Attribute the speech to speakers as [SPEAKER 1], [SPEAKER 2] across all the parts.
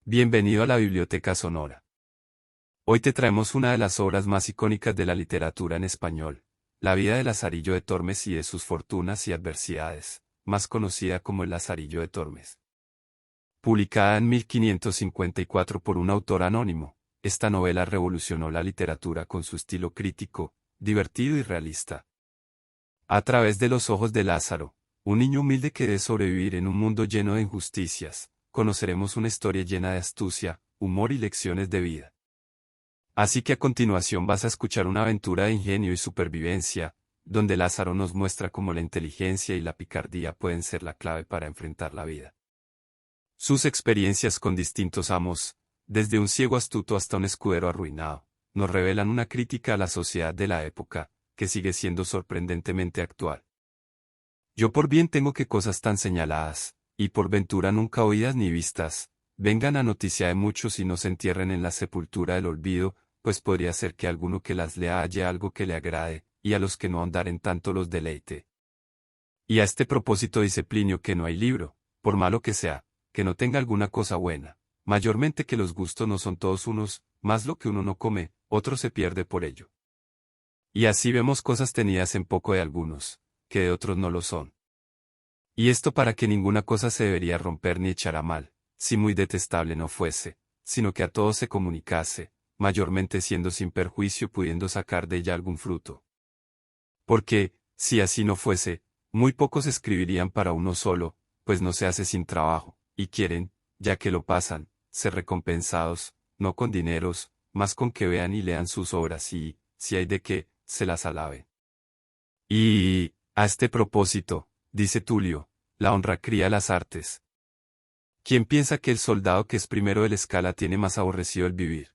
[SPEAKER 1] Bienvenido a la Biblioteca Sonora. Hoy te traemos una de las obras más icónicas de la literatura en español, La vida de Lazarillo de Tormes y de sus fortunas y adversidades, más conocida como El Lazarillo de Tormes. Publicada en 1554 por un autor anónimo, esta novela revolucionó la literatura con su estilo crítico, divertido y realista. A través de los ojos de Lázaro, un niño humilde que debe sobrevivir en un mundo lleno de injusticias, conoceremos una historia llena de astucia, humor y lecciones de vida. Así que a continuación vas a escuchar una aventura de ingenio y supervivencia, donde Lázaro nos muestra cómo la inteligencia y la picardía pueden ser la clave para enfrentar la vida. Sus experiencias con distintos amos, desde un ciego astuto hasta un escudero arruinado, nos revelan una crítica a la sociedad de la época, que sigue siendo sorprendentemente actual. Yo por bien tengo que cosas tan señaladas, y por ventura nunca oídas ni vistas, vengan a noticia de muchos y no se entierren en la sepultura del olvido, pues podría ser que alguno que las lea halle algo que le agrade, y a los que no ahondaren tanto los deleite. Y a este propósito dice Plinio que no hay libro, por malo que sea, que no tenga alguna cosa buena, mayormente que los gustos no son todos unos, más lo que uno no come, otro se pierde por ello. Y así vemos cosas tenidas en poco de algunos, que de otros no lo son. Y esto para que ninguna cosa se debería romper ni echar a mal, si muy detestable no fuese, sino que a todos se comunicase, mayormente siendo sin perjuicio pudiendo sacar de ella algún fruto. Porque, si así no fuese, muy pocos escribirían para uno solo, pues no se hace sin trabajo, y quieren, ya que lo pasan, ser recompensados, no con dineros, mas con que vean y lean sus obras y, si hay de qué, se las alaben. Y, a este propósito, dice Tulio, la honra cría las artes. ¿Quién piensa que el soldado que es primero de la escala tiene más aborrecido el vivir?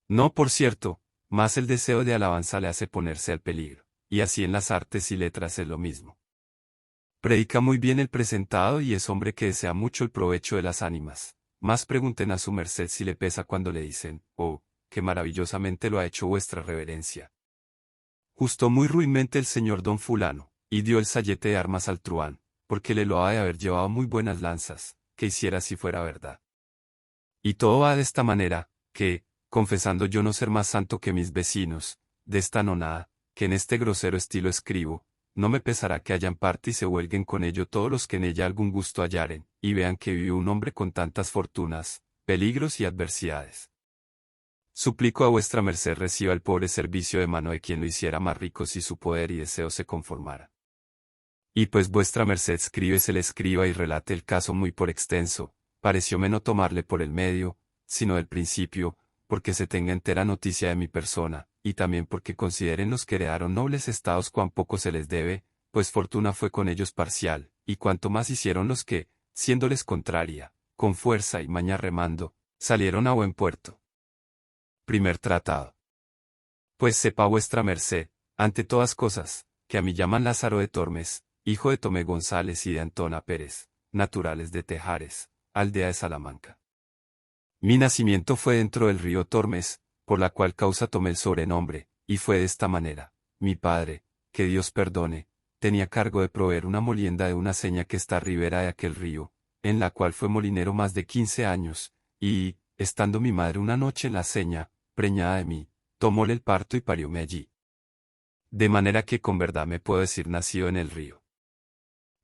[SPEAKER 1] No, por cierto, más el deseo de alabanza le hace ponerse al peligro, y así en las artes y letras es lo mismo. Predica muy bien el presentado y es hombre que desea mucho el provecho de las ánimas, más pregunten a su merced si le pesa cuando le dicen, oh, que maravillosamente lo ha hecho vuestra reverencia. Justó muy ruinmente el señor don fulano, y dio el sayete de armas al truhán, porque le loaba de haber llevado muy buenas lanzas, que hiciera si fuera verdad. Y todo va de esta manera, que, confesando yo no ser más santo que mis vecinos, de esta nonada, que en este grosero estilo escribo, no me pesará que hayan parte y se huelguen con ello todos los que en ella algún gusto hallaren, y vean que vive un hombre con tantas fortunas, peligros y adversidades. Suplico a vuestra merced reciba el pobre servicio de mano de quien lo hiciera más rico si su poder y deseo se conformara. Y pues vuestra merced escribe se le escriba y relate el caso muy por extenso, parecióme no tomarle por el medio, sino del principio, porque se tenga entera noticia de mi persona, y también porque consideren los que heredaron nobles estados cuán poco se les debe, pues fortuna fue con ellos parcial, y cuanto más hicieron los que, siéndoles contraria, con fuerza y maña remando, salieron a buen puerto. Primer tratado. Pues sepa vuestra merced, ante todas cosas, que a mí llaman Lázaro de Tormes, hijo de Tomé González y de Antona Pérez, naturales de Tejares, aldea de Salamanca. Mi nacimiento fue dentro del río Tormes, por la cual causa tomé el sobrenombre, y fue de esta manera. Mi padre, que Dios perdone, tenía cargo de proveer una molienda de una seña que está a ribera de aquel río, en la cual fue molinero más de 15 años, y, estando mi madre una noche en la seña, preñada de mí, tomóle el parto y parióme allí. De manera que con verdad me puedo decir nacido en el río.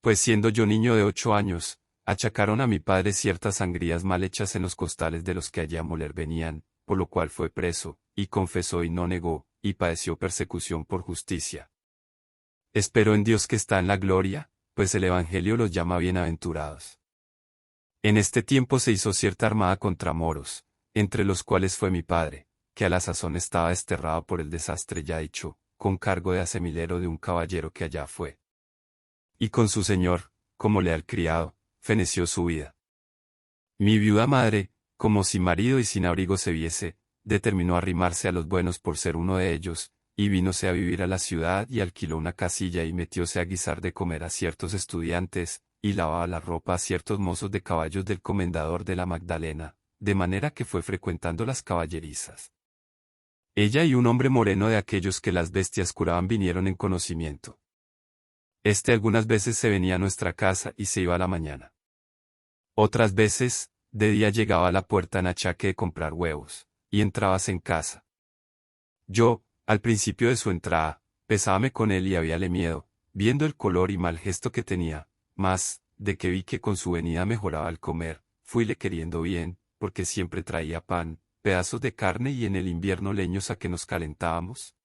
[SPEAKER 1] Pues siendo yo niño de 8 años, achacaron a mi padre ciertas sangrías mal hechas en los costales de los que allí a moler venían, por lo cual fue preso, y confesó y no negó, y padeció persecución por justicia. Espero en Dios que está en la gloria, pues el Evangelio los llama bienaventurados. En este tiempo se hizo cierta armada contra moros, entre los cuales fue mi padre, que a la sazón estaba desterrado por el desastre ya hecho, con cargo de asemilero de un caballero que allá fue. Y con su señor, como leal criado, feneció su vida. Mi viuda madre, como sin marido y sin abrigo se viese, determinó arrimarse a los buenos por ser uno de ellos, y vínose a vivir a la ciudad y alquiló una casilla y metióse a guisar de comer a ciertos estudiantes, y lavaba la ropa a ciertos mozos de caballos del comendador de la Magdalena, de manera que fue frecuentando las caballerizas. Ella y un hombre moreno de aquellos que las bestias curaban vinieron en conocimiento. Algunas veces se venía a nuestra casa y se iba a la mañana. Otras veces, de día llegaba a la puerta en achaque de comprar huevos, y entrabas en casa. Yo, al principio de su entrada, pesábame con él y habíale miedo, viendo el color y mal gesto que tenía, mas, de que vi que con su venida mejoraba al comer, fuile queriendo bien, porque siempre traía pan, pedazos de carne y en el invierno leños a que nos calentábamos.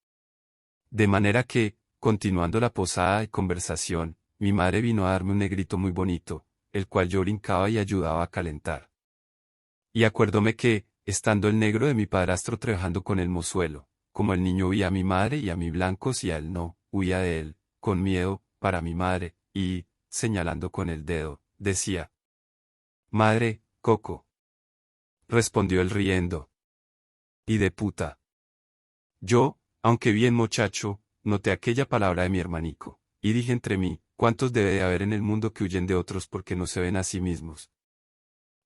[SPEAKER 1] De manera que, continuando la posada y conversación, mi madre vino a darme un negrito muy bonito, el cual yo brincaba y ayudaba a calentar. Y acuérdome que, estando el negro de mi padrastro trabajando con el mozuelo, como el niño veía a mi madre y a mí blancos y a él no, huía de él, con miedo, para mi madre, y, señalando con el dedo, decía: «Madre, Coco». Respondió él riendo: «Y de puta». Yo, aunque bien muchacho, noté aquella palabra de mi hermanico, y dije entre mí: ¿cuántos debe de haber en el mundo que huyen de otros porque no se ven a sí mismos?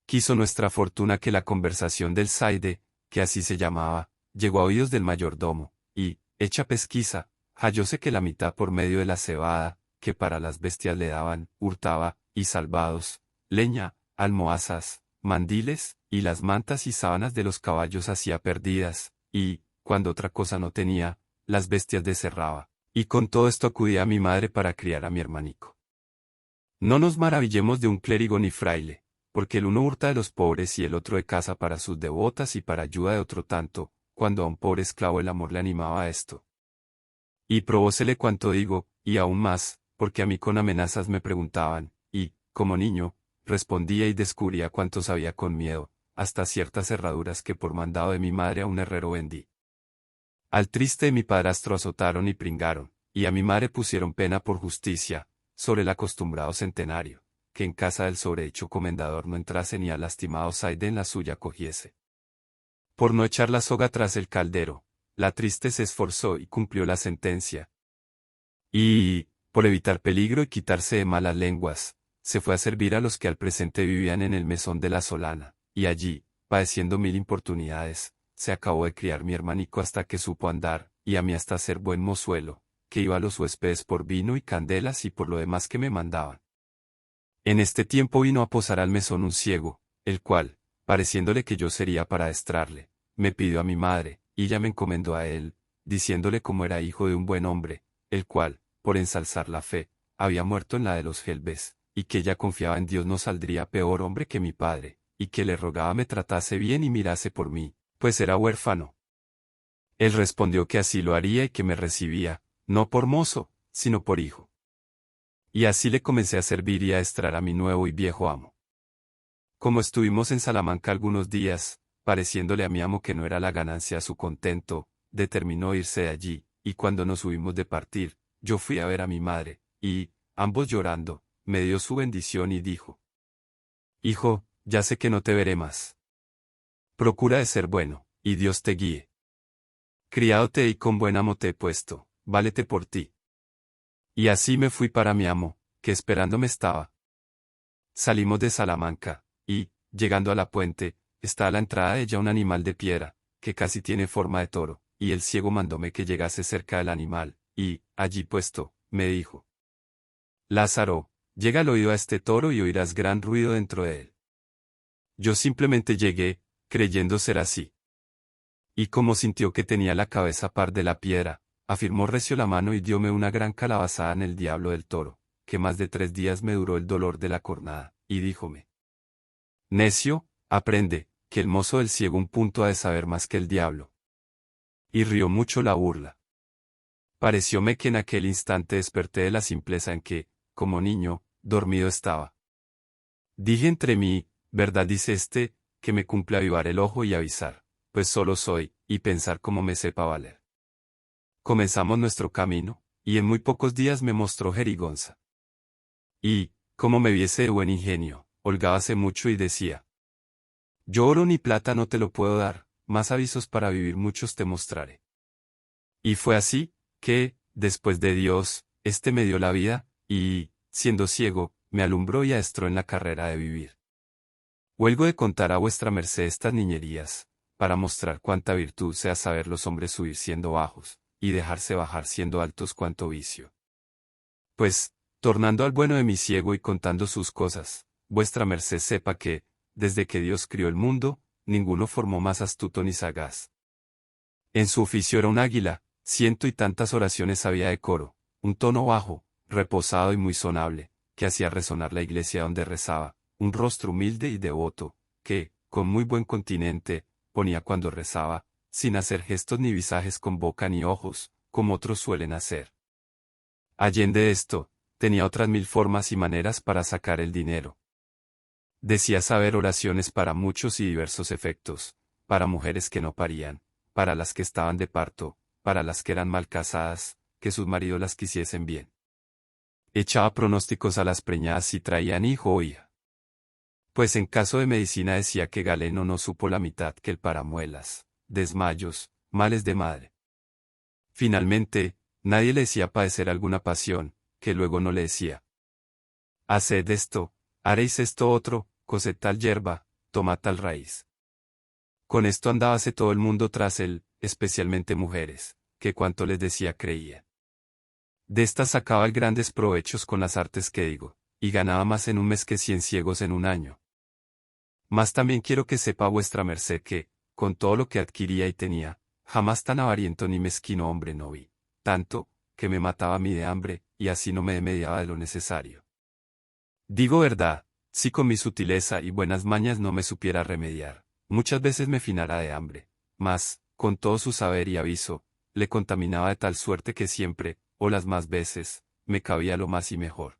[SPEAKER 1] Quiso nuestra fortuna que la conversación del Zaide, que así se llamaba, llegó a oídos del mayordomo, y, hecha pesquisa, hallóse que la mitad por medio de la cebada, que para las bestias le daban, hurtaba, y salvados, leña, almohazas, mandiles, y las mantas y sábanas de los caballos hacía perdidas, y, cuando otra cosa no tenía, las bestias descerraba, y con todo esto acudía a mi madre para criar a mi hermanico. No nos maravillemos de un clérigo ni fraile, porque el uno hurta de los pobres y el otro de casa para sus devotas y para ayuda de otro tanto, cuando a un pobre esclavo el amor le animaba a esto. Y probósele cuanto digo, y aún más, porque a mí con amenazas me preguntaban, y, como niño, respondía y descubría cuanto sabía con miedo, hasta ciertas herraduras que por mandado de mi madre a un herrero vendí. Al triste de mi padrastro azotaron y pringaron, y a mi madre pusieron pena por justicia, sobre el acostumbrado centenario, que en casa del sobrehecho comendador no entrase ni al lastimado Zaide en la suya cogiese. Por no echar la soga tras el caldero, la triste se esforzó y cumplió la sentencia. Y, por evitar peligro y quitarse de malas lenguas, se fue a servir a los que al presente vivían en el mesón de la Solana, y allí, padeciendo mil importunidades, se acabó de criar mi hermanico hasta que supo andar, y a mí hasta ser buen mozuelo, que iba a los huéspedes por vino y candelas y por lo demás que me mandaban. En este tiempo vino a posar al mesón un ciego, el cual, pareciéndole que yo sería para adestrarle, me pidió a mi madre, y ella me encomendó a él, diciéndole como era hijo de un buen hombre, el cual, por ensalzar la fe, había muerto en la de los Gelbes, y que ella confiaba en Dios no saldría peor hombre que mi padre, y que le rogaba me tratase bien y mirase por mí, pues era huérfano. Él respondió que así lo haría y que me recibía, no por mozo, sino por hijo. Y así le comencé a servir y a estrar a mi nuevo y viejo amo. Como estuvimos en Salamanca algunos días, pareciéndole a mi amo que no era la ganancia a su contento, determinó irse de allí, y cuando nos hubimos de partir, yo fui a ver a mi madre, y, ambos llorando, me dio su bendición y dijo: «Hijo, ya sé que no te veré más. Procura de ser bueno, y Dios te guíe. Criado te y con buen amo te he puesto, válete por ti». Y así me fui para mi amo, que esperándome estaba. Salimos de Salamanca, y, llegando a la puente, está a la entrada de ella un animal de piedra, que casi tiene forma de toro, y el ciego mandóme que llegase cerca del animal, y, allí puesto, me dijo: «Lázaro, llega al oído a este toro y oirás gran ruido dentro de él». Yo simplemente llegué, creyendo ser así. Y como sintió que tenía la cabeza par de la piedra, afirmó recio la mano y dióme una gran calabazada en el diablo del toro, que más de 3 días me duró el dolor de la cornada, y díjome: «Necio, aprende, que el mozo del ciego un punto ha de saber más que el diablo». Y rió mucho la burla. Parecióme que en aquel instante desperté de la simpleza en que, como niño, dormido estaba. Dije entre mí: «Verdad dice este, que me cumple avivar el ojo y avisar, pues solo soy, y pensar como me sepa valer». Comenzamos nuestro camino, y en muy pocos días me mostró Jerigonza. Y, como me viese de buen ingenio, holgábase mucho y decía: «Yo oro ni plata no te lo puedo dar, más avisos para vivir muchos te mostraré». Y fue así, que, después de Dios, éste me dio la vida, y, siendo ciego, me alumbró y adestró en la carrera de vivir. Huelgo de contar a vuestra merced estas niñerías, para mostrar cuánta virtud sea saber los hombres subir siendo bajos, y dejarse bajar siendo altos cuanto vicio. Pues, tornando al bueno de mi ciego y contando sus cosas, vuestra merced sepa que, desde que Dios crió el mundo, ninguno formó más astuto ni sagaz. En su oficio era un águila, ciento y tantas oraciones sabía de coro, un tono bajo, reposado y muy sonable, que hacía resonar la iglesia donde rezaba, un rostro humilde y devoto, que, con muy buen continente, ponía cuando rezaba, sin hacer gestos ni visajes con boca ni ojos, como otros suelen hacer. Allende esto, tenía otras 1000 formas y maneras para sacar el dinero. Decía saber oraciones para muchos y diversos efectos, para mujeres que no parían, para las que estaban de parto, para las que eran mal casadas, que sus maridos las quisiesen bien. Echaba pronósticos a las preñadas si traían hijo o hija. Pues en caso de medicina decía que Galeno no supo la mitad que el para muelas, desmayos, males de madre. Finalmente, nadie le decía padecer alguna pasión, que luego no le decía. Haced esto, haréis esto otro, cosed tal hierba, tomad tal raíz. Con esto andábase todo el mundo tras él, especialmente mujeres, que cuanto les decía creían. De estas sacaba el grandes provechos con las artes que digo, y ganaba más en un mes que 100 ciegos en un año. Mas también quiero que sepa vuestra merced que, con todo lo que adquiría y tenía, jamás tan avariento ni mezquino hombre no vi, tanto, que me mataba a mí de hambre, y así no me mediaba de lo necesario. Digo verdad, si con mi sutileza y buenas mañas no me supiera remediar, muchas veces me finara de hambre, mas, con todo su saber y aviso, le contaminaba de tal suerte que siempre, o las más veces, me cabía lo más y mejor.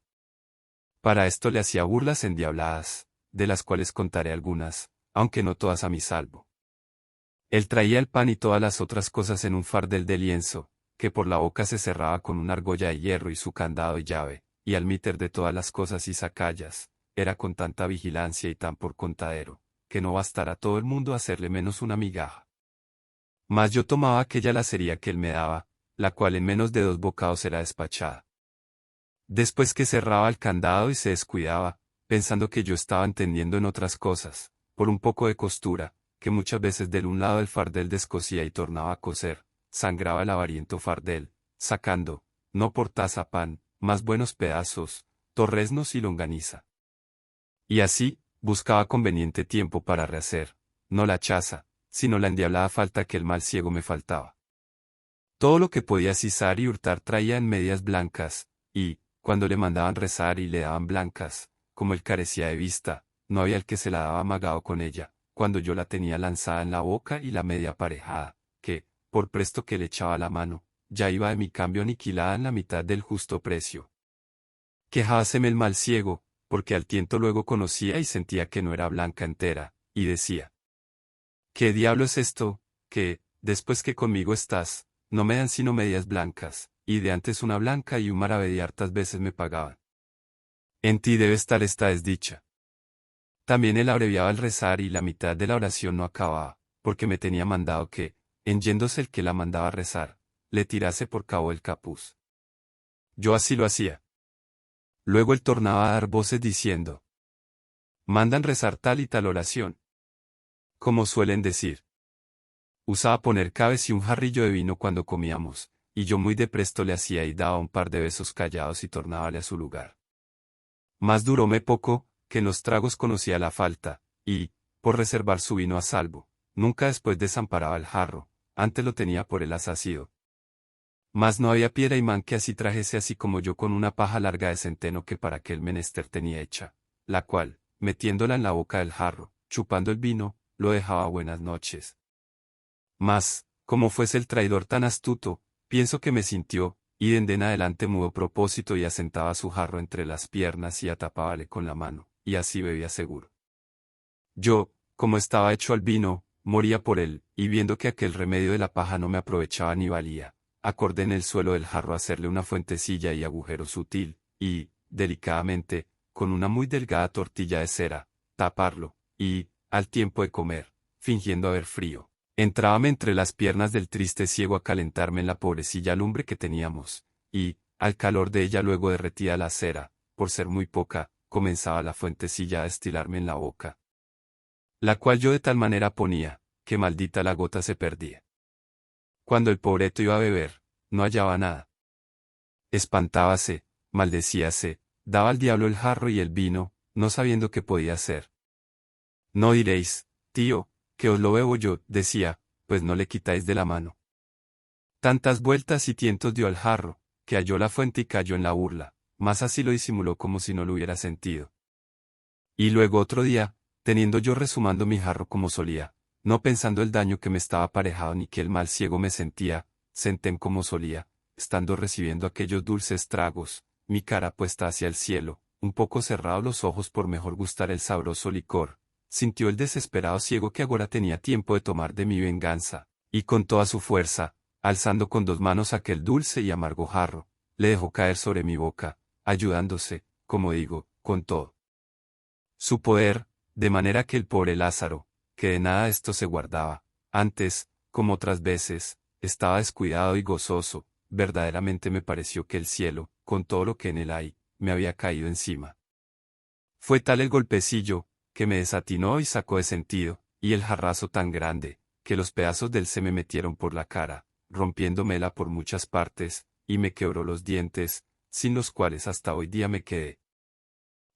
[SPEAKER 1] Para esto le hacía burlas endiabladas, de las cuales contaré algunas, aunque no todas a mi salvo. Él traía el pan y todas las otras cosas en un fardel de lienzo, que por la boca se cerraba con una argolla de hierro y su candado y llave, y al míter de todas las cosas y sacallas, era con tanta vigilancia y tan por contadero, que no bastara a todo el mundo hacerle menos una migaja. Mas yo tomaba aquella lacería que él me daba, la cual en menos de 2 bocados era despachada. Después que cerraba el candado y se descuidaba, pensando que yo estaba entendiendo en otras cosas, por un poco de costura, que muchas veces del un lado del fardel descosía y tornaba a coser, sangraba el avariento fardel, sacando, no por taza pan, más buenos pedazos, torreznos y longaniza. Y así, buscaba conveniente tiempo para rehacer, no la chaza, sino la endiablada falta que el mal ciego me faltaba. Todo lo que podía sisar y hurtar traía en medias blancas, y, cuando le mandaban rezar y le daban blancas, como él carecía de vista, no había el que se la daba amagado con ella, cuando yo la tenía lanzada en la boca y la media aparejada, que, por presto que le echaba la mano, ya iba de mi cambio aniquilada en la mitad del justo precio. Quejáseme el mal ciego, porque al tiento luego conocía y sentía que no era blanca entera, y decía: ¿qué diablo es esto, que, después que conmigo estás, no me dan sino medias blancas, y de antes una blanca y un maravedí hartas veces me pagaban? En ti debe estar esta desdicha. También él abreviaba el rezar y la mitad de la oración no acababa, porque me tenía mandado que, en yéndose el que la mandaba a rezar, le tirase por cabo el capuz. Yo así lo hacía. Luego él tornaba a dar voces diciendo: mandan rezar tal y tal oración. Como suelen decir. Usaba poner cabeza y un jarrillo de vino cuando comíamos, y yo muy de presto le hacía y daba un par de besos callados y tornábale a su lugar. Mas duróme poco, que en los tragos conocía la falta, y, por reservar su vino a salvo, nunca después desamparaba el jarro, antes lo tenía por él asasido. Mas no había piedra imán que así trajese así como yo con una paja larga de centeno que para aquel menester tenía hecha, la cual, metiéndola en la boca del jarro, chupando el vino, lo dejaba buenas noches. Mas, como fuese el traidor tan astuto, pienso que me sintió, y dende en adelante mudó propósito y asentaba su jarro entre las piernas y atapábale con la mano, y así bebía seguro. Yo, como estaba hecho al vino, moría por él, y viendo que aquel remedio de la paja no me aprovechaba ni valía, acordé en el suelo del jarro hacerle una fuentecilla y agujero sutil, y, delicadamente, con una muy delgada tortilla de cera, taparlo, y, al tiempo de comer, fingiendo haber frío, entrábame entre las piernas del triste ciego a calentarme en la pobrecilla lumbre que teníamos, y, al calor de ella luego derretida la cera, por ser muy poca, comenzaba la fuentecilla a destilarme en la boca, la cual yo de tal manera ponía, que maldita la gota se perdía. Cuando el pobreto iba a beber, no hallaba nada. Espantábase, maldecíase, daba al diablo el jarro y el vino, no sabiendo qué podía hacer. No diréis, tío, que os lo bebo yo, decía, pues no le quitáis de la mano. Tantas vueltas y tientos dio al jarro, que halló la fuente y cayó en la burla, mas así lo disimuló como si no lo hubiera sentido. Y luego otro día, teniendo yo resumando mi jarro como solía, no pensando el daño que me estaba aparejado ni que el mal ciego me sentía, sentéme como solía, estando recibiendo aquellos dulces tragos, mi cara puesta hacia el cielo, un poco cerrados los ojos por mejor gustar el sabroso licor, sintió el desesperado ciego que agora tenía tiempo de tomar de mi venganza, y con toda su fuerza, alzando con dos manos aquel dulce y amargo jarro, le dejó caer sobre mi boca, ayudándose, como digo, con todo su poder, de manera que el pobre Lázaro, que de nada esto se guardaba, antes, como otras veces, estaba descuidado y gozoso, verdaderamente me pareció que el cielo, con todo lo que en él hay, me había caído encima. Fue tal el golpecillo, que me desatinó y sacó de sentido, y el jarrazo tan grande, que los pedazos del se me metieron por la cara, rompiéndomela por muchas partes, y me quebró los dientes, sin los cuales hasta hoy día me quedé.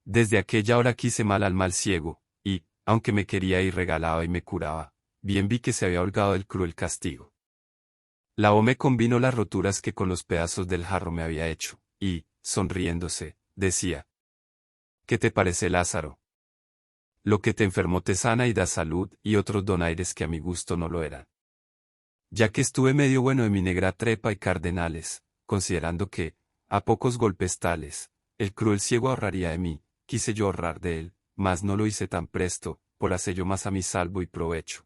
[SPEAKER 1] Desde aquella hora quise mal al mal ciego, y, aunque me quería y regalaba y me curaba, bien vi que se había holgado del cruel castigo. Lavóme con vino las roturas que con los pedazos del jarro me había hecho, y, sonriéndose, decía: ¿Qué te parece, Lázaro? Lo que te enfermó te sana y da salud, y otros donaires que a mi gusto no lo eran. Ya que estuve medio bueno de mi negra trepa y cardenales, considerando que, a pocos golpes tales, el cruel ciego ahorraría de mí, quise yo ahorrar de él, mas no lo hice tan presto, por hacer más a mi salvo y provecho.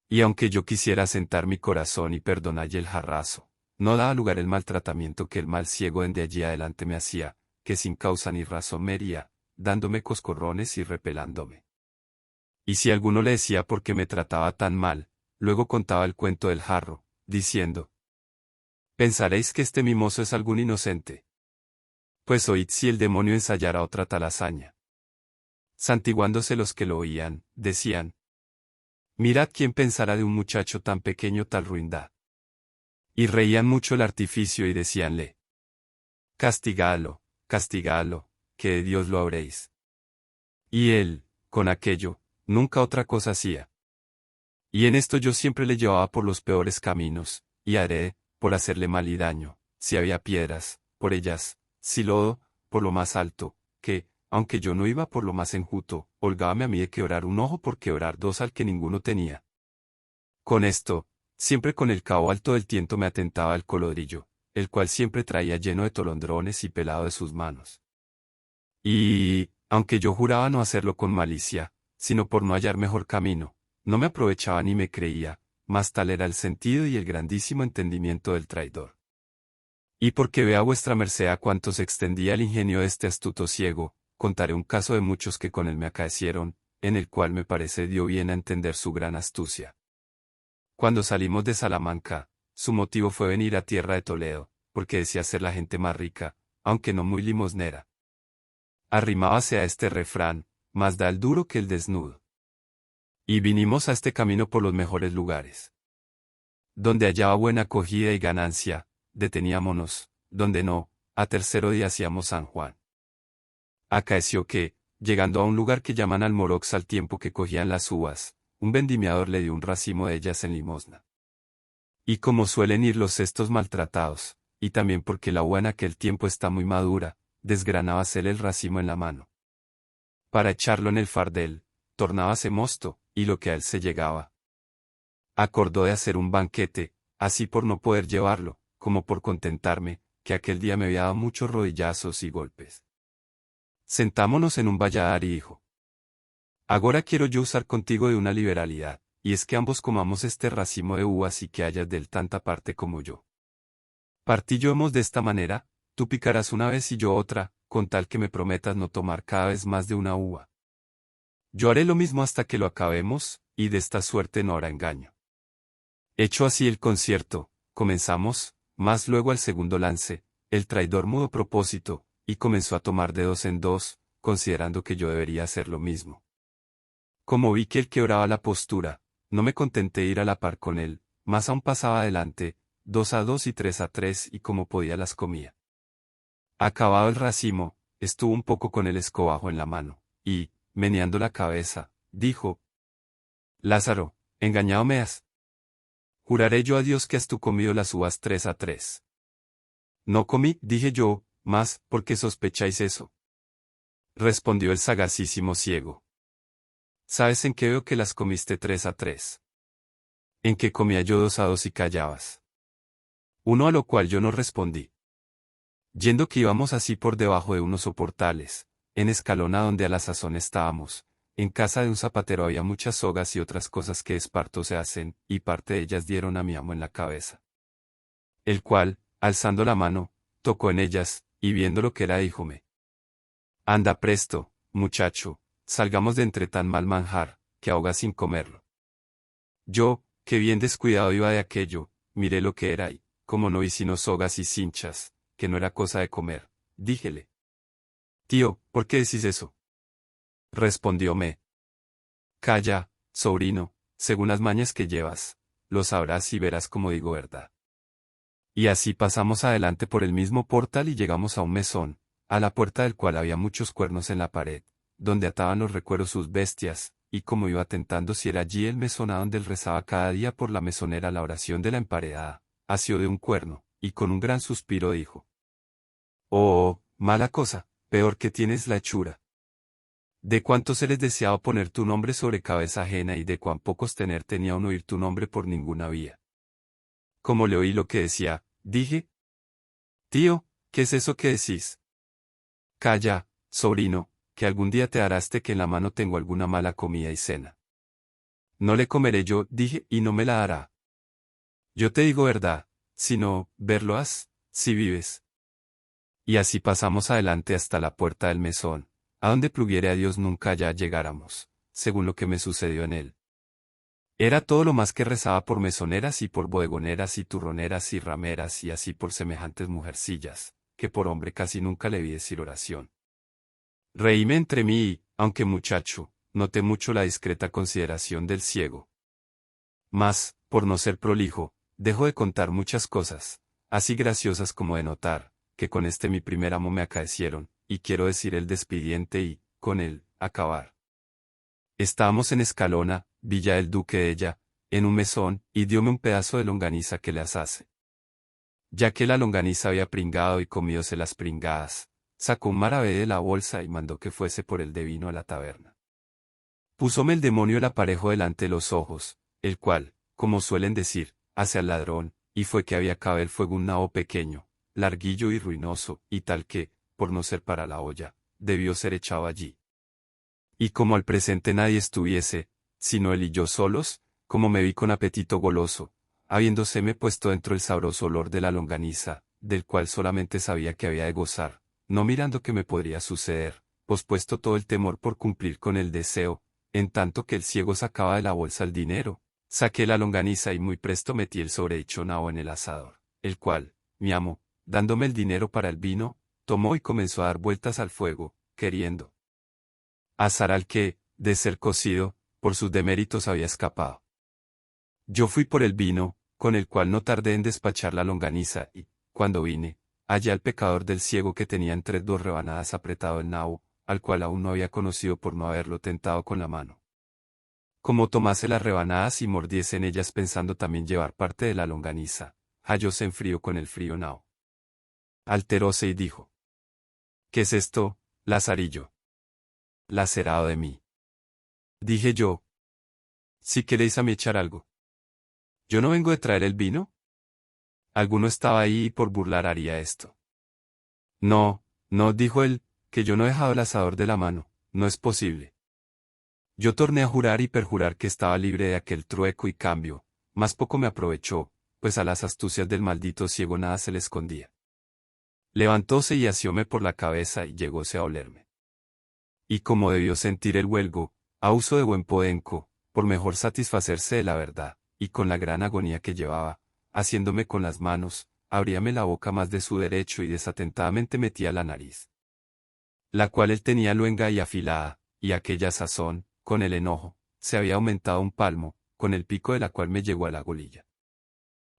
[SPEAKER 1] Y aunque yo quisiera sentar mi corazón y perdonalle el jarrazo, no daba lugar el maltratamiento que el mal ciego de allí adelante me hacía, que sin causa ni razón me hería, dándome coscorrones y repelándome. Y si alguno le decía por qué me trataba tan mal, luego contaba el cuento del jarro, diciendo: pensaréis que este mimoso es algún inocente. Pues oíd si el demonio ensayara otra tal hazaña. Santiguándose los que lo oían, decían: mirad quién pensará de un muchacho tan pequeño tal ruindad. Y reían mucho el artificio y decíanle: castigadlo, castigadlo, que de Dios lo habréis. Y él, con aquello, nunca otra cosa hacía. Y en esto yo siempre le llevaba por los peores caminos, y haré, por hacerle mal y daño, si había piedras, por ellas, si lodo, por lo más alto, que, aunque yo no iba por lo más enjuto, holgábame a mí de quebrar un ojo por quebrar dos al que ninguno tenía. Con esto, siempre con el cabo alto del tiento me atentaba el colodrillo, el cual siempre traía lleno de tolondrones y pelado de sus manos. Y, aunque yo juraba no hacerlo con malicia, sino por no hallar mejor camino, no me aprovechaba ni me creía, mas tal era el sentido y el grandísimo entendimiento del traidor. Y porque vea vuestra merced a cuánto se extendía el ingenio de este astuto ciego, contaré un caso de muchos que con él me acaecieron, en el cual me parece dio bien a entender su gran astucia. Cuando salimos de Salamanca, su motivo fue venir a tierra de Toledo, porque decía ser la gente más rica, aunque no muy limosnera. Arrimábase a este refrán: más da el duro que el desnudo. Y vinimos a este camino por los mejores lugares. Donde hallaba buena acogida y ganancia, deteníamonos; donde no, a tercero día hacíamos San Juan. Acaeció que, llegando a un lugar que llaman Almorox al tiempo que cogían las uvas, un vendimiador le dio un racimo de ellas en limosna. Y como suelen ir los cestos maltratados, y también porque la uva en aquel tiempo está muy madura, desgranábasele el racimo en la mano. Para echarlo en el fardel, tornábase mosto, y lo que a él se llegaba. Acordó de hacer un banquete, así por no poder llevarlo, como por contentarme, que aquel día me había dado muchos rodillazos y golpes. Sentámonos en un valladar y dijo: agora quiero yo usar contigo de una liberalidad, y es que ambos comamos este racimo de uvas y que hayas de él tanta parte como yo. Partí yo hemos de esta manera, tú picarás una vez y yo otra, con tal que me prometas no tomar cada vez más de una uva. Yo haré lo mismo hasta que lo acabemos, y de esta suerte no habrá engaño. Hecho así el concierto, comenzamos, mas luego al segundo lance, el traidor mudó propósito, y comenzó a tomar de dos en dos, considerando que yo debería hacer lo mismo. Como vi que él quebraba la postura, no me contenté ir a la par con él, mas aún pasaba adelante, 2 a 2 y 3 a 3 y como podía las comía. Acabado el racimo, estuvo un poco con el escobajo en la mano, y, meneando la cabeza, dijo. Lázaro, engañado me has. Juraré yo a Dios que has tú comido las uvas 3 a 3. No comí, dije yo, mas, ¿por qué sospecháis eso? Respondió el sagacísimo ciego. ¿Sabes en qué veo que las comiste 3 a 3? En que comía yo 2 a 2 y callabas. Uno a lo cual yo no respondí. Yendo que íbamos así por debajo de unos soportales, en escalona donde a la sazón estábamos, en casa de un zapatero había muchas sogas y otras cosas que de esparto se hacen, y parte de ellas dieron a mi amo en la cabeza. El cual, alzando la mano, tocó en ellas, y viendo lo que era díjome. Anda presto, muchacho, salgamos de entre tan mal manjar, que ahoga sin comerlo. Yo, que bien descuidado iba de aquello, miré lo que era y, como no vi sino sogas y cinchas, que no era cosa de comer, díjele. Tío, ¿por qué decís eso? Respondióme. Calla, sobrino, según las mañas que llevas, lo sabrás y verás como digo verdad. Y así pasamos adelante por el mismo portal y llegamos a un mesón, a la puerta del cual había muchos cuernos en la pared, donde ataban los recueros sus bestias, y como iba tentando si era allí el mesón a donde él rezaba cada día por la mesonera la oración de la emparedada, asió de un cuerno, y con un gran suspiro dijo. Oh, mala cosa, peor que tienes la hechura. De cuántos seres deseaba poner tu nombre sobre cabeza ajena y de cuán pocos tener tenía uno oír tu nombre por ninguna vía. Como le oí lo que decía, dije. Tío, ¿qué es eso que decís? Calla, sobrino, que algún día te harás que en la mano tengo alguna mala comida y cena. No le comeré yo, dije, y no me la dará. Yo te digo verdad, sino, verlo has, si vives. Y así pasamos adelante hasta la puerta del mesón, a donde pluguiere a Dios nunca ya llegáramos, según lo que me sucedió en él. Era todo lo más que rezaba por mesoneras y por bodegoneras y turroneras y rameras y así por semejantes mujercillas, que por hombre casi nunca le vi decir oración. Reíme entre mí y, aunque muchacho, noté mucho la discreta consideración del ciego. Mas, por no ser prolijo, dejo de contar muchas cosas, así graciosas como de notar, que con este mi primer amo me acaecieron, y quiero decir el despidiente y, con él, acabar. Estábamos en Escalona, villa del duque de ella, en un mesón, y dióme un pedazo de longaniza que le asase. Ya que la longaniza había pringado y comióse las pringadas, sacó un maravé de la bolsa y mandó que fuese por el de vino a la taberna. Púsome el demonio el aparejo delante de los ojos, el cual, como suelen decir, hace al ladrón, y fue que había cabe el fuego un nabo pequeño, larguillo y ruinoso, y tal que, por no ser para la olla, debió ser echado allí. Y como al presente nadie estuviese, sino él y yo solos, como me vi con apetito goloso, habiéndoseme puesto dentro el sabroso olor de la longaniza, del cual solamente sabía que había de gozar, no mirando qué me podría suceder, pospuesto todo el temor por cumplir con el deseo, en tanto que el ciego sacaba de la bolsa el dinero, saqué la longaniza y muy presto metí el sobredicho nabo en el asador, el cual, mi amo, dándome el dinero para el vino, tomó y comenzó a dar vueltas al fuego, queriendo asar al que, de ser cocido, por sus deméritos había escapado. Yo fui por el vino, con el cual no tardé en despachar la longaniza, y, cuando vine, hallé al pecador del ciego que tenía entre 2 rebanadas apretado el nabo, al cual aún no había conocido por no haberlo tentado con la mano. Como tomase las rebanadas y mordiese en ellas pensando también llevar parte de la longaniza, hallóse en frío con el frío nabo. Alteróse y dijo. ¿Qué es esto, Lazarillo? Lacerado de mí. Dije yo. Si queréis a mí echar algo. ¿Yo no vengo de traer el vino? Alguno estaba ahí y por burlar haría esto. No, no, dijo él, que yo no he dejado el asador de la mano, no es posible. Yo torné a jurar y perjurar que estaba libre de aquel trueco y cambio, mas poco me aprovechó, pues a las astucias del maldito ciego nada se le escondía. Levantóse y asióme por la cabeza y llegóse a olerme. Y como debió sentir el huelgo, a uso de buen podenco, por mejor satisfacerse de la verdad, y con la gran agonía que llevaba, haciéndome con las manos, abríame la boca más de su derecho y desatentadamente metía la nariz, la cual él tenía luenga y afilada, y aquella sazón, con el enojo, se había aumentado un palmo, con el pico de la cual me llegó a la golilla.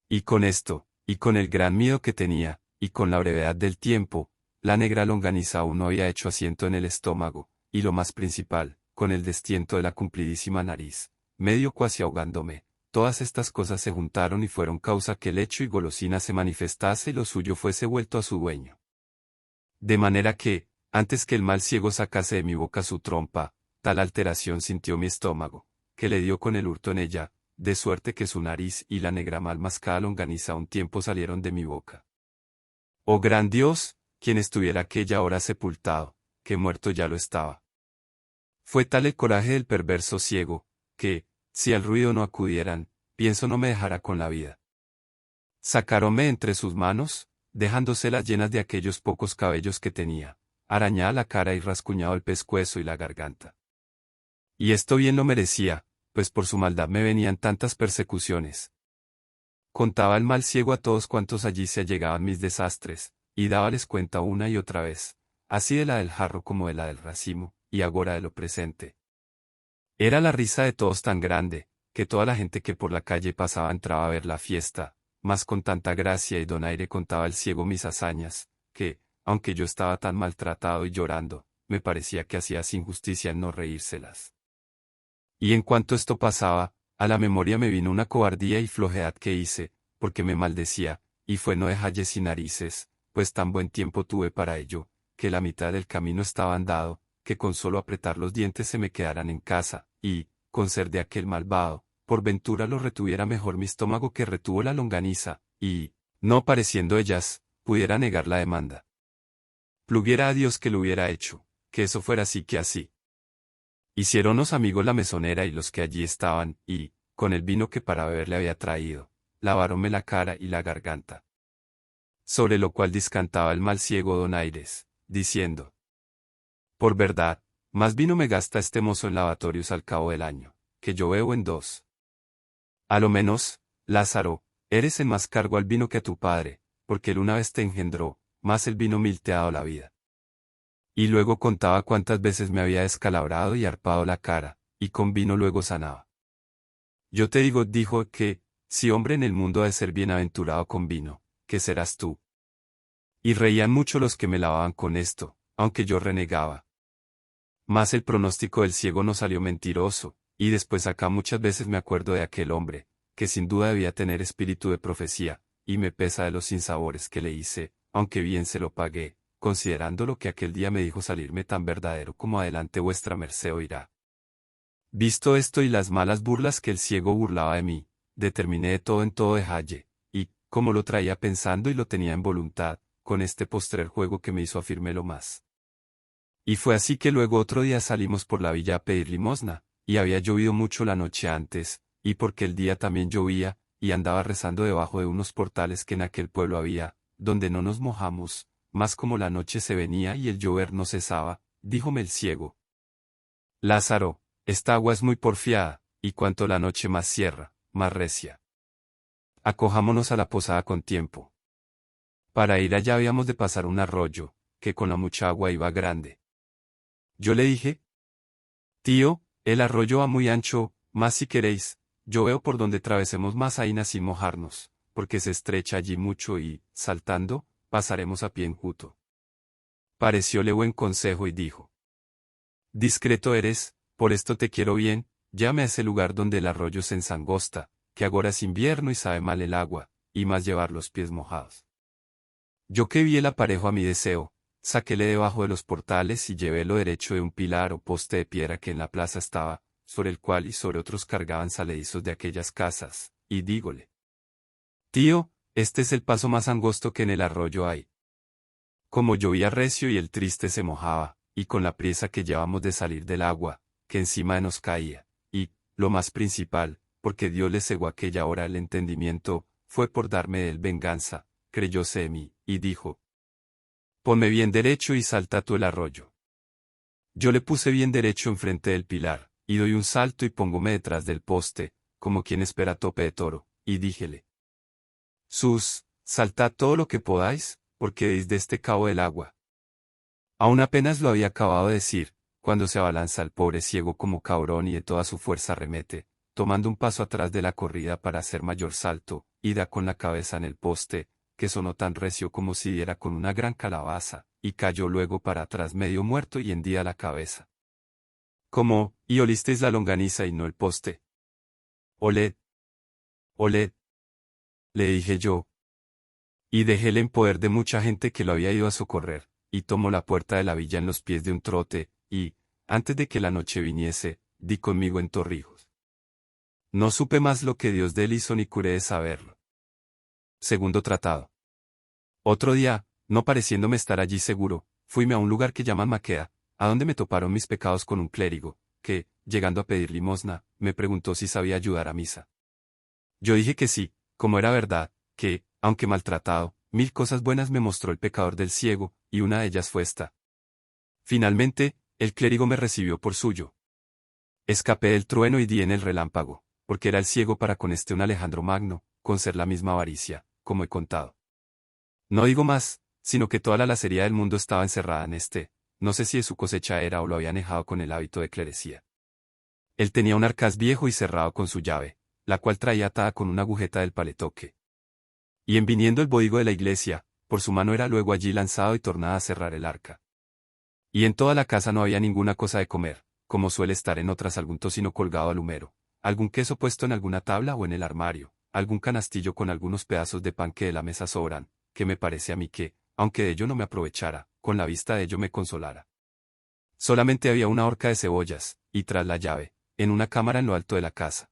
[SPEAKER 1] Y con esto, y con el gran miedo que tenía, y con la brevedad del tiempo, la negra longaniza aún no había hecho asiento en el estómago, y lo más principal, con el destiento de la cumplidísima nariz, medio cuasi ahogándome. Todas estas cosas se juntaron y fueron causa que el hecho y golosina se manifestase y lo suyo fuese vuelto a su dueño. De manera que, antes que el mal ciego sacase de mi boca su trompa, tal alteración sintió mi estómago, que le dio con el hurto en ella, de suerte que su nariz y la negra mal mascada longaniza a un tiempo salieron de mi boca. Oh gran Dios, quien estuviera aquella hora sepultado, que muerto ya lo estaba. Fue tal el coraje del perverso ciego, que, si al ruido no acudieran, pienso no me dejará con la vida. Sacáronme entre sus manos, dejándoselas llenas de aquellos pocos cabellos que tenía, arañada la cara y rascuñado el pescuezo y la garganta. Y esto bien lo merecía, pues por su maldad me venían tantas persecuciones. Contaba el mal ciego a todos cuantos allí se allegaban mis desastres, y dábales cuenta una y otra vez, así de la del jarro como de la del racimo, y agora de lo presente. Era la risa de todos tan grande, que toda la gente que por la calle pasaba entraba a ver la fiesta, mas con tanta gracia y donaire contaba el ciego mis hazañas, que, aunque yo estaba tan maltratado y llorando, me parecía que hacía sin justicia en no reírselas. Y en cuanto esto pasaba, a la memoria me vino una cobardía y flojedad que hice, porque me maldecía, y fue no dejalle sin narices, pues tan buen tiempo tuve para ello, que la mitad del camino estaba andado, que con solo apretar los dientes se me quedaran en casa, y, con ser de aquel malvado, por ventura lo retuviera mejor mi estómago que retuvo la longaniza, y, no pareciendo ellas, pudiera negar la demanda. Pluguiera a Dios que lo hubiera hecho, que eso fuera así que así. Hicieronos amigos la mesonera y los que allí estaban, y, con el vino que para beber le había traído, laváronme la cara y la garganta. Sobre lo cual discantaba el mal ciego donaires, diciendo: por verdad, más vino me gasta este mozo en lavatorios al cabo del año, que yo bebo en 2. A lo menos, Lázaro, eres en más cargo al vino que a tu padre, porque él una vez te engendró, más el vino mil te ha dado la vida. Y luego contaba cuántas veces me había descalabrado y arpado la cara, y con vino luego sanaba. Yo te digo, dijo, que, si hombre en el mundo ha de ser bienaventurado con vino, ¿qué serás tú? Y reían mucho los que me lavaban con esto, aunque yo renegaba. Mas el pronóstico del ciego no salió mentiroso, y después acá muchas veces me acuerdo de aquel hombre, que sin duda debía tener espíritu de profecía, y me pesa de los sinsabores que le hice, aunque bien se lo pagué, considerando lo que aquel día me dijo salirme tan verdadero como adelante vuestra merced oirá. Visto esto y las malas burlas que el ciego burlaba de mí, determiné de todo en todo dejalle, y, como lo traía pensando y lo tenía en voluntad, con este postrer juego que me hizo afirmé lo más. Y fue así que luego otro día salimos por la villa a pedir limosna, y había llovido mucho la noche antes, y porque el día también llovía, y andaba rezando debajo de unos portales que en aquel pueblo había, donde no nos mojamos, mas como la noche se venía y el llover no cesaba, díjome el ciego: Lázaro, esta agua es muy porfiada, y cuanto la noche más cierra, más recia. Acojámonos a la posada con tiempo. Para ir allá habíamos de pasar un arroyo, que con la mucha agua iba grande. Yo le dije: tío, el arroyo va muy ancho, mas si queréis, yo veo por donde atravesemos más aína sin mojarnos, porque se estrecha allí mucho y, saltando, pasaremos a pie enjuto. Parecióle buen consejo y dijo: discreto eres, por esto te quiero bien, llame a ese lugar donde el arroyo se ensangosta, que agora es invierno y sabe mal el agua, y más llevar los pies mojados. Yo que vi el aparejo a mi deseo, saquéle debajo de los portales y llevélo derecho de un pilar o poste de piedra que en la plaza estaba, sobre el cual y sobre otros cargaban saledizos de aquellas casas, y dígole: tío, este es el paso más angosto que en el arroyo hay. Como llovía recio y el triste se mojaba, y con la priesa que llevamos de salir del agua, que encima de nos caía, y, lo más principal, porque Dios le cegó aquella hora el entendimiento, fue por darme de él venganza, creyóse de mí, y dijo: ponme bien derecho y salta tú el arroyo. Yo le puse bien derecho enfrente del pilar, y doy un salto y póngome detrás del poste, como quien espera tope de toro, y díjele: saltad todo lo que podáis, porque deis de este cabo del agua. Aún apenas lo había acabado de decir, cuando se abalanza el pobre ciego como cabrón y de toda su fuerza arremete, tomando un paso atrás de la corrida para hacer mayor salto, y da con la cabeza en el poste, que sonó tan recio como si diera con una gran calabaza, y cayó luego para atrás medio muerto y hendida la cabeza. ¿Cómo, y olisteis la longaniza y no el poste? Oled, oled, le dije yo. Y dejéle en poder de mucha gente que lo había ido a socorrer, y tomó la puerta de la villa en los pies de un trote, y, antes de que la noche viniese, di conmigo en Torrijos. No supe más lo que Dios de él hizo ni curé de saberlo. Segundo tratado. Otro día, no pareciéndome estar allí seguro, fuime a un lugar que llaman Maqueda, a donde me toparon mis pecados con un clérigo, que, llegando a pedir limosna, me preguntó si sabía ayudar a misa. Yo dije que sí, como era verdad, que, aunque maltratado, 1000 cosas buenas me mostró el pecador del ciego, y una de ellas fue esta. Finalmente, el clérigo me recibió por suyo. Escapé del trueno y di en el relámpago, porque era el ciego para con un Alejandro Magno, con ser la misma avaricia, como he contado. No digo más, sino que toda la lacería del mundo estaba encerrada en no sé si de su cosecha era o lo había anejado con el hábito de clerecía. Él tenía un arcaz viejo y cerrado con su llave, la cual traía atada con una agujeta del paletoque. Y en viniendo el bodigo de la iglesia, por su mano era luego allí lanzado y tornada a cerrar el arca. Y en toda la casa no había ninguna cosa de comer, como suele estar en otras algún tocino colgado al humero, algún queso puesto en alguna tabla o en el armario, algún canastillo con algunos pedazos de pan que de la mesa sobran, que me parece a mí que, aunque de ello no me aprovechara, con la vista de ello me consolara. Solamente había una horca de cebollas, y tras la llave, en una cámara en lo alto de la casa.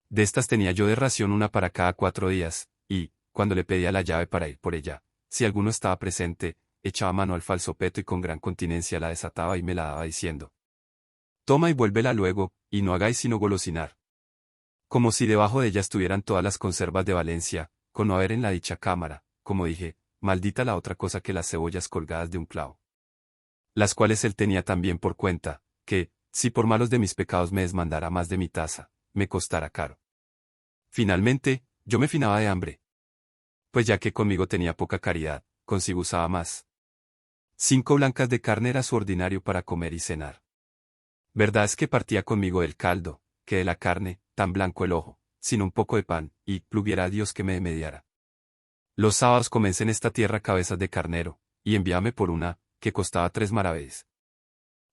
[SPEAKER 1] De estas tenía yo de ración una para cada 4 días, y, cuando le pedía la llave para ir por ella, si alguno estaba presente, echaba mano al falso peto y con gran continencia la desataba y me la daba diciendo: toma y vuélvela luego, y no hagáis sino golosinar. Como si debajo de ella estuvieran todas las conservas de Valencia, con no haber en la dicha cámara, como dije, maldita la otra cosa que las cebollas colgadas de un clavo. Las cuales él tenía también por cuenta, que, si por malos de mis pecados me desmandara más de mi taza, me costara caro. Finalmente, yo me finaba de hambre. Pues ya que conmigo tenía poca caridad, consigo usaba más. 5 blancas de carne era su ordinario para comer y cenar. Verdad es que partía conmigo del caldo, que de la carne, tan blanco el ojo, sino un poco de pan, y pluguiera a Dios que me mediara. Los sábados comencé en esta tierra cabezas de carnero, y enviábame por una, que costaba 3 maravedís.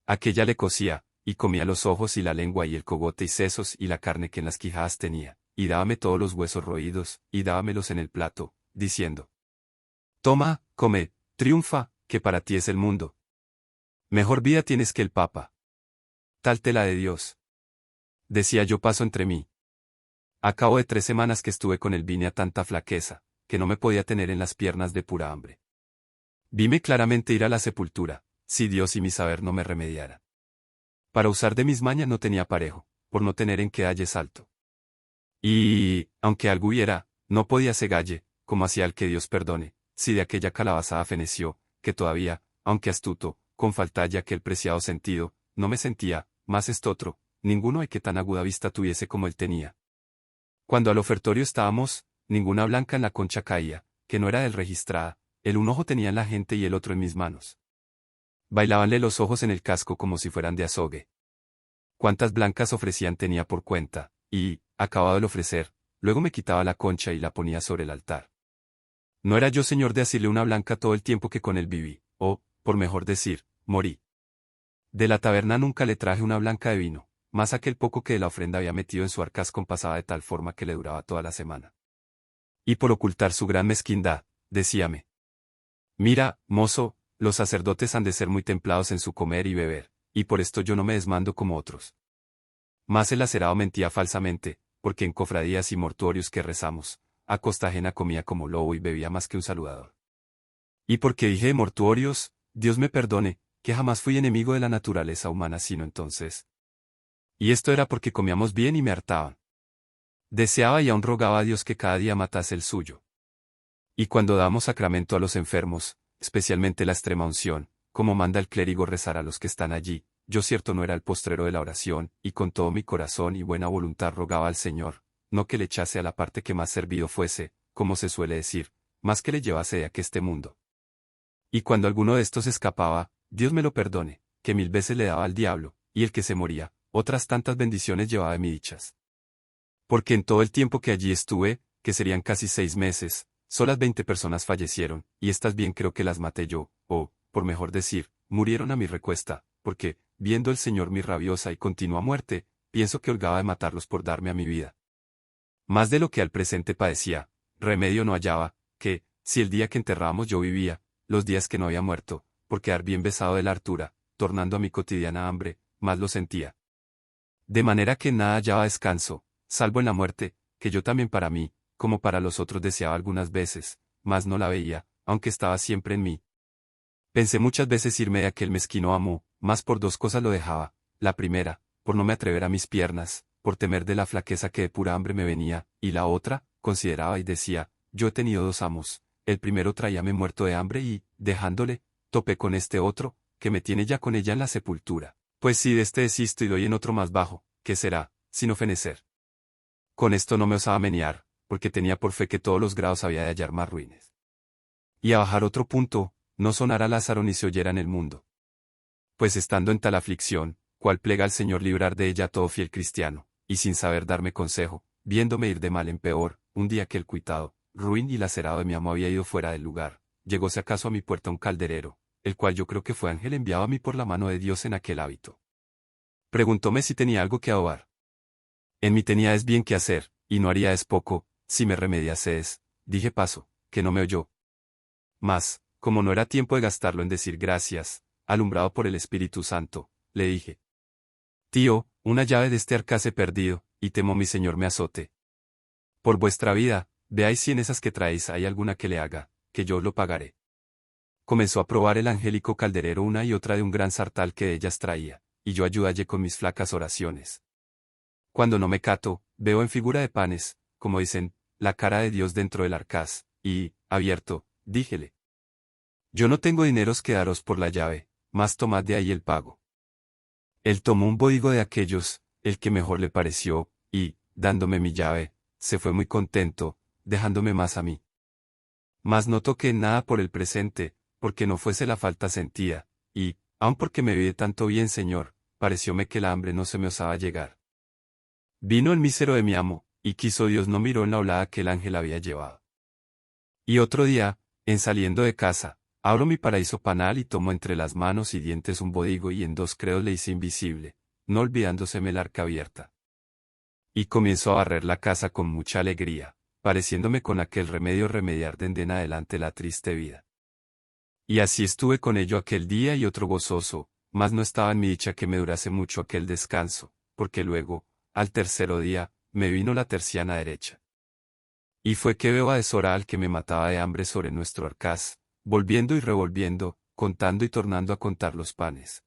[SPEAKER 1] Aquella le cocía, y comía los ojos y la lengua y el cogote y sesos y la carne que en las quijadas tenía, y dábame todos los huesos roídos, y dábamelos en el plato, diciendo: toma, come, triunfa, que para ti es el mundo. Mejor vida tienes que el Papa. Tal tela de Dios. Decía yo paso entre mí. A cabo de 3 semanas que estuve con él vine a tanta flaqueza, que no me podía tener en las piernas de pura hambre. Vime claramente ir a la sepultura, si Dios y mi saber no me remediara. Para usar de mis mañas no tenía parejo, por no tener en qué halle salto. Y, aunque algo hubiera, no podía cegalle, como hacía el que Dios perdone, si de aquella calabazada feneció, que todavía, aunque astuto, con falta ya aquel preciado sentido, no me sentía, más estotro, ninguno hay que tan aguda vista tuviese como él tenía. Cuando al ofertorio estábamos, ninguna blanca en la concha caía, que no era del registrada, el un ojo tenía en la gente y el otro en mis manos. Bailábanle los ojos en el casco como si fueran de azogue. Cuántas blancas ofrecían tenía por cuenta, y, acabado el ofrecer, luego me quitaba la concha y la ponía sobre el altar. No era yo señor de asirle una blanca todo el tiempo que con él viví, o, por mejor decir, morí. De la taberna nunca le traje una blanca de vino, más aquel poco que de la ofrenda había metido en su arcaz compasaba de tal forma que le duraba toda la semana. Y por ocultar su gran mezquindad, decíame: mira, mozo, los sacerdotes han de ser muy templados en su comer y beber, y por esto yo no me desmando como otros. Mas el acerado mentía falsamente, porque en cofradías y mortuorios que rezamos, a costa ajena comía como lobo y bebía más que un saludador. Y porque dije de mortuorios, Dios me perdone, que jamás fui enemigo de la naturaleza humana sino entonces. Y esto era porque comíamos bien y me hartaban. Deseaba y aún rogaba a Dios que cada día matase el suyo. Y cuando damos sacramento a los enfermos, especialmente la extrema unción, como manda el clérigo rezar a los que están allí, yo cierto no era el postrero de la oración, y con todo mi corazón y buena voluntad rogaba al Señor, no que le echase a la parte que más servido fuese, como se suele decir, más que le llevase de aqueste mundo. Y cuando alguno de estos escapaba, Dios me lo perdone, que 1000 veces le daba al diablo, y el que se moría, otras tantas bendiciones llevaba de mi dichas. Porque en todo el tiempo que allí estuve, que serían casi 6 meses, solas 20 personas fallecieron, y estas bien creo que las maté yo, o, por mejor decir, murieron a mi recuesta, porque, viendo el Señor mi rabiosa y continua muerte, pienso que holgaba de matarlos por darme a mi vida. Más de lo que al presente padecía, remedio no hallaba, que, si el día que enterramos yo vivía, los días que no había muerto, por quedar bien besado de la hartura, tornando a mi cotidiana hambre, más lo sentía. De manera que en nada hallaba descanso, salvo en la muerte, que yo también para mí, como para los otros deseaba algunas veces, mas no la veía, aunque estaba siempre en mí. Pensé muchas veces irme de aquel mezquino amo, mas por dos cosas lo dejaba: la primera, por no me atrever a mis piernas, por temer de la flaqueza que de pura hambre me venía, y la otra, consideraba y decía, yo he tenido dos amos, el primero traíame muerto de hambre y, dejándole, topé con este otro, que me tiene ya con ella en la sepultura. Pues si de este desisto y doy en otro más bajo, ¿qué será, sino fenecer? Con esto no me osaba menear, porque tenía por fe que todos los grados había de hallar más ruines. Y a bajar otro punto, no sonara Lázaro ni se oyera en el mundo. Pues estando en tal aflicción, cual plega al Señor librar de ella todo fiel cristiano, y sin saber darme consejo, viéndome ir de mal en peor, un día que el cuitado, ruin y lacerado de mi amo había ido fuera del lugar, llegóse acaso a mi puerta un calderero, el cual yo creo que fue ángel enviado a mí por la mano de Dios en aquel hábito. Preguntóme si tenía algo que adobar. En mí tenía es bien que hacer, y no haría es poco, si me remediases, dije paso, que no me oyó. Mas, como no era tiempo de gastarlo en decir gracias, alumbrado por el Espíritu Santo, le dije: Tío, una llave de este arcaz he perdido, y temo mi señor me azote. Por vuestra vida, veáis si en esas que traéis hay alguna que le haga, que yo os lo pagaré. Comenzó a probar el angélico calderero una y otra de un gran sartal que ellas traía, y yo ayudalle con mis flacas oraciones. Cuando no me cato, veo en figura de panes, como dicen, la cara de Dios dentro del arcaz, y, abierto, díjele: Yo no tengo dineros que daros por la llave, mas tomad de ahí el pago. Él tomó un bodigo de aquellos, el que mejor le pareció, y, dándome mi llave, se fue muy contento, dejándome más a mí. Mas no toqué nada por el presente, porque no fuese la falta sentida, y, aun porque me vi de tanto bien, Señor, parecióme que la hambre no se me osaba llegar. Vino el mísero de mi amo, y quiso Dios no miró en la olada que el ángel había llevado. Y otro día, en saliendo de casa, abro mi paraíso panal y tomo entre las manos y dientes un bodigo y en dos credos le hice invisible, no olvidándoseme el arca abierta. Y comienzo a barrer la casa con mucha alegría, pareciéndome con aquel remedio remediar de en adelante la triste vida. Y así estuve con ello aquel día y otro gozoso, mas no estaba en mi dicha que me durase mucho aquel descanso, porque luego, al tercero día, me vino la terciana derecha. Y fue que veo a deshora al que me mataba de hambre sobre nuestro arcaz, volviendo y revolviendo, contando y tornando a contar los panes.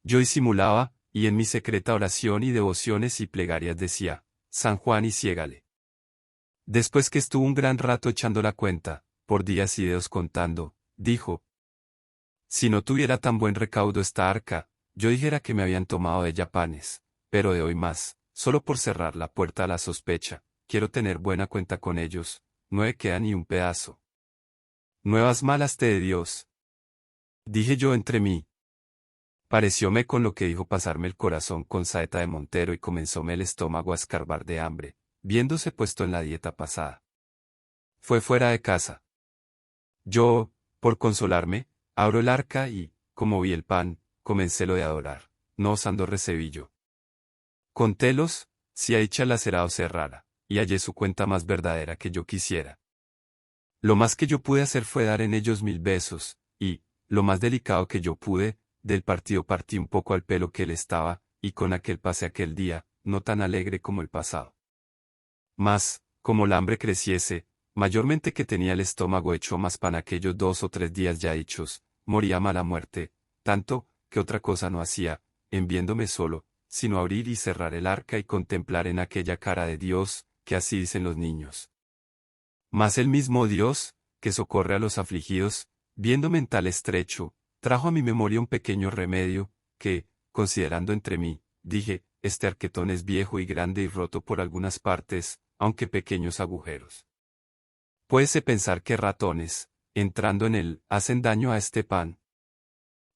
[SPEAKER 1] Yo disimulaba, y en mi secreta oración y devociones y plegarias decía: San Juan y ciégale. Después que estuvo un gran rato echando la cuenta, por días y dedos contando, dijo: Si no tuviera tan buen recaudo esta arca, yo dijera que me habían tomado de ella panes, pero de hoy más, solo por cerrar la puerta a la sospecha, quiero tener buena cuenta con ellos, no me queda ni un pedazo. Nuevas malas te de Dios. Dije yo entre mí. Parecióme con lo que dijo pasarme el corazón con saeta de montero y comenzóme el estómago a escarbar de hambre, viéndose puesto en la dieta pasada. Fue fuera de casa. Yo, por consolarme, abro el arca y, como vi el pan, comencé lo de adorar, no osando recebillo. Contélos, si a dicha lacerado cerrara, y hallé su cuenta más verdadera que yo quisiera. Lo más que yo pude hacer fue dar en ellos 1000 besos, y, lo más delicado que yo pude, del partido partí un poco al pelo que él estaba, y con aquel pasé aquel día, no tan alegre como el pasado. Mas, como la hambre creciese, mayormente que tenía el estómago hecho más pan aquellos 2 o 3 días ya hechos, moría mala muerte, tanto, que otra cosa no hacía, en viéndome solo, sino abrir y cerrar el arca y contemplar en aquella cara de Dios, que así dicen los niños. Mas el mismo Dios, que socorre a los afligidos, viéndome en tal estrecho, trajo a mi memoria un pequeño remedio, que, considerando entre mí, dije: este arquetón es viejo y grande y roto por algunas partes, aunque pequeños agujeros. Puédese pensar que ratones, entrando en él, hacen daño a este pan.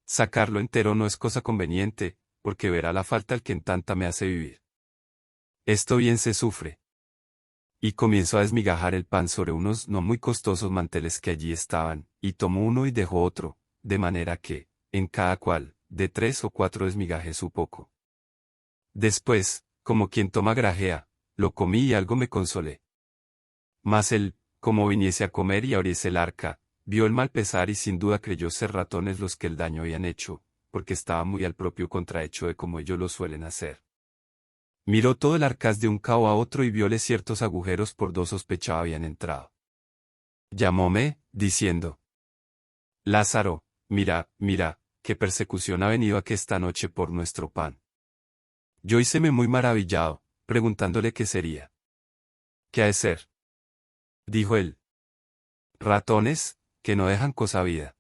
[SPEAKER 1] Sacarlo entero no es cosa conveniente, porque verá la falta el que en tanta me hace vivir. Esto bien se sufre. Y comienzo a desmigajar el pan sobre unos no muy costosos manteles que allí estaban, y tomó uno y dejó otro, de manera que, en cada cual, de 3 o 4 desmigajes un poco. Después, como quien toma grajea, lo comí y algo me consolé. Mas él, como viniese a comer y abriese el arca, vio el mal pesar y sin duda creyó ser ratones los que el daño habían hecho, porque estaba muy al propio contrahecho de como ellos lo suelen hacer. Miró todo el arcaz de un cabo a otro y viole ciertos agujeros por dos sospechaba habían entrado. Llamóme, diciendo: Lázaro, mira, mira, qué persecución ha venido aquí esta noche por nuestro pan. Yo híceme muy maravillado, preguntándole qué sería. ¿Qué ha de ser? Dijo él: ratones, que no dejan cosa vida.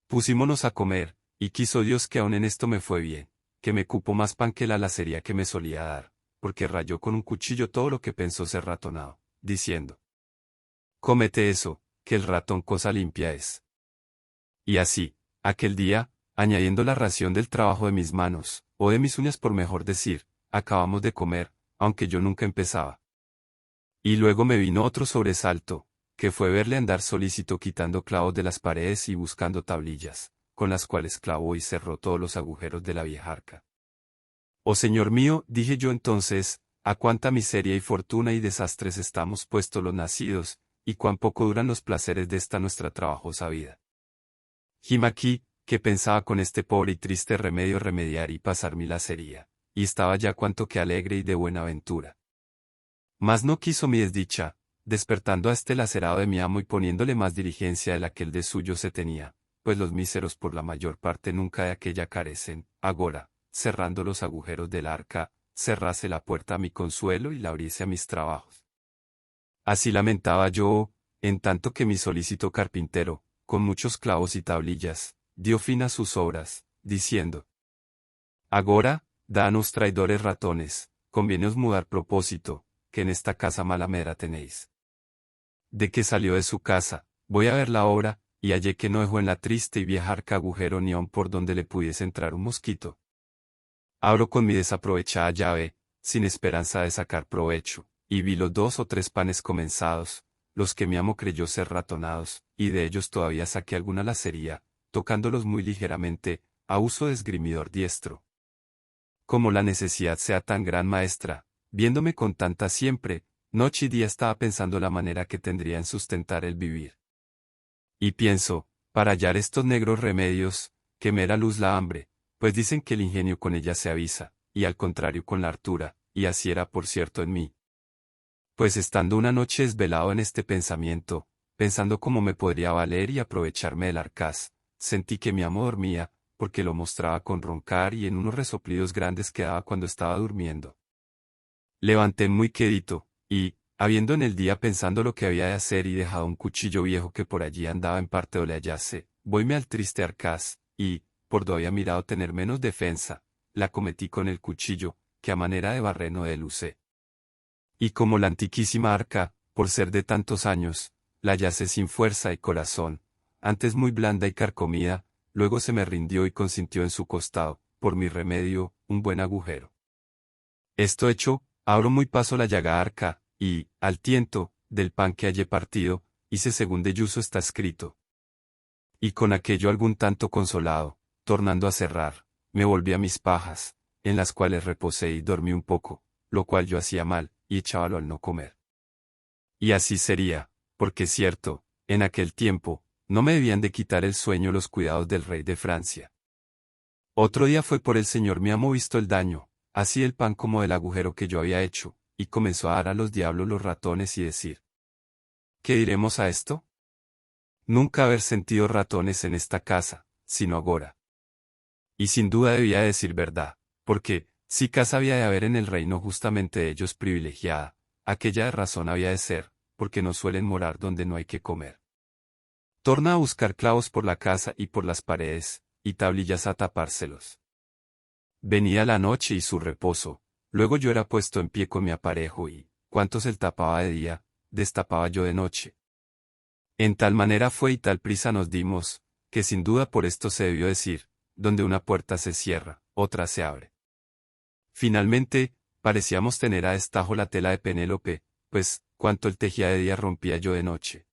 [SPEAKER 1] Pusímonos a comer, y quiso Dios que aun en esto me fue bien, que me cupo más pan que la lacería que me solía dar, porque rayó con un cuchillo todo lo que pensó ser ratonado, diciendo: cómete eso, que el ratón cosa limpia es. Y así, aquel día, añadiendo la ración del trabajo de mis manos, o de mis uñas por mejor decir, acabamos de comer, aunque yo nunca empezaba. Y luego me vino otro sobresalto, que fue verle andar solícito quitando clavos de las paredes y buscando tablillas, con las cuales clavó y cerró todos los agujeros de la vieja arca. Oh Señor mío, dije yo entonces, a cuánta miseria y fortuna y desastres estamos puestos los nacidos, y cuán poco duran los placeres de esta nuestra trabajosa vida. Aquí, que pensaba con este pobre y triste remedio remediar y pasar mi lacería, y estaba ya cuanto que alegre y de buena ventura. Mas no quiso mi desdicha, despertando a este lacerado de mi amo y poniéndole más diligencia de la que el de suyo se tenía, pues los míseros por la mayor parte nunca de aquella carecen, agora, cerrando los agujeros del arca, cerrase la puerta a mi consuelo y la abriese a mis trabajos. Así lamentaba yo, en tanto que mi solícito carpintero, con muchos clavos y tablillas, dio fin a sus obras, diciendo: agora, danos traidores ratones, convieneos mudar propósito, que en esta casa mala medra tenéis. De que salió de su casa, voy a ver la obra, y hallé que no dejó en la triste y vieja arca agujero ni aun por donde le pudiese entrar un mosquito. Abro con mi desaprovechada llave, sin esperanza de sacar provecho, y vi los 2 o 3 panes comenzados, los que mi amo creyó ser ratonados, y de ellos todavía saqué alguna lacería, tocándolos muy ligeramente, a uso de esgrimidor diestro. Como la necesidad sea tan gran maestra, viéndome con tanta siempre, noche y día estaba pensando la manera que tendría en sustentar el vivir. Y pienso, para hallar estos negros remedios, que me era luz la hambre, pues dicen que el ingenio con ella se avisa, y al contrario con la hartura, y así era por cierto en mí. Pues estando una noche desvelado en este pensamiento, pensando cómo me podría valer y aprovecharme del arcaz, sentí que mi amo dormía, porque lo mostraba con roncar y en unos resoplidos grandes que daba cuando estaba durmiendo. Levanté muy quedito, y, habiendo en el día pensando lo que había de hacer y dejado un cuchillo viejo que por allí andaba en parte o le hallase, voyme al triste arcaz, y, por do había mirado tener menos defensa, la cometí con el cuchillo, que a manera de barreno de lucé. Y como la antiquísima arca, por ser de tantos años, la hallase sin fuerza y corazón, antes muy blanda y carcomida, luego se me rindió y consintió en su costado, por mi remedio, un buen agujero. Esto hecho, abro muy paso la llaga arca, y, al tiento, del pan que hallé partido, hice según de yuso está escrito. Y con aquello algún tanto consolado, tornando a cerrar, me volví a mis pajas, en las cuales reposé y dormí un poco, lo cual yo hacía mal, y echábalo al no comer. Y así sería, porque cierto, en aquel tiempo, no me debían de quitar el sueño los cuidados del rey de Francia. Otro día fue por el señor mi amo visto el daño, así del pan como del agujero que yo había hecho, y comenzó a dar a los diablos los ratones y decir: ¿qué diremos a esto? Nunca haber sentido ratones en esta casa, sino agora. Y sin duda debía decir verdad, porque, si casa había de haber en el reino justamente de ellos privilegiada, aquella de razón había de ser, porque no suelen morar donde no hay que comer. Torna a buscar clavos por la casa y por las paredes, y tablillas a tapárselos. Venía la noche y su reposo, luego yo era puesto en pie con mi aparejo y, cuantos él tapaba de día, destapaba yo de noche. En tal manera fue y tal prisa nos dimos, que sin duda por esto se debió decir, donde una puerta se cierra, otra se abre. Finalmente, parecíamos tener a destajo la tela de Penélope, pues, cuanto él tejía de día rompía yo de noche.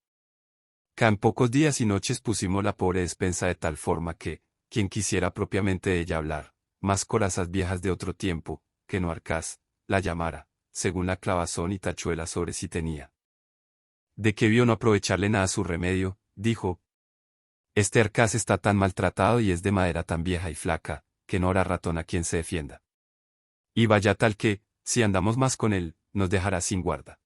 [SPEAKER 1] En pocos días y noches pusimos la pobre despensa de tal forma que, quien quisiera propiamente de ella hablar, más corazas viejas de otro tiempo, que no Arcas, la llamara, según la clavazón y tachuela sobre sí tenía. De que vio no aprovecharle nada su remedio, dijo. Este Arcas está tan maltratado y es de madera tan vieja y flaca, que no habrá ratón a quien se defienda. Y vaya tal que, si andamos más con él, nos dejará sin guarda.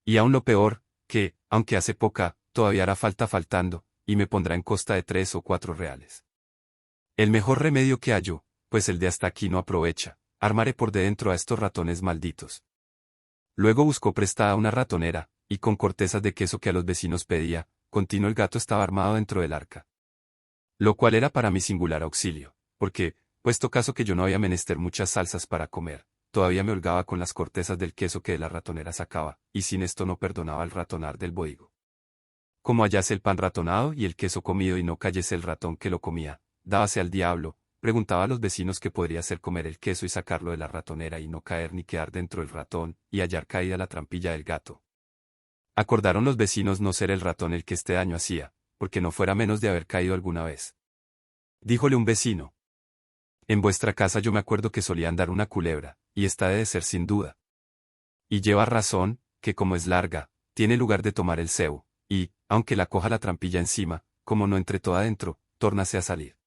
[SPEAKER 1] Y aún lo peor, que, aunque hace poca, todavía hará falta faltando, y me pondrá en costa de 3 o 4 reales. El mejor remedio que hallo, pues el de hasta aquí no aprovecha, armaré por de dentro a estos ratones malditos. Luego buscó prestada una ratonera, y con cortezas de queso que a los vecinos pedía, continuo el gato estaba armado dentro del arca. Lo cual era para mi singular auxilio, porque, puesto caso que yo no había menester muchas salsas para comer, todavía me holgaba con las cortezas del queso que de la ratonera sacaba, y sin esto no perdonaba el ratonar del bohigo. Como hallase el pan ratonado y el queso comido y no cayese el ratón que lo comía, dábase al diablo, preguntaba a los vecinos qué podría hacer comer el queso y sacarlo de la ratonera y no caer ni quedar dentro del ratón, y hallar caída la trampilla del gato. Acordaron los vecinos no ser el ratón el que este daño hacía, porque no fuera menos de haber caído alguna vez. Díjole un vecino. En vuestra casa yo me acuerdo que solía andar una culebra, y esta debe de ser sin duda. Y lleva razón, que como es larga, tiene lugar de tomar el cebo, y, aunque la coja la trampilla encima, como no entre toda adentro, tórnase a salir.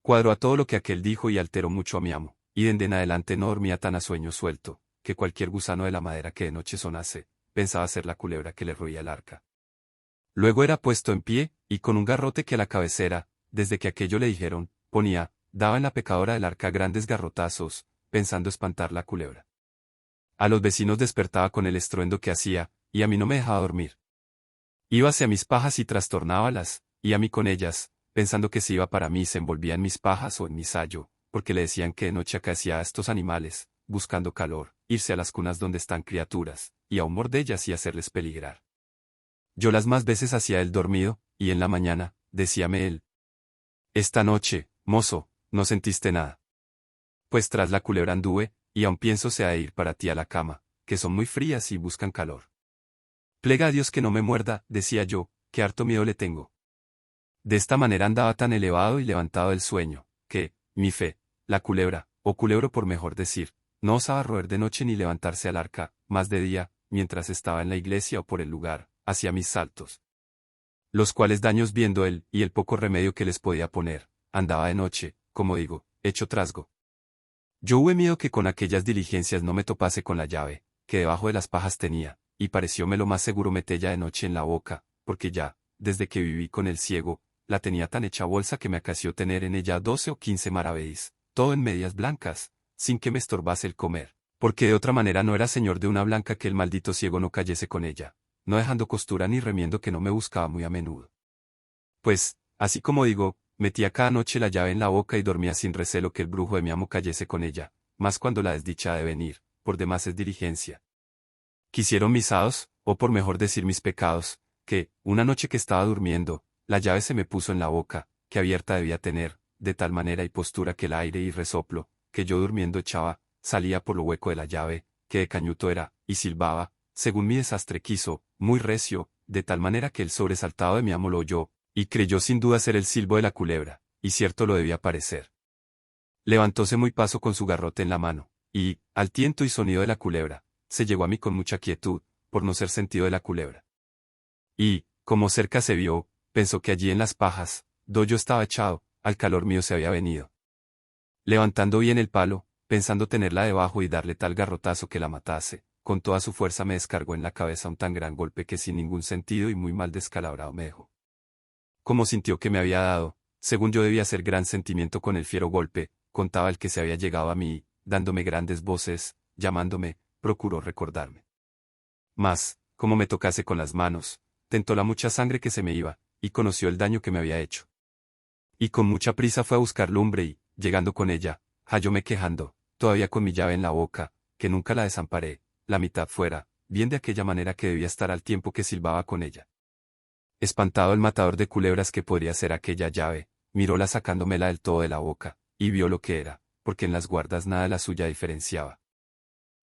[SPEAKER 1] Cuadró a todo lo que aquel dijo y alteró mucho a mi amo, y dende en adelante no dormía tan a sueño suelto, que cualquier gusano de la madera que de noche sonase, pensaba ser la culebra que le roía el arca. Luego era puesto en pie, y con un garrote que a la cabecera, desde que aquello le dijeron, ponía, daba en la pecadora del arca grandes garrotazos, pensando espantar la culebra. A los vecinos despertaba con el estruendo que hacía, y a mí no me dejaba dormir. Íbase a mis pajas y trastornábalas, y a mí con ellas, pensando que se iba para mí se envolvía en mis pajas o en mi sayo, porque le decían que de noche acaecía a estos animales, buscando calor, irse a las cunas donde están criaturas, y aún mordellas y hacerles peligrar. Yo las más veces hacía él dormido, y en la mañana, decíame él. Esta noche, mozo, no sentiste nada. Pues tras la culebra anduve, y aún pienso se ha de ir para ti a la cama, que son muy frías y buscan calor. Plega a Dios que no me muerda, decía yo, que harto miedo le tengo. De esta manera andaba tan elevado y levantado del sueño, que, mi fe, la culebra, o culebro por mejor decir, no osaba roer de noche ni levantarse al arca, más de día, mientras estaba en la iglesia o por el lugar, hacia mis saltos. Los cuales daños viendo él, y el poco remedio que les podía poner, andaba de noche, como digo, hecho trasgo. Yo hubo miedo que con aquellas diligencias no me topase con la llave, que debajo de las pajas tenía, y parecióme lo más seguro metella de noche en la boca, porque ya, desde que viví con el ciego, la tenía tan hecha bolsa que me acaeció tener en ella 12 o 15 maravedís, todo en medias blancas, sin que me estorbase el comer, porque de otra manera no era señor de una blanca que el maldito ciego no cayese con ella, no dejando costura ni remiendo que no me buscaba muy a menudo. Pues, así como digo, metía cada noche la llave en la boca y dormía sin recelo que el brujo de mi amo cayese con ella, más cuando la desdicha ha de venir, por demás es diligencia. Quisieron mis hados, o por mejor decir mis pecados, que, una noche que estaba durmiendo, la llave se me puso en la boca, que abierta debía tener, de tal manera y postura que el aire y resoplo, que yo durmiendo echaba, salía por lo hueco de la llave, que de cañuto era, y silbaba, según mi desastre quiso, muy recio, de tal manera que el sobresaltado de mi amo lo oyó, y creyó sin duda ser el silbo de la culebra, y cierto lo debía parecer. Levantóse muy paso con su garrote en la mano, y, al tiento y sonido de la culebra, se llegó a mí con mucha quietud, por no ser sentido de la culebra. Y, como cerca se vio, pensó que allí en las pajas, do yo estaba echado, al calor mío se había venido. Levantando bien el palo, pensando tenerla debajo y darle tal garrotazo que la matase, con toda su fuerza me descargó en la cabeza un tan gran golpe que sin ningún sentido y muy mal descalabrado me dejó. Como sintió que me había dado, según yo debía hacer gran sentimiento con el fiero golpe, contaba el que se había llegado a mí, dándome grandes voces, llamándome, procuró recordarme. Mas, como me tocase con las manos, tentó la mucha sangre que se me iba, y conoció el daño que me había hecho. Y con mucha prisa fue a buscar lumbre y, llegando con ella, hallóme quejando, todavía con mi llave en la boca, que nunca la desamparé, la mitad fuera, bien de aquella manera que debía estar al tiempo que silbaba con ella. Espantado el matador de culebras que podría ser aquella llave, miróla sacándomela del todo de la boca, y vio lo que era, porque en las guardas nada de la suya diferenciaba.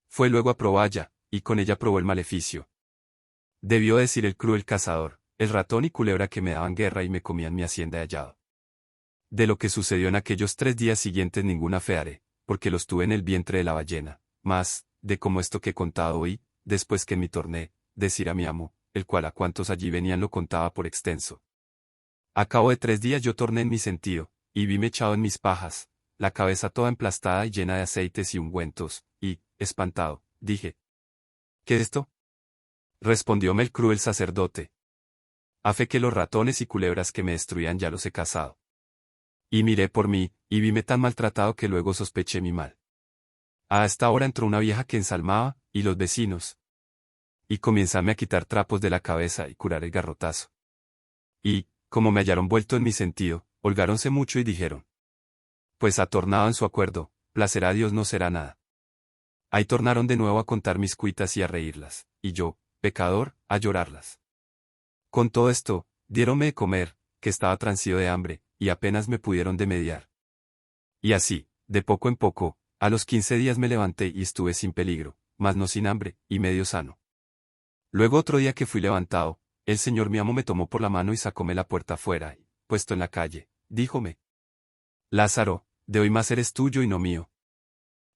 [SPEAKER 1] Fue luego a proballa, y con ella probó el maleficio. Debió decir el cruel cazador, el ratón y culebra que me daban guerra y me comían mi hacienda de hallado. De lo que sucedió en aquellos 3 días siguientes ninguna fe haré, porque los tuve en el vientre de la ballena, mas, de como esto que he contado oí, después que en mi torné, decir a mi amo, el cual a cuantos allí venían lo contaba por extenso. A cabo de 3 días yo torné en mi sentido, y vime echado en mis pajas, la cabeza toda emplastada y llena de aceites y ungüentos, y, espantado, dije, ¿qué es esto? Respondióme el cruel sacerdote. A fe que los ratones y culebras que me destruían ya los he cazado. Y miré por mí, y vime tan maltratado que luego sospeché mi mal. A esta hora entró una vieja que ensalmaba, y los vecinos. Y comienzame a quitar trapos de la cabeza y curar el garrotazo. Y, como me hallaron vuelto en mi sentido, holgáronse mucho y dijeron, pues ha tornado en su acuerdo, placerá a Dios no será nada. Ahí tornaron de nuevo a contar mis cuitas y a reírlas, y yo, pecador, a llorarlas. Con todo esto, diéronme de comer, que estaba transido de hambre, y apenas me pudieron de mediar. Y así, de poco en poco, a los 15 días me levanté y estuve sin peligro, mas no sin hambre, y medio sano. Luego otro día que fui levantado, el señor mi amo me tomó por la mano y sacóme la puerta afuera, y, puesto en la calle, díjome, Lázaro, de hoy más eres tuyo y no mío.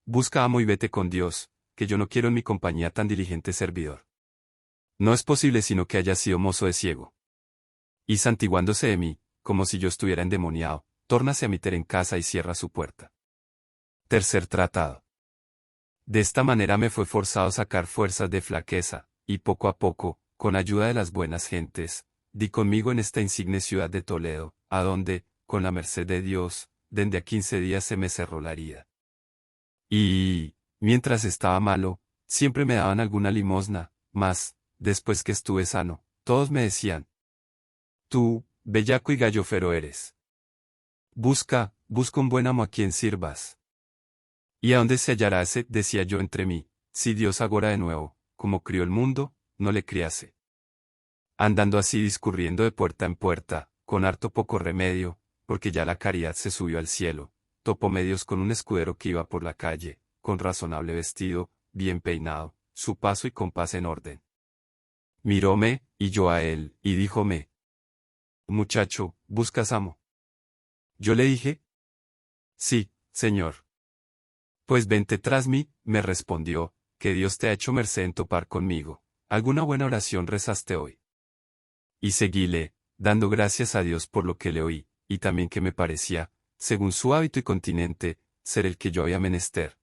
[SPEAKER 1] Busca amo y vete con Dios, que yo no quiero en mi compañía tan diligente servidor. No es posible sino que haya sido mozo de ciego. Y santiguándose de mí, como si yo estuviera endemoniado, tórnase a meter en casa y cierra su puerta. Tercer tratado. De esta manera me fue forzado a sacar fuerzas de flaqueza, y poco a poco, con ayuda de las buenas gentes, di conmigo en esta insigne ciudad de Toledo, a donde, con la merced de Dios, dende a 15 días se me cerró la herida. Y, mientras estaba malo, siempre me daban alguna limosna, mas, después que estuve sano, todos me decían, tú, bellaco y gallofero eres. Busca un buen amo a quien sirvas. ¿Y a dónde se hallará ese? Decía yo entre mí, si Dios agora de nuevo, como crió el mundo, no le criase. Andando así discurriendo de puerta en puerta, con harto poco remedio, porque ya la caridad se subió al cielo, topo medios con un escudero que iba por la calle, con razonable vestido, bien peinado, su paso y compás en orden. Miróme, y yo a él, y díjome, muchacho, ¿buscas amo? Yo le dije, sí, señor. Pues vente tras mí, me respondió, que Dios te ha hecho merced en topar conmigo. ¿Alguna buena oración rezaste hoy? Y seguíle, dando gracias a Dios por lo que le oí, y también que me parecía, según su hábito y continente, ser el que yo había menester.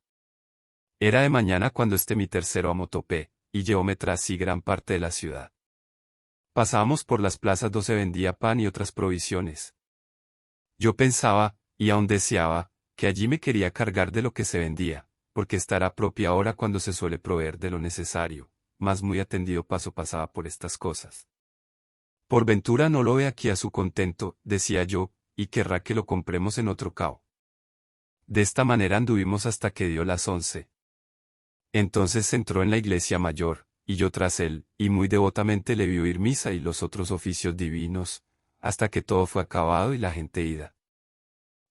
[SPEAKER 1] Era de mañana cuando mi tercero amo topé, y llevóme tras sí gran parte de la ciudad. Pasábamos por las plazas donde se vendía pan y otras provisiones. Yo pensaba, y aún deseaba, que allí me quería cargar de lo que se vendía, porque estará propia hora cuando se suele proveer de lo necesario, mas muy atendido paso pasaba por estas cosas. Por ventura no lo ve aquí a su contento, decía yo, y querrá que lo compremos en otro cao. De esta manera anduvimos hasta que dio las 11. Entonces entró en la iglesia mayor, y yo tras él, y muy devotamente le vi oír misa y los otros oficios divinos, hasta que todo fue acabado y la gente ida.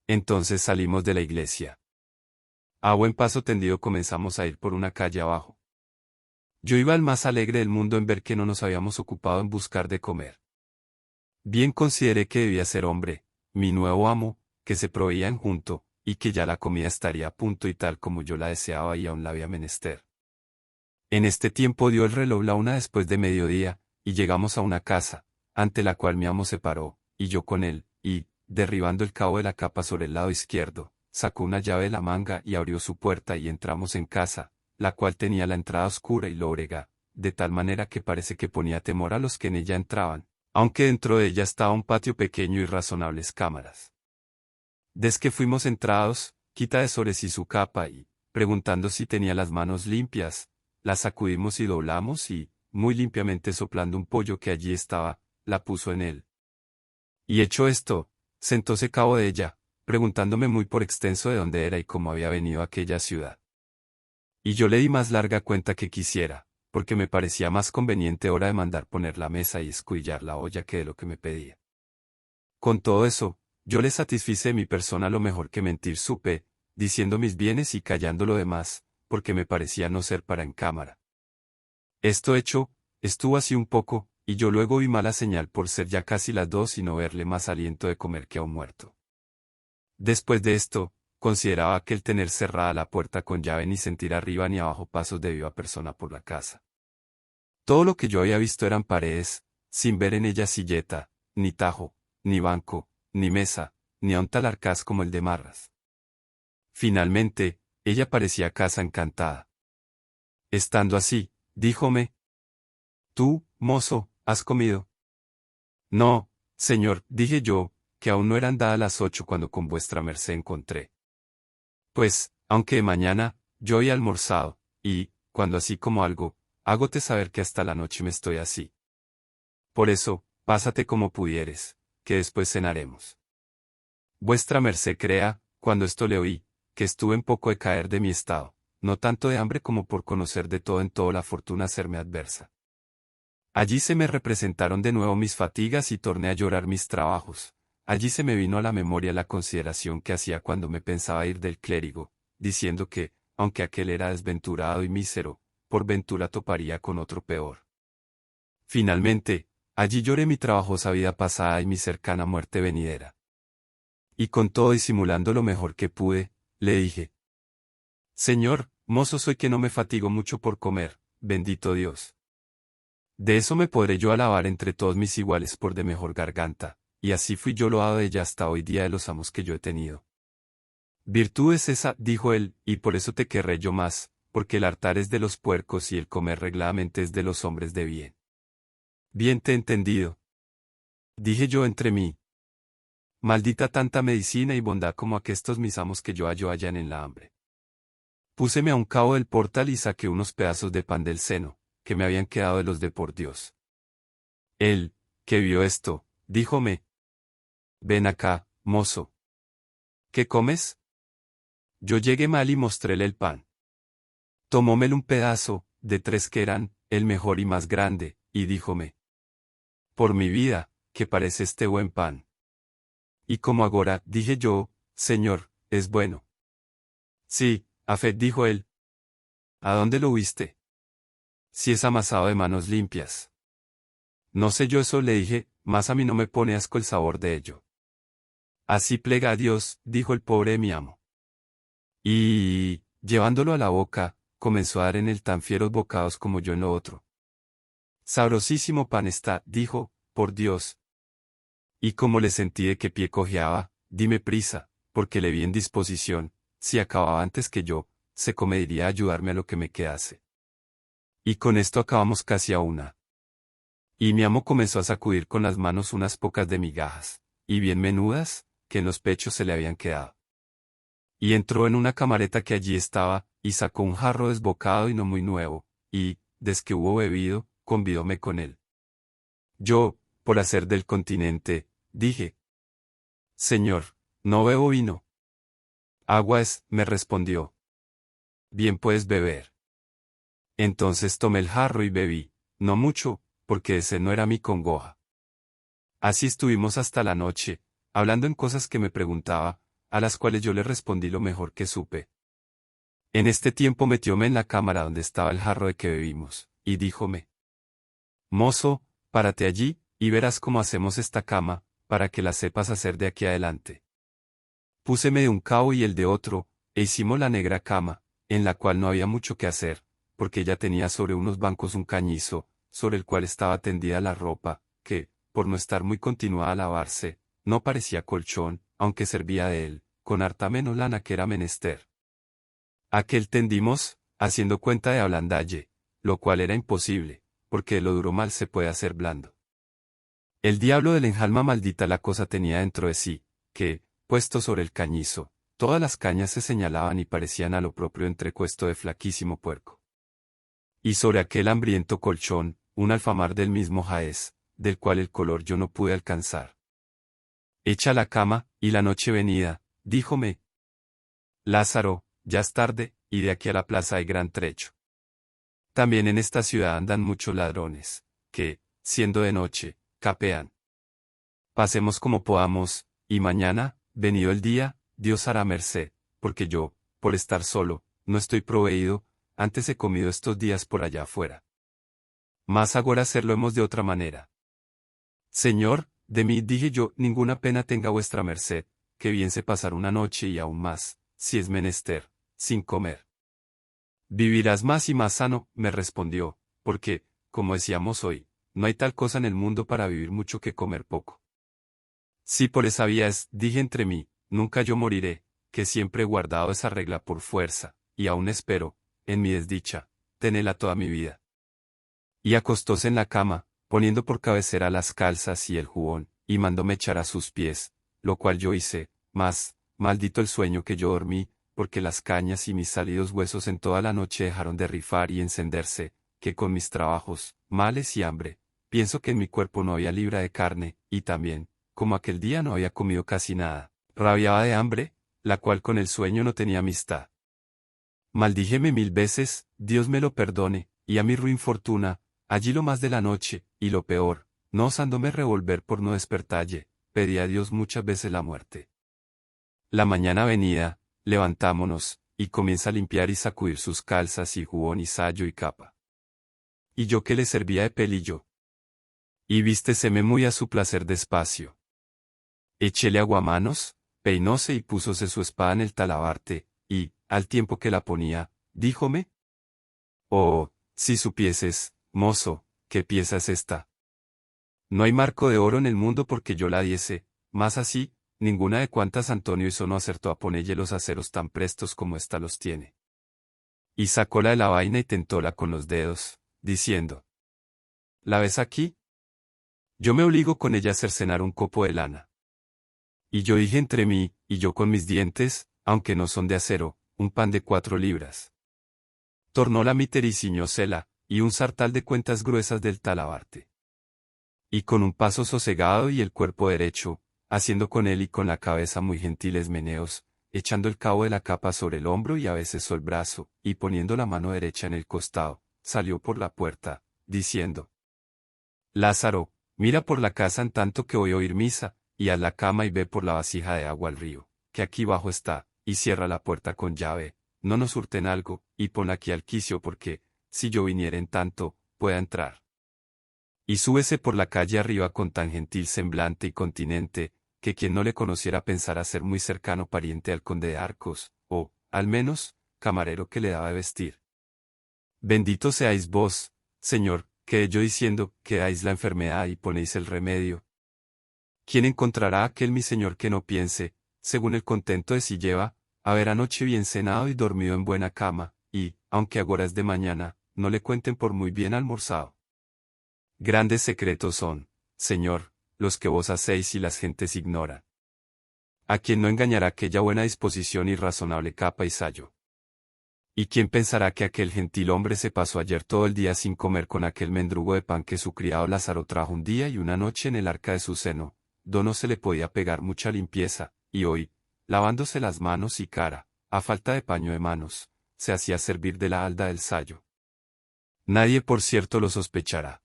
[SPEAKER 1] Entonces salimos de la iglesia. A buen paso tendido comenzamos a ir por una calle abajo. Yo iba el más alegre del mundo en ver que no nos habíamos ocupado en buscar de comer. Bien consideré que debía ser hombre, mi nuevo amo, que se proveían junto, y que ya la comida estaría a punto y tal como yo la deseaba y aún la había menester. En este tiempo dio el reloj la 1 después de mediodía, y llegamos a una casa, ante la cual mi amo se paró, y yo con él, y, derribando el cabo de la capa sobre el lado izquierdo, sacó una llave de la manga y abrió su puerta y entramos en casa, la cual tenía la entrada oscura y lóbrega, de tal manera que parece que ponía temor a los que en ella entraban, aunque dentro de ella estaba un patio pequeño y razonables cámaras. Desde que fuimos entrados, quita de sobre sí su capa y, preguntando si tenía las manos limpias, las sacudimos y doblamos y, muy limpiamente soplando un pollo que allí estaba, la puso en él. Y hecho esto, sentóse cabo de ella, preguntándome muy por extenso de dónde era y cómo había venido a aquella ciudad. Y yo le di más larga cuenta que quisiera, porque me parecía más conveniente hora de mandar poner la mesa y escuillar la olla que de lo que me pedía. Con todo eso, yo le satisfice mi persona lo mejor que mentir supe, diciendo mis bienes y callando lo demás, porque me parecía no ser para en cámara. Esto hecho, estuvo así un poco, y yo luego vi mala señal por ser ya casi las 2 y no verle más aliento de comer que a un muerto. Después de esto, consideraba que el tener cerrada la puerta con llave ni sentir arriba ni abajo pasos de viva persona por la casa. Todo lo que yo había visto eran paredes, sin ver en ellas silleta, ni tajo, ni banco, ni mesa, ni aun tal arcaz como el de Marras. Finalmente, ella parecía casa encantada. Estando así, díjome: «Tú, mozo, ¿has comido?». «No, señor», dije yo, que aún no eran dadas las 8 cuando con vuestra merced encontré. «Pues, aunque de mañana, yo he almorzado, y, cuando así como algo, hágote saber que hasta la noche me estoy así. Por eso, pásate como pudieres, que después cenaremos». Vuestra merced crea, cuando esto le oí, que estuve en poco de caer de mi estado, no tanto de hambre como por conocer de todo en todo la fortuna hacerme adversa. Allí se me representaron de nuevo mis fatigas y torné a llorar mis trabajos. Allí se me vino a la memoria la consideración que hacía cuando me pensaba ir del clérigo, diciendo que, aunque aquel era desventurado y mísero, por ventura toparía con otro peor. Finalmente, allí lloré mi trabajosa vida pasada y mi cercana muerte venidera. Y con todo disimulando lo mejor que pude, le dije: «Señor, mozo soy que no me fatigo mucho por comer, bendito Dios. De eso me podré yo alabar entre todos mis iguales por de mejor garganta, y así fui yo loado de ella hasta hoy día de los amos que yo he tenido». «Virtud es esa», dijo él, «y por eso te querré yo más, porque el hartar es de los puercos y el comer regladamente es de los hombres de bien». «Bien te he entendido», dije yo entre mí. «Maldita tanta medicina y bondad como aquestos mis amos que yo hallo hallan en la hambre». Púseme a un cabo del portal y saqué unos pedazos de pan del seno, que me habían quedado de los de por Dios. Él, que vio esto, díjome: «Ven acá, mozo. ¿Qué comes?». Yo llegué mal y mostréle el pan. Tomómele un pedazo, de 3 que eran, el mejor y más grande, y díjome: «Por mi vida, que parece este buen pan». «¿Y como agora?», dije yo, «señor, es bueno». «Sí, a fe», dijo él. «¿A dónde lo viste?». «Si es amasado de manos limpias». «No sé yo eso», le dije, «mas a mí no me pone asco el sabor de ello». «Así plega a Dios», dijo el pobre de mi amo. Y, llevándolo a la boca, comenzó a dar en él tan fieros bocados como yo en lo otro. «Sabrosísimo pan está», dijo, «por Dios». Y como le sentí de qué pie cojeaba, dime prisa, porque le vi en disposición, si acababa antes que yo, se comediría a ayudarme a lo que me quedase. Y con esto acabamos casi a una. Y mi amo comenzó a sacudir con las manos unas pocas de migajas, y bien menudas, que en los pechos se le habían quedado. Y entró en una camareta que allí estaba, y sacó un jarro desbocado y no muy nuevo, y, desde que hubo bebido, convidóme con él. Yo, por hacer del continente, dije: «Señor, no bebo vino». «Agua es», me respondió. «Bien puedes beber». Entonces tomé el jarro y bebí, no mucho, porque ese no era mi congoja. Así estuvimos hasta la noche, hablando en cosas que me preguntaba, a las cuales yo le respondí lo mejor que supe. En este tiempo metióme en la cámara donde estaba el jarro de que bebimos, y díjome: «Mozo, párate allí, y verás cómo hacemos esta cama, para que la sepas hacer de aquí adelante». Púseme de un cabo y el de otro, e hicimos la negra cama, en la cual no había mucho que hacer, porque ella tenía sobre unos bancos un cañizo, sobre el cual estaba tendida la ropa, que, por no estar muy continuada a lavarse, no parecía colchón, aunque servía de él, con harta menos lana que era menester. Aquel tendimos, haciendo cuenta de ablandalle, lo cual era imposible, porque de lo duro mal se puede hacer blando. El diablo del enjalma maldita la cosa tenía dentro de sí, que, puesto sobre el cañizo, todas las cañas se señalaban y parecían a lo propio entrecuesto de flaquísimo puerco. Y sobre aquel hambriento colchón, un alfamar del mismo jaez, del cual el color yo no pude alcanzar. Hecha la cama, y la noche venida, díjome: «Lázaro, ya es tarde, y de aquí a la plaza hay gran trecho. También en esta ciudad andan muchos ladrones, que, siendo de noche, capean. Pasemos como podamos, y mañana, venido el día, Dios hará merced, porque yo, por estar solo, no estoy proveído, antes he comido estos días por allá afuera. Mas agora hacerlo hemos de otra manera». «Señor, de mí», dije yo, «ninguna pena tenga vuestra merced, que bien sé pasar una noche y aún más, si es menester, sin comer. Vivirás más y más sano, me respondió, porque, como decíamos hoy, no hay tal cosa en el mundo para vivir mucho que comer poco. Si por esa vía es, dije entre mí, nunca yo moriré, que siempre he guardado esa regla por fuerza, y aún espero, en mi desdicha, tenerla toda mi vida. Y acostóse en la cama, poniendo por cabecera las calzas y el jubón, y mandóme echar a sus pies, lo cual yo hice, mas, maldito el sueño que yo dormí, porque las cañas y mis salidos huesos en toda la noche dejaron de rifar y encenderse, que con mis trabajos, males y hambre, pienso que en mi cuerpo no había libra de carne, y también, como aquel día no había comido casi nada, rabiaba de hambre, la cual con el sueño no tenía amistad. Maldíjeme 1000 veces, Dios me lo perdone, y a mi ruin fortuna, allí lo más de la noche, y lo peor, no osándome revolver por no despertalle, pedí a Dios muchas veces la muerte. La mañana venida, levantámonos, y comienza a limpiar y sacudir sus calzas y jubón y sayo y capa. Y yo que le servía de pelillo. Y vísteseme muy a su placer despacio. Echéle aguamanos, peinóse y púsose su espada en el talabarte, y, al tiempo que la ponía, díjome: Oh, si supieses, mozo, qué pieza es esta. No hay marco de oro en el mundo porque yo la diese, más así, ninguna de cuantas Antonio hizo no acertó a ponelle los aceros tan prestos como ésta los tiene. Y sacóla de la vaina y tentóla con los dedos, diciendo: ¿La ves aquí? Yo me obligo con ella a cercenar un copo de lana. Y yo dije entre mí, y yo con mis dientes, aunque no son de acero, un pan de 4 libras. Tornóla Míter y ciñósela, y un sartal de cuentas gruesas del talabarte. Y con un paso sosegado y el cuerpo derecho, haciendo con él y con la cabeza muy gentiles meneos, echando el cabo de la capa sobre el hombro y a veces sobre el brazo, y poniendo la mano derecha en el costado, salió por la puerta, diciendo: Lázaro, mira por la casa en tanto que voy a oír misa, y haz la cama y ve por la vasija de agua al río, que aquí bajo está, y cierra la puerta con llave, no nos hurten algo, y pon aquí al quicio porque, si yo viniera en tanto, pueda entrar. Y súbese por la calle arriba con tan gentil semblante y continente, que quien no le conociera pensara ser muy cercano pariente al conde de Arcos, o, al menos, camarero que le daba de vestir. Bendito seáis vos, Señor, que yo diciendo, que dais la enfermedad y ponéis el remedio. ¿Quién encontrará aquel mi Señor que no piense, según el contento de si lleva, haber anoche bien cenado y dormido en buena cama, y, aunque agora es de mañana, no le cuenten por muy bien almorzado? Grandes secretos son, Señor, los que vos hacéis y las gentes ignoran. ¿A quién no engañará aquella buena disposición y razonable capa y sayo? ¿Y quién pensará que aquel gentil hombre se pasó ayer todo el día sin comer con aquel mendrugo de pan que su criado Lázaro trajo un día y una noche en el arca de su seno, do no se le podía pegar mucha limpieza, y hoy, lavándose las manos y cara, a falta de paño de manos, se hacía servir de la halda del sayo? Nadie por cierto lo sospechará.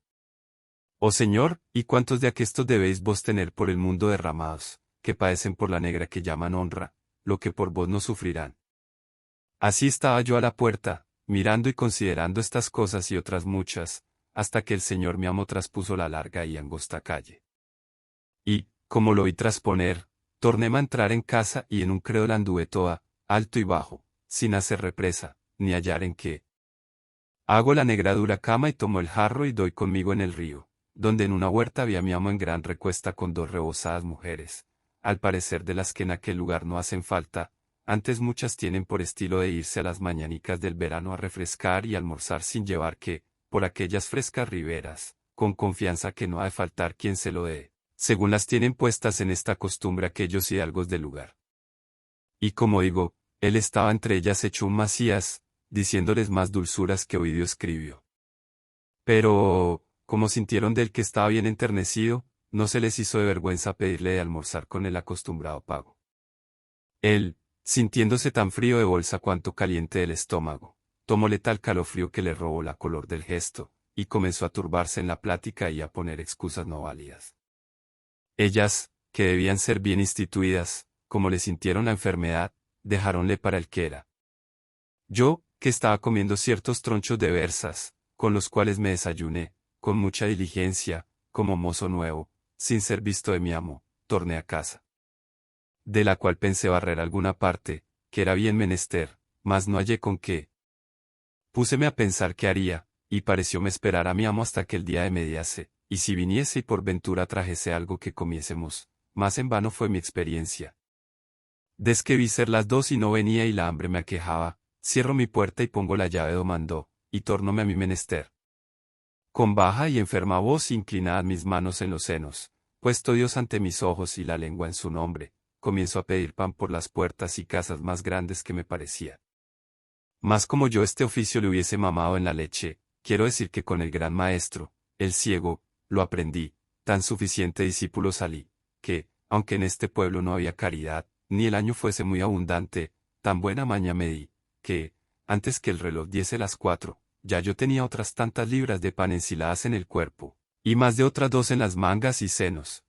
[SPEAKER 1] Oh Señor, ¿y cuántos de aquestos debéis vos tener por el mundo derramados, que padecen por la negra que llaman honra, lo que por vos no sufrirán? Así estaba yo a la puerta, mirando y considerando estas cosas y otras muchas, hasta que el Señor mi amo traspuso la larga y angosta calle. Y, como lo oí trasponer, tornéme a entrar en casa y en un credo la anduve toda, alto y bajo, sin hacer represa, ni hallar en qué. Hago la negra dura cama y tomo el jarro y doy conmigo en el río, donde en una huerta había mi amo en gran recuesta con 2 rebozadas mujeres, al parecer de las que en aquel lugar no hacen falta, antes muchas tienen por estilo de irse a las mañanicas del verano a refrescar y almorzar sin llevar que, por aquellas frescas riberas, con confianza que no ha de faltar quien se lo dé, según las tienen puestas en esta costumbre aquellos hidalgos del lugar. Y como digo, él estaba entre ellas hecho un Macías, diciéndoles más dulzuras que Ovidio escribió. Pero, como sintieron del que estaba bien enternecido, no se les hizo de vergüenza pedirle de almorzar con el acostumbrado pago. Él, sintiéndose tan frío de bolsa cuanto caliente del estómago, tomóle tal calofrío que le robó la color del gesto, y comenzó a turbarse en la plática y a poner excusas no válidas. Ellas, que debían ser bien instituidas, como le sintieron la enfermedad, dejáronle para el que era. Yo, que estaba comiendo ciertos tronchos de berzas, con los cuales me desayuné, con mucha diligencia, como mozo nuevo, sin ser visto de mi amo, torné a casa. de la cual pensé barrer alguna parte, que era bien menester, mas no hallé con qué. Púseme a pensar qué haría, y parecióme esperar a mi amo hasta que el día de mediase, y si viniese y por ventura trajese algo que comiésemos, mas en vano fue mi experiencia. Des que vi ser las 2 y no venía y la hambre me aquejaba, cierro mi puerta y pongo la llave do mandó, y tórnome a mi menester. Con baja y enferma voz inclinad mis manos en los senos, puesto Dios ante mis ojos y la lengua en su nombre, comienzo a pedir pan por las puertas y casas más grandes que me parecía. Mas como yo este oficio le hubiese mamado en la leche, quiero decir que con el gran maestro, el ciego, lo aprendí, tan suficiente discípulo salí, que, aunque en este pueblo no había caridad, ni el año fuese muy abundante, tan buena maña me di, que, antes que el reloj diese las 4, ya yo tenía otras tantas libras de pan ensiladas en el cuerpo, y más de otras 2 en las mangas y senos.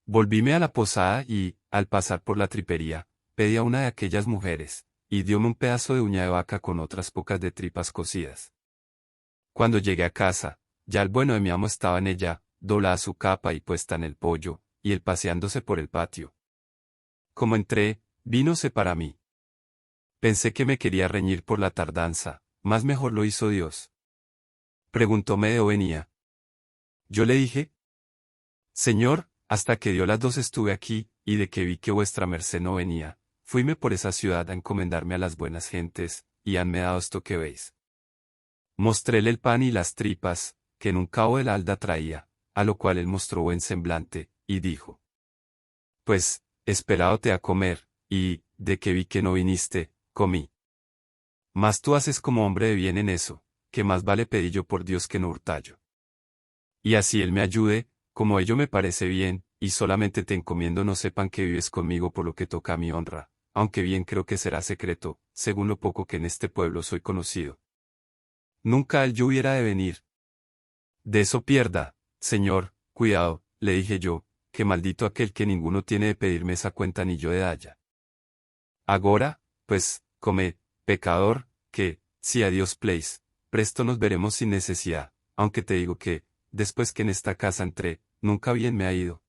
[SPEAKER 1] Volvíme a la posada y, al pasar por la tripería, pedí a una de aquellas mujeres, y dióme un pedazo de uña de vaca con otras pocas de tripas cocidas. Cuando llegué a casa, ya el bueno de mi amo estaba en ella, doblada su capa y puesta en el pollo, y él paseándose por el patio. Como entré, vínose para mí. Pensé que me quería reñir por la tardanza, mas mejor lo hizo Dios. Preguntóme de dónde venía. Yo le dije: Señor, hasta que dio las 2 estuve aquí, y de que vi que vuestra merced no venía, fuime por esa ciudad a encomendarme a las buenas gentes, y hanme dado esto que veis. Mostréle el pan y las tripas, que en un cabo de la halda traía, a lo cual él mostró buen semblante, y dijo: Pues, esperádote a comer, y, de que vi que no viniste, comí. Mas tú haces como hombre de bien en eso, que más vale pedí yo por Dios que no hurtallo. Y así él me ayude, como ello me parece bien, y solamente te encomiendo no sepan que vives conmigo por lo que toca a mi honra, aunque bien creo que será secreto, según lo poco que en este pueblo soy conocido. Nunca él yo hubiera de venir. De eso pierda, señor, cuidado, le dije yo, que maldito aquel que ninguno tiene de pedirme esa cuenta ni yo de dalla. Agora, pues, come, pecador, que, si a Dios place, presto nos veremos sin necesidad, aunque te digo que, después que en esta casa entré, nunca bien me ha ido.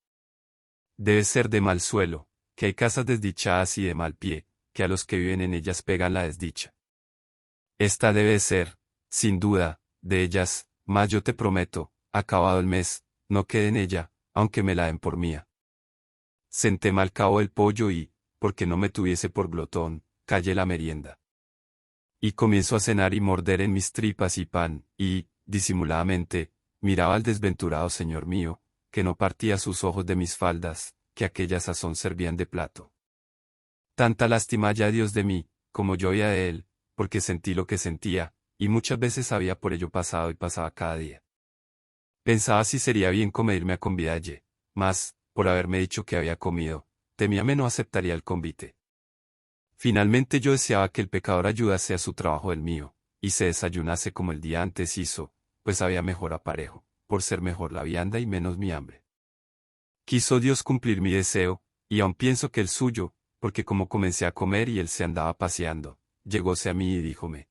[SPEAKER 1] Debe ser de mal suelo, que hay casas desdichadas y de mal pie, que a los que viven en ellas pegan la desdicha. Esta debe ser, sin duda, de ellas, mas yo te prometo, acabado el mes, no quede en ella, aunque me la den por mía. Sentéme al cabo el pollo y, porque no me tuviese por glotón, callé la merienda. Y comienzo a cenar y morder en mis tripas y pan, y, disimuladamente, miraba al desventurado señor mío, que no partía sus ojos de mis faldas, que aquella sazón servían de plato. Tanta lástima haya Dios de mí, como yo había de él, porque sentí lo que sentía, y muchas veces había por ello pasado y pasaba cada día. Pensaba si sería bien comerme a convidalle, mas, por haberme dicho que había comido, temíame no aceptaría el convite. Finalmente yo deseaba que el pecador ayudase a su trabajo del mío, y se desayunase como el día antes hizo, pues había mejor aparejo, por ser mejor la vianda y menos mi hambre. Quiso Dios cumplir mi deseo, y aún pienso que el suyo, porque como comencé a comer y él se andaba paseando, llegóse a mí y díjome: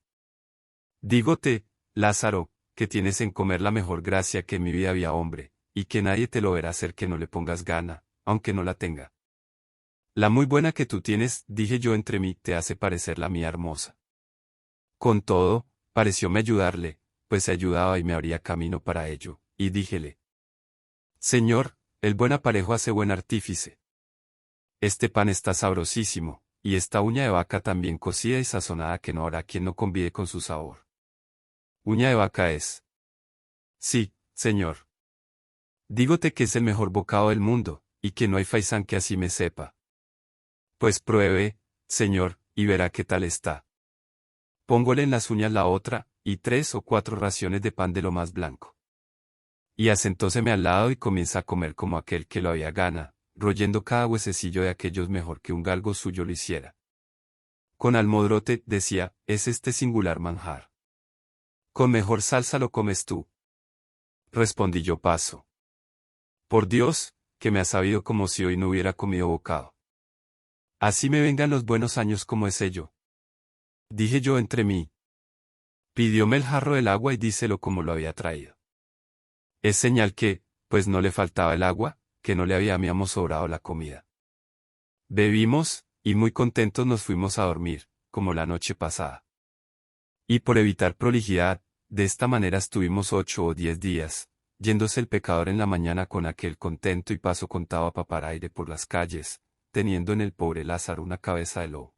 [SPEAKER 1] Dígote, Lázaro, que tienes en comer la mejor gracia que en mi vida había hombre, y que nadie te lo verá hacer que no le pongas gana, aunque no la tenga. La muy buena que tú tienes, dije yo entre mí, te hace parecer la mía hermosa. Con todo, parecióme ayudarle, pues se ayudaba y me abría camino para ello, y díjele: Señor, el buen aparejo hace buen artífice. Este pan está sabrosísimo, y esta uña de vaca tan bien cocida y sazonada que no habrá quien no convide con su sabor. ¿Uña de vaca es? Sí, señor. Dígote que es el mejor bocado del mundo, y que no hay faisán que así me sepa. Pues pruebe, señor, y verá qué tal está. Póngole en las uñas la otra, y 3 o 4 raciones de pan de lo más blanco. Y asentóseme al lado y comienza a comer como aquel que lo había gana, royendo cada huesecillo de aquellos mejor que un galgo suyo lo hiciera. Con almodrote, decía, es este singular manjar. Con mejor salsa lo comes tú. Respondí yo paso. Por Dios, que me ha sabido como si hoy no hubiera comido bocado. Así me vengan los buenos años como es ello. Dije yo entre mí. Pidióme el jarro del agua y díselo como lo había traído. Es señal que, pues no le faltaba el agua, que no le habíamos sobrado la comida. Bebimos, y muy contentos nos fuimos a dormir, como la noche pasada. Y por evitar prolijidad, de esta manera estuvimos 8 o 10 días, yéndose el pecador en la mañana con aquel contento y paso contado a paparaire por las calles, teniendo en el pobre Lázaro una cabeza de lobo.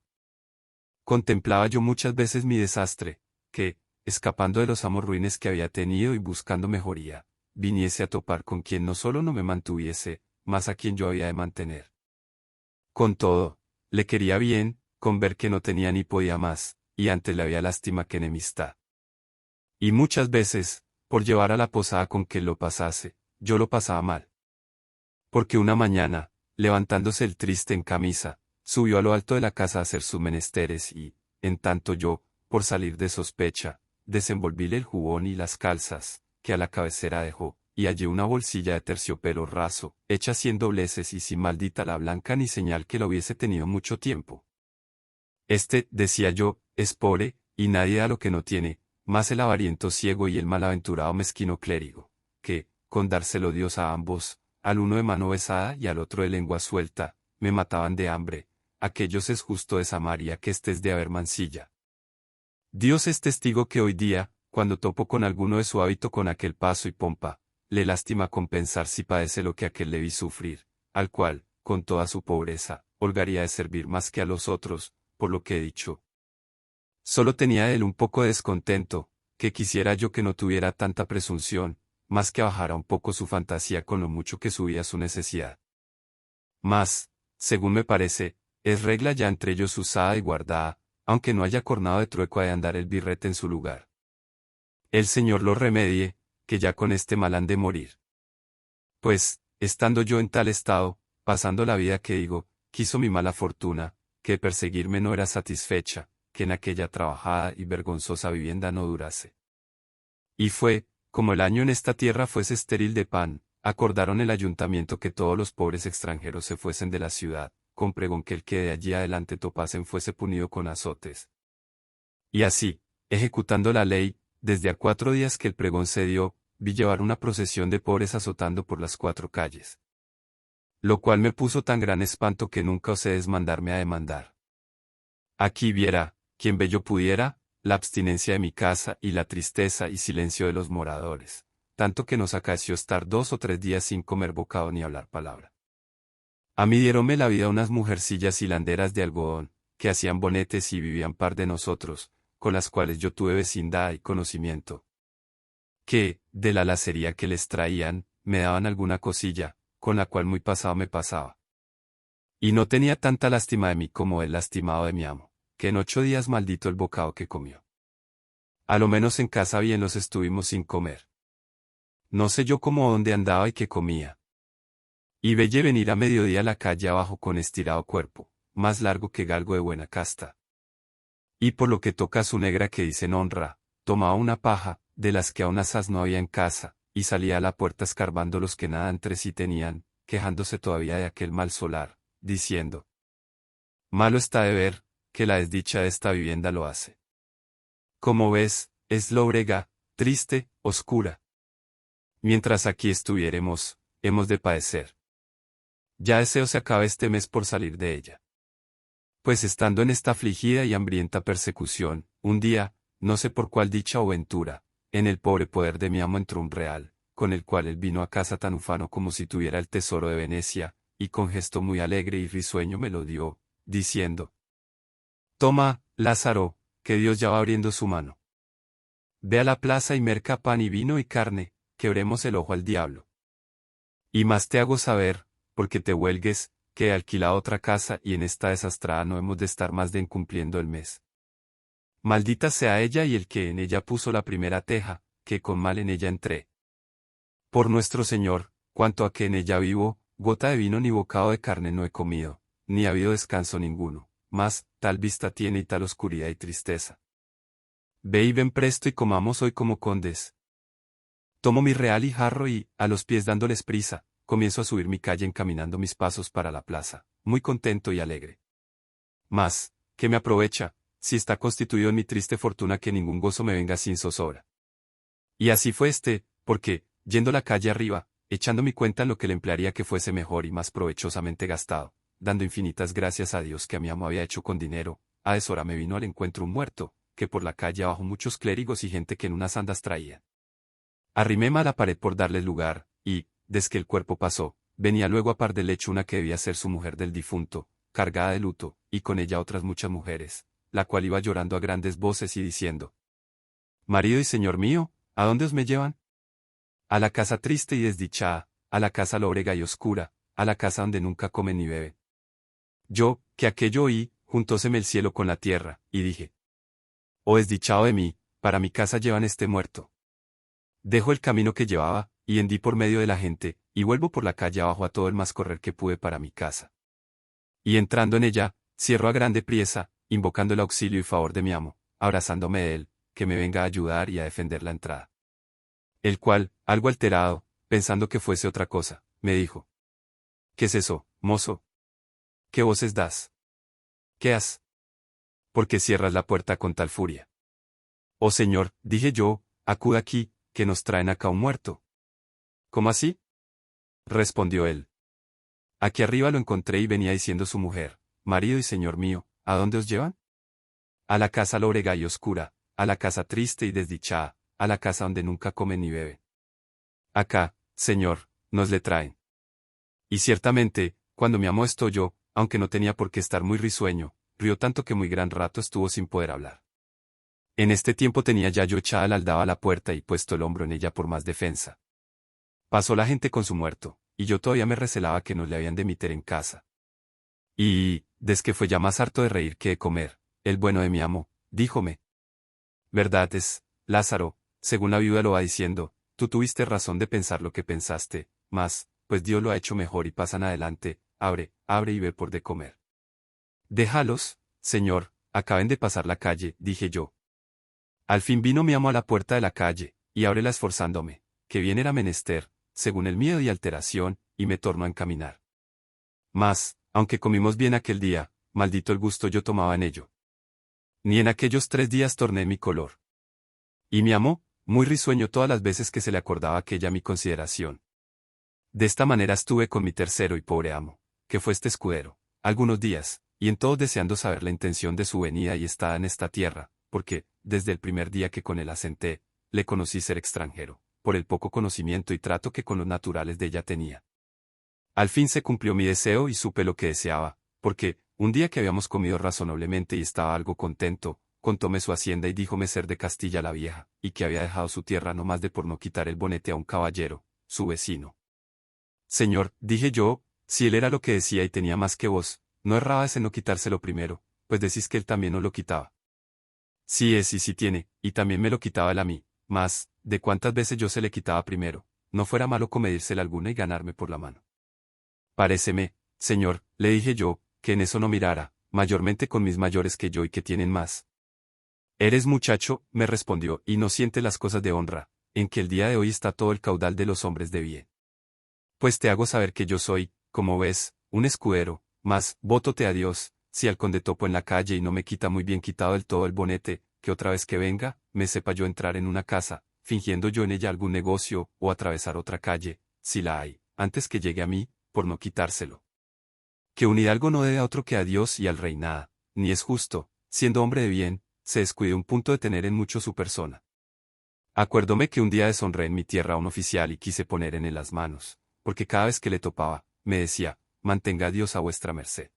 [SPEAKER 1] Contemplaba yo muchas veces mi desastre, que, escapando de los amos ruines que había tenido y buscando mejoría, viniese a topar con quien no solo no me mantuviese, mas a quien yo había de mantener. Con todo, le quería bien, con ver que no tenía ni podía más, y antes le había lástima que enemistad. Y muchas veces, por llevar a la posada con que él lo pasase, yo lo pasaba mal. Porque una mañana, levantándose el triste en camisa, subió a lo alto de la casa a hacer sus menesteres y, en tanto yo, por salir de sospecha, desenvolvíle el jubón y las calzas, que a la cabecera dejó, y hallé una bolsilla de terciopelo raso, hecha 100 dobleces y sin maldita la blanca ni señal que lo hubiese tenido mucho tiempo. Este, decía yo, es pobre, y nadie da lo que no tiene, más el avariento ciego y el malaventurado mezquino clérigo, que, con dárselo Dios a ambos, al uno de mano besada y al otro de lengua suelta, me mataban de hambre, aquellos es justo de Samaria que estés de haber mancilla. Dios es testigo que hoy día, cuando topo con alguno de su hábito con aquel paso y pompa, le lástima compensar si padece lo que aquel le vi sufrir, al cual, con toda su pobreza, holgaría de servir más que a los otros, por lo que he dicho. Solo tenía él un poco de descontento, que quisiera yo que no tuviera tanta presunción, más que bajara un poco su fantasía con lo mucho que subía su necesidad. Mas, según me parece, es regla ya entre ellos usada y guardada, aunque no haya cornado de trueco ha de andar el birrete en su lugar. El Señor lo remedie, que ya con este mal han de morir. Pues, estando yo en tal estado, pasando la vida que digo, quiso mi mala fortuna, que perseguirme no era satisfecha, que en aquella trabajada y vergonzosa vivienda no durase. Y fue, como el año en esta tierra fuese estéril de pan, acordaron el ayuntamiento que todos los pobres extranjeros se fuesen de la ciudad, con pregón que el que de allí adelante topasen fuese punido con azotes. Y así, ejecutando la ley, desde a 4 días que el pregón se dio, vi llevar una procesión de pobres azotando por las 4 calles. Lo cual me puso tan gran espanto que nunca osé desmandarme a demandar. Aquí viera, quien bello pudiera, la abstinencia de mi casa y la tristeza y silencio de los moradores, tanto que nos acaeció estar 2 o 3 días sin comer bocado ni hablar palabra. A mí diéronme la vida unas mujercillas hilanderas de algodón, que hacían bonetes y vivían par de nosotros, con las cuales yo tuve vecindad y conocimiento. Que, de la lacería que les traían, me daban alguna cosilla, con la cual muy pasado me pasaba. Y no tenía tanta lástima de mí como el lastimado de mi amo, que en 8 días maldito el bocado que comió. A lo menos en casa bien los estuvimos sin comer. No sé yo cómo dónde andaba y qué comía. Y velle venir a mediodía a la calle abajo con estirado cuerpo, más largo que galgo de buena casta. Y por lo que toca a su negra que dicen honra, tomaba una paja, de las que aún asaz no había en casa, y salía a la puerta escarbando los que nada entre sí tenían, quejándose todavía de aquel mal solar, diciendo: malo está de ver, que la desdicha de esta vivienda lo hace. Como ves, es lóbrega, triste, oscura. Mientras aquí estuviéremos, hemos de padecer. Ya deseo se acabe este mes por salir de ella. Pues estando en esta afligida y hambrienta persecución, un día, no sé por cuál dicha o ventura, en el pobre poder de mi amo entró un real, con el cual él vino a casa tan ufano como si tuviera el tesoro de Venecia, y con gesto muy alegre y risueño me lo dio, diciendo: toma, Lázaro, que Dios ya va abriendo su mano. Ve a la plaza y merca pan y vino y carne, quebremos el ojo al diablo. Y más te hago saber, porque te huelgues, que he alquilado otra casa y en esta desastrada no hemos de estar más de incumpliendo el mes. Maldita sea ella y el que en ella puso la primera teja, que con mal en ella entré. Por nuestro Señor, cuanto a que en ella vivo, gota de vino ni bocado de carne no he comido, ni ha habido descanso ninguno, mas, tal vista tiene y tal oscuridad y tristeza. Ve y ven presto y comamos hoy como condes. Tomo mi real y jarro y, a los pies dándoles prisa, comienzo a subir mi calle encaminando mis pasos para la plaza, muy contento y alegre. Mas, ¿qué me aprovecha, si está constituido en mi triste fortuna que ningún gozo me venga sin zozobra? Y así fue porque, yendo la calle arriba, echando mi cuenta en lo que le emplearía que fuese mejor y más provechosamente gastado, dando infinitas gracias a Dios que a mi amo había hecho con dinero, a deshora me vino al encuentro un muerto, que por la calle abajo muchos clérigos y gente que en unas andas traía. Arrimé a la pared por darle lugar, y, desde que el cuerpo pasó, venía luego a par del lecho una que debía ser su mujer del difunto, cargada de luto, y con ella otras muchas mujeres, la cual iba llorando a grandes voces y diciendo: Marido y señor mío, ¿a dónde os me llevan? A la casa triste y desdichada, a la casa lóbrega y oscura, a la casa donde nunca comen ni beben. Yo, que aquello oí, juntóseme el cielo con la tierra, y dije: Oh desdichado de mí, para mi casa llevan este muerto. Dejo el camino que llevaba, y hendí por medio de la gente, y vuelvo por la calle abajo a todo el más correr que pude para mi casa. Y entrando en ella, cierro a grande priesa, invocando el auxilio y favor de mi amo, abrazándome de él, que me venga a ayudar y a defender la entrada. El cual, algo alterado, pensando que fuese otra cosa, me dijo: ¿Qué es eso, mozo? ¿Qué voces das? ¿Qué has? ¿Por qué cierras la puerta con tal furia? Oh señor, dije yo, acuda aquí, que nos traen acá un muerto. ¿Cómo así? Respondió él. Aquí arriba lo encontré y venía diciendo su mujer: Marido y señor mío, ¿a dónde os llevan? A la casa lóbrega y oscura, a la casa triste y desdichada, a la casa donde nunca come ni bebe. Acá, señor, nos le traen. Y ciertamente, cuando mi amo estoyó, aunque no tenía por qué estar muy risueño, rió tanto que muy gran rato estuvo sin poder hablar. En este tiempo tenía ya yo echada la aldaba a la puerta y puesto el hombro en ella por más defensa. Pasó la gente con su muerto, y yo todavía me recelaba que nos le habían de meter en casa. Y, desde que fue ya más harto de reír que de comer, el bueno de mi amo, díjome: Verdad es, Lázaro, según la viuda lo va diciendo, tú tuviste razón de pensar lo que pensaste, mas, pues Dios lo ha hecho mejor y pasan adelante, abre y ve por de comer. Déjalos, señor, acaben de pasar la calle, dije yo. Al fin vino mi amo a la puerta de la calle, y ábrela esforzándome, que bien era menester, según el miedo y alteración, y me tornó a encaminar. Mas, aunque comimos bien aquel día, maldito el gusto yo tomaba en ello. Ni en aquellos 3 días torné mi color. Y mi amo, muy risueño todas las veces que se le acordaba aquella mi consideración. De esta manera estuve con mi tercero y pobre amo, que fue este escudero, algunos días, y en todos deseando saber la intención de su venida y estada en esta tierra, porque, desde el primer día que con él asenté, le conocí ser extranjero, por el poco conocimiento y trato que con los naturales de ella tenía. Al fin se cumplió mi deseo y supe lo que deseaba, porque, un día que habíamos comido razonablemente y estaba algo contento, contóme su hacienda y díjome ser de Castilla la Vieja, y que había dejado su tierra no más de por no quitar el bonete a un caballero, su vecino. Señor, dije yo, si él era lo que decía y tenía más que vos, no errabas en no quitárselo primero, pues decís que él también nos lo quitaba. Sí es y sí tiene, y también me lo quitaba él a mí, mas, de cuántas veces yo se le quitaba primero, no fuera malo comedírsela alguna y ganarme por la mano. Paréceme, señor, le dije yo, que en eso no mirara, mayormente con mis mayores que yo y que tienen más. Eres muchacho, me respondió, y no siente las cosas de honra, en que el día de hoy está todo el caudal de los hombres de bien. Pues te hago saber que yo soy, como ves, un escudero, mas, vótote a Dios, si al conde topo en la calle y no me quita muy bien quitado del todo el bonete, que otra vez que venga, me sepa yo entrar en una casa, fingiendo yo en ella algún negocio, o atravesar otra calle, si la hay, antes que llegue a mí, por no quitárselo. Que un hidalgo no debe a otro que a Dios y al rey nada, ni es justo, siendo hombre de bien, se descuide un punto de tener en mucho su persona. Acuérdome que un día deshonré en mi tierra a un oficial y quise poner en él las manos, porque cada vez que le topaba, me decía: mantenga a Dios a vuestra merced.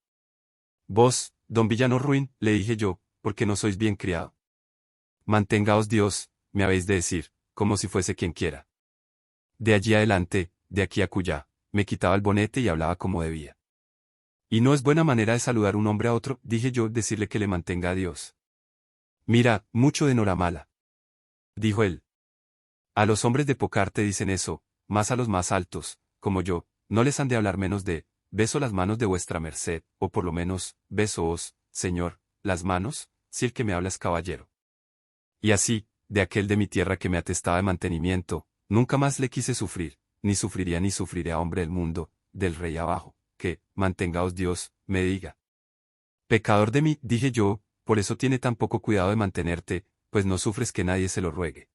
[SPEAKER 1] Vos, don villano ruin, le dije yo, porque no sois bien criado. Mantengaos Dios, me habéis de decir, como si fuese quien quiera. De allí adelante, de aquí a acullá, me quitaba el bonete y hablaba como debía. Y no es buena manera de saludar un hombre a otro, dije yo, decirle que le mantenga a Dios. Mira, mucho de Noramala, dijo él. A los hombres de poca arte dicen eso, más a los más altos, como yo, no les han de hablar menos de: beso las manos de vuestra merced, o por lo menos, besoos, señor, las manos, si el que me habla es caballero. Y así, de aquel de mi tierra que me atestaba de mantenimiento, nunca más le quise sufrir, ni sufriría ni sufriré a hombre del mundo, del rey abajo, que, mantengaos Dios, me diga. Pecador de mí, dije yo, por eso tiene tan poco cuidado de mantenerte, pues no sufres que nadie se lo ruegue.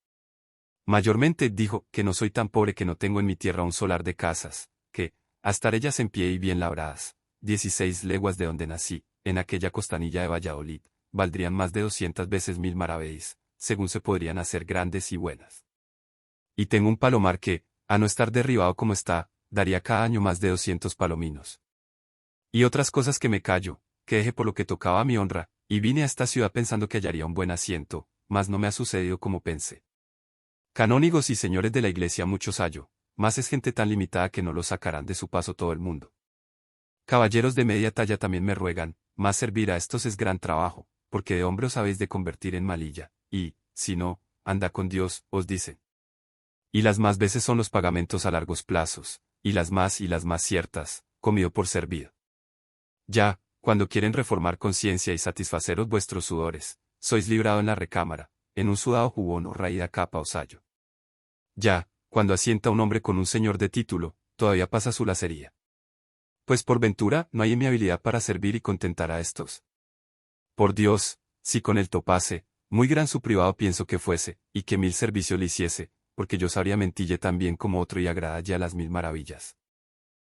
[SPEAKER 1] Mayormente dijo, que no soy tan pobre que no tengo en mi tierra un solar de casas, que, a estar ellas en pie y bien labradas, 16 leguas de donde nací, en aquella costanilla de Valladolid, valdrían más de 200 veces 1000 maravedís, según se podrían hacer grandes y buenas. Y tengo un palomar que, a no estar derribado como está, daría cada año más de 200 palominos. Y otras cosas que me callo, que dejé por lo que tocaba a mi honra, y vine a esta ciudad pensando que hallaría un buen asiento, mas no me ha sucedido como pensé. Canónigos y señores de la iglesia muchos hallo, mas es gente tan limitada que no lo sacarán de su paso todo el mundo. Caballeros de media talla también me ruegan, mas servir a estos es gran trabajo, porque de hombre os habéis de convertir en malilla, y, si no, anda con Dios, os dicen. Y las más veces son los pagamentos a largos plazos, y las más ciertas, comido por servido. Ya, cuando quieren reformar conciencia y satisfaceros vuestros sudores, sois librado en la recámara, en un sudado jubón o raída capa o sayo. Ya, cuando asienta un hombre con un señor de título, todavía pasa su lacería. Pues por ventura no hay en mi habilidad para servir y contentar a estos. Por Dios, si con él topase, muy gran su privado pienso que fuese, y que 1000 servicios le hiciese, porque yo sabría mentille tan bien como otro y agradalle a las 1000 maravillas.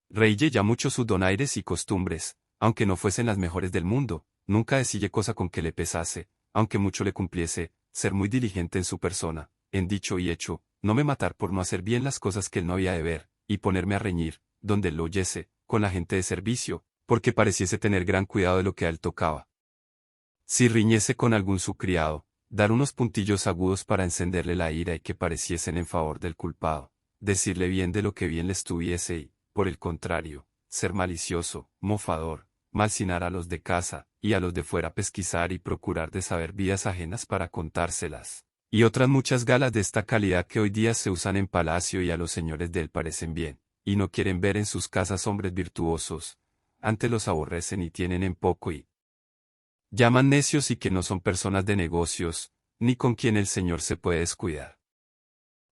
[SPEAKER 1] Reille ya mucho sus donaires y costumbres, aunque no fuesen las mejores del mundo, nunca decille cosa con que le pesase, aunque mucho le cumpliese, ser muy diligente en su persona, en dicho y hecho, no me matar por no hacer bien las cosas que él no había de ver, y ponerme a reñir, donde él lo oyese, con la gente de servicio, porque pareciese tener gran cuidado de lo que a él tocaba. Si riñese con algún su criado, dar unos puntillos agudos para encenderle la ira y que pareciesen en favor del culpado, decirle bien de lo que bien le estuviese y, por el contrario, ser malicioso, mofador, malsinar a los de casa, y a los de fuera pesquisar y procurar de saber vidas ajenas para contárselas, y otras muchas galas de esta calidad que hoy día se usan en palacio y a los señores de él parecen bien, y no quieren ver en sus casas hombres virtuosos, antes los aborrecen y tienen en poco y llaman necios y que no son personas de negocios, ni con quien el Señor se puede descuidar.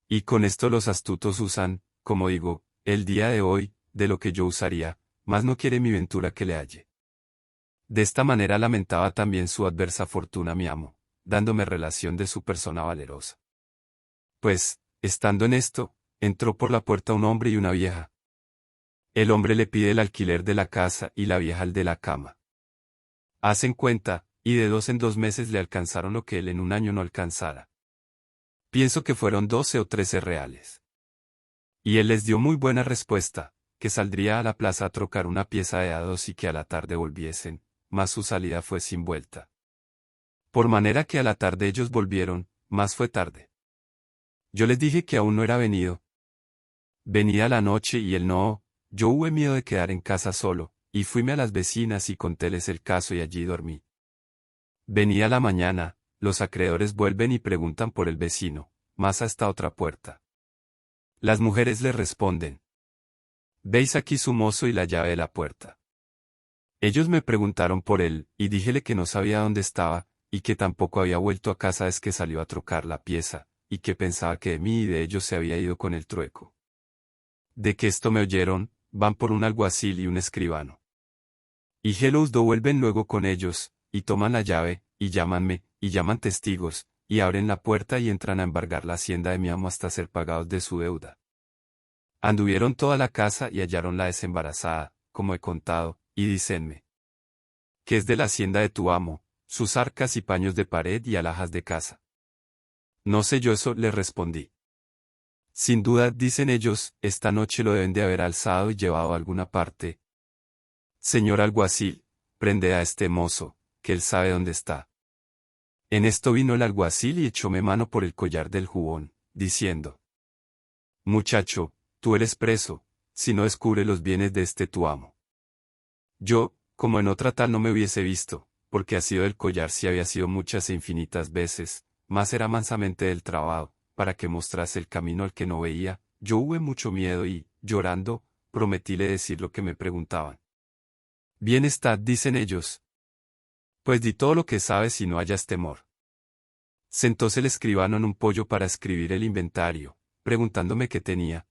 [SPEAKER 1] Y con esto los astutos usan, como digo, el día de hoy, de lo que yo usaría, mas no quiere mi ventura que le halle. De esta manera lamentaba también su adversa fortuna mi amo, dándome relación de su persona valerosa. Pues, estando en esto, entró por la puerta un hombre y una vieja. El hombre le pide el alquiler de la casa y la vieja el de la cama. Hacen cuenta, y de 2 en 2 meses le alcanzaron lo que él en un año no alcanzara. Pienso que fueron 12 o 13 reales. Y él les dio muy buena respuesta, que saldría a la plaza a trocar una pieza de a 2 y que a la tarde volviesen, mas su salida fue sin vuelta. Por manera que a la tarde ellos volvieron, mas fue tarde. Yo les dije que aún no era venido. Venía la noche y él no, yo hubo miedo de quedar en casa solo, y fuime a las vecinas y contéles el caso y allí dormí. Venía la mañana, los acreedores vuelven y preguntan por el vecino, mas a esta otra puerta. Las mujeres le responden: «Veis aquí su mozo y la llave de la puerta». Ellos me preguntaron por él, y díjele que no sabía dónde estaba, y que tampoco había vuelto a casa desde que salió a trocar la pieza, y que pensaba que de mí y de ellos se había ido con el trueco. De que esto me oyeron, van por un alguacil y un escribano. Y los dos vuelven luego con ellos, y toman la llave, y llámanme, y llaman testigos, y abren la puerta y entran a embargar la hacienda de mi amo hasta ser pagados de su deuda. Anduvieron toda la casa y hallaronla desembarazada, como he contado, y dicenme: «¿Qué es de la hacienda de tu amo?», sus arcas y paños de pared y alhajas de casa. «No sé yo eso», les respondí. «Sin duda», dicen ellos, «esta noche lo deben de haber alzado y llevado a alguna parte. Señor alguacil, prende a este mozo, que él sabe dónde está». En esto vino el alguacil y echóme mano por el collar del jubón, diciendo: «Muchacho, tú eres preso, si no descubre los bienes de este tu amo». Yo, como en otra tal no me hubiese visto, porque ha sido del collar si había sido muchas e infinitas veces, mas era mansamente del trabajo, para que mostrase el camino al que no veía, yo hubo mucho miedo y, llorando, prometíle decir lo que me preguntaban. «Bien está», dicen ellos. «Pues di todo lo que sabes y no hayas temor». Sentóse el escribano en un poyo para escribir el inventario, preguntándome qué tenía.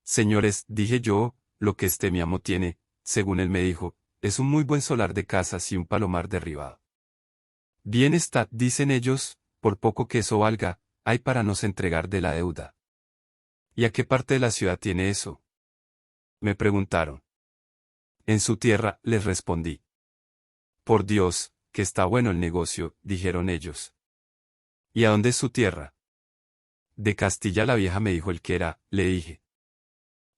[SPEAKER 1] «Señores», dije yo, «lo que mi amo tiene, según él me dijo, es un muy buen solar de casas y un palomar derribado». «Bien está», dicen ellos, «por poco que eso valga, hay para nos entregar de la deuda». «¿Y a qué parte de la ciudad tiene eso?», me preguntaron. En su tierra, les respondí. Por Dios, que está bueno el negocio, dijeron ellos. ¿Y a dónde es su tierra? De Castilla la Vieja, me dijo el que era, le dije.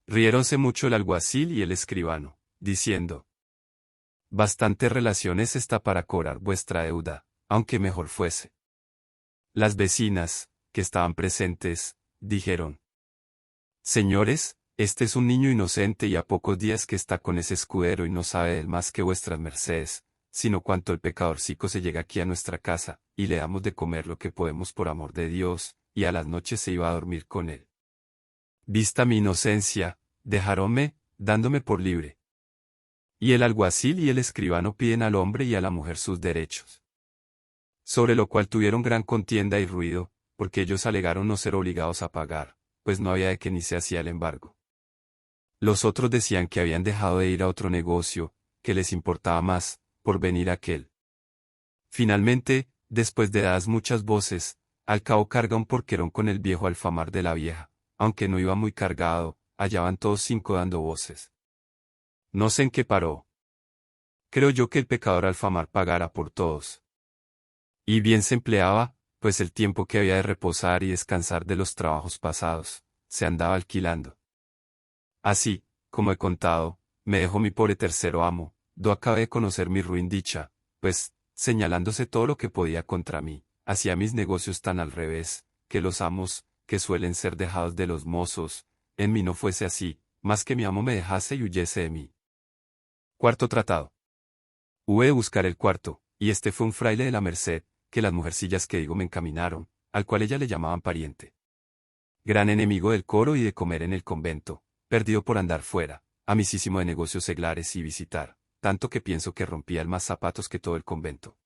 [SPEAKER 1] Riéronse mucho el alguacil y el escribano, diciendo. Bastantes relaciones está para cobrar vuestra deuda, aunque mejor fuese. Las vecinas, que estaban presentes, dijeron. Señores, este es un niño inocente y a pocos días que está con ese escudero y no sabe del más que vuestras mercedes, sino cuanto el pecadorcico se llega aquí a nuestra casa, y le damos de comer lo que podemos por amor de Dios, y a las noches se iba a dormir con él. Vista mi inocencia, dejáronme, dándome por libre. Y el alguacil y el escribano piden al hombre y a la mujer sus derechos. Sobre lo cual tuvieron gran contienda y ruido, porque ellos alegaron no ser obligados a pagar, pues no había de que ni se hacía el embargo. Los otros decían que habían dejado de ir a otro negocio, que les importaba más, por venir aquel. Finalmente, después de dadas muchas voces, al cabo carga un porquerón con el viejo alfamar de la vieja, aunque no iba muy cargado, hallaban todos 5 dando voces. No sé en qué paró. Creo yo que el pecador alfamar pagara por todos. Y bien se empleaba, pues el tiempo que había de reposar y descansar de los trabajos pasados, se andaba alquilando. Así, como he contado, me dejó mi pobre tercero amo, do acabé de conocer mi ruin dicha, pues, señalándose todo lo que podía contra mí, hacía mis negocios tan al revés, que los amos, que suelen ser dejados de los mozos, en mí no fuese así, más que mi amo me dejase y huyese de mí. Cuarto tratado. Hube de buscar el cuarto, y este fue un fraile de la Merced, que las mujercillas que digo me encaminaron, al cual ella le llamaban pariente. Gran enemigo del coro y de comer en el convento, perdido por andar fuera, amicísimo de negocios seglares y visitar, tanto que pienso que rompía el más zapatos que todo el convento.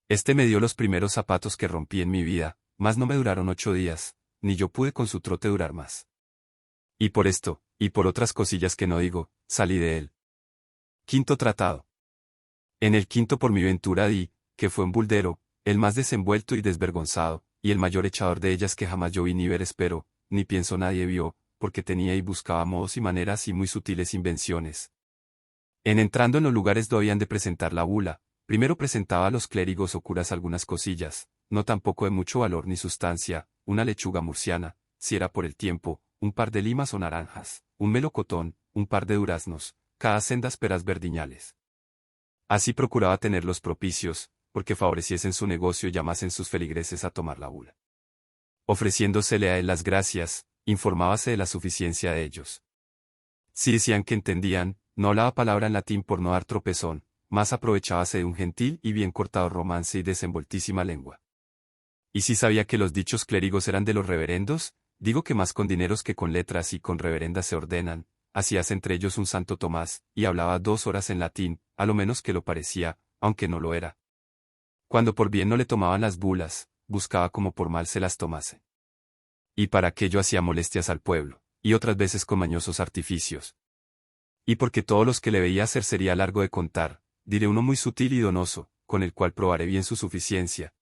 [SPEAKER 1] Este me dio los primeros zapatos que rompí en mi vida, mas no me duraron 8 días, ni yo pude con su trote durar más. Y por esto, y por otras cosillas que no digo, salí de él. Quinto tratado. En el quinto por mi ventura di, que fue un buldero, el más desenvuelto y desvergonzado, y el mayor echador de ellas que jamás yo vi ni ver espero, ni pienso nadie vio, porque tenía y buscaba modos y maneras y muy sutiles invenciones. En entrando en los lugares do habían de presentar la bula, primero presentaba a los clérigos o curas algunas cosillas, no tampoco de mucho valor ni sustancia, una lechuga murciana, si era por el tiempo, un par de limas o naranjas, un melocotón, un par de duraznos, cada sendas peras verdiñales. Así procuraba tenerlos propicios, porque favoreciesen su negocio y llamasen sus feligreses a tomar la bula. Ofreciéndosele a él las gracias, informábase de la suficiencia de ellos. Si decían que entendían, no hablaba palabra en latín por no dar tropezón, más aprovechábase de un gentil y bien cortado romance y desenvoltísima lengua. Y si sabía que los dichos clérigos eran de los reverendos, digo que más con dineros que con letras y con reverendas se ordenan, hacíase entre ellos un Santo Tomás, y hablaba 2 horas en latín, a lo menos que lo parecía, aunque no lo era. Cuando por bien no le tomaban las bulas, buscaba como por mal se las tomase. Y para aquello hacía molestias al pueblo, y otras veces con mañosos artificios. Y porque todos los que le veía hacer sería largo de contar, diré uno muy sutil y donoso, con el cual probaré bien su suficiencia.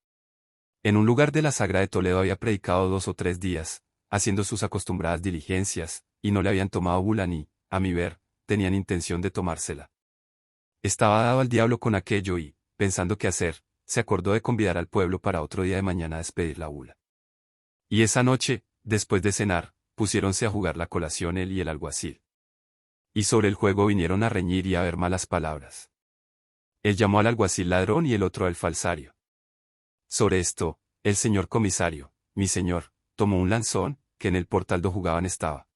[SPEAKER 1] En un lugar de la Sagra de Toledo había predicado 2 o 3 días, haciendo sus acostumbradas diligencias, y no le habían tomado bula ni, a mi ver, tenían intención de tomársela. Estaba dado al diablo con aquello y, pensando qué hacer, se acordó de convidar al pueblo para otro día de mañana a despedir la bula. Y esa noche, después de cenar, pusiéronse a jugar la colación él y el alguacil. Y sobre el juego vinieron a reñir y a ver malas palabras. Él llamó al alguacil ladrón y el otro al falsario. Sobre esto, el señor comisario, mi señor, tomó un lanzón, que en el portal do jugaban estaba.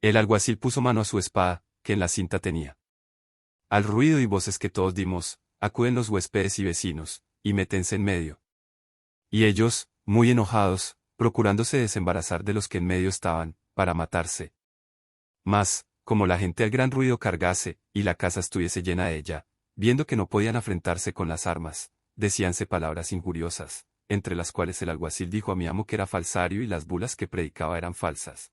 [SPEAKER 1] El alguacil puso mano a su espada, que en la cinta tenía. Al ruido y voces que todos dimos, acuden los huéspedes y vecinos, y métense en medio. Y ellos, muy enojados, procurándose desembarazar de los que en medio estaban, para matarse. Mas, como la gente al gran ruido cargase, y la casa estuviese llena de ella, viendo que no podían afrentarse con las armas, decíanse palabras injuriosas, entre las cuales el alguacil dijo a mi amo que era falsario y las bulas que predicaba eran falsas.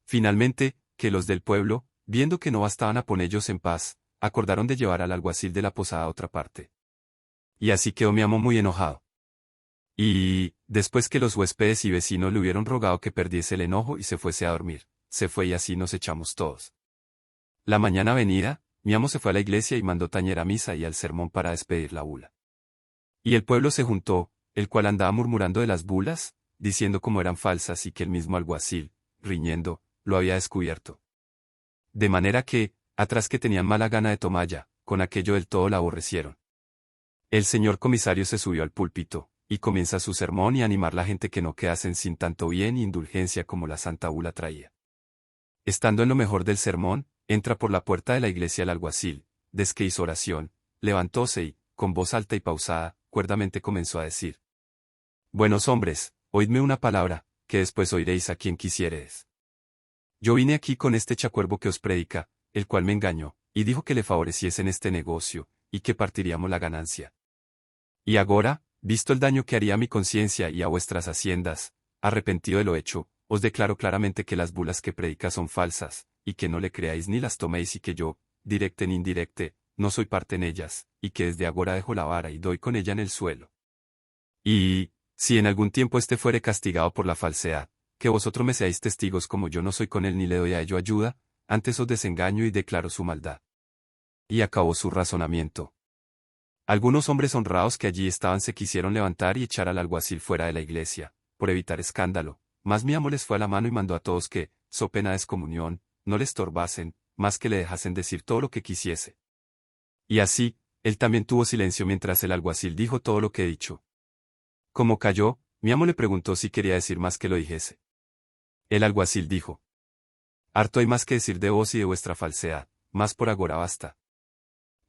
[SPEAKER 1] Finalmente, que los del pueblo, viendo que no bastaban a ponellos en paz, acordaron de llevar al alguacil de la posada a otra parte. Y así quedó mi amo muy enojado. Y, después que los huéspedes y vecinos le hubieron rogado que perdiese el enojo y se fuese a dormir, se fue y así nos echamos todos. La mañana venida, mi amo se fue a la iglesia y mandó tañer a misa y al sermón para despedir la bula. Y el pueblo se juntó, el cual andaba murmurando de las bulas, diciendo cómo eran falsas y que el mismo alguacil, riñendo, lo había descubierto. De manera que, atrás que tenían mala gana de tomalla, con aquello del todo la aborrecieron. El señor comisario se subió al púlpito, y comienza su sermón y animar la gente que no quedasen sin tanto bien y indulgencia como la santa bula traía. Estando en lo mejor del sermón, entra por la puerta de la iglesia el alguacil, des que hizo oración, levantóse y, con voz alta y pausada, cuerdamente comenzó a decir: Buenos hombres, oídme una palabra, que después oiréis a quien quisiéredes. Yo vine aquí con este chacuervo que os predica, el cual me engañó, y dijo que le favoreciese en este negocio, y que partiríamos la ganancia. Y agora, visto el daño que haría a mi conciencia y a vuestras haciendas, arrepentido de lo hecho, os declaro claramente que las bulas que predica son falsas, y que no le creáis ni las toméis y que yo, directe ni indirecte, no soy parte en ellas, y que desde agora dejo la vara y doy con ella en el suelo. Y, si en algún tiempo éste fuere castigado por la falsedad, que vosotros me seáis testigos como yo no soy con él ni le doy a ello ayuda, antes os desengaño y declaro su maldad. Y acabó su razonamiento. Algunos hombres honrados que allí estaban se quisieron levantar y echar al alguacil fuera de la iglesia, por evitar escándalo, mas mi amo les fue a la mano y mandó a todos que, so pena de excomunión, no le estorbasen, más que le dejasen decir todo lo que quisiese. Y así, él también tuvo silencio mientras el alguacil dijo todo lo que he dicho. Como calló, mi amo le preguntó si quería decir más que lo dijese. El alguacil dijo: Harto hay más que decir de vos y de vuestra falsedad, mas por agora basta.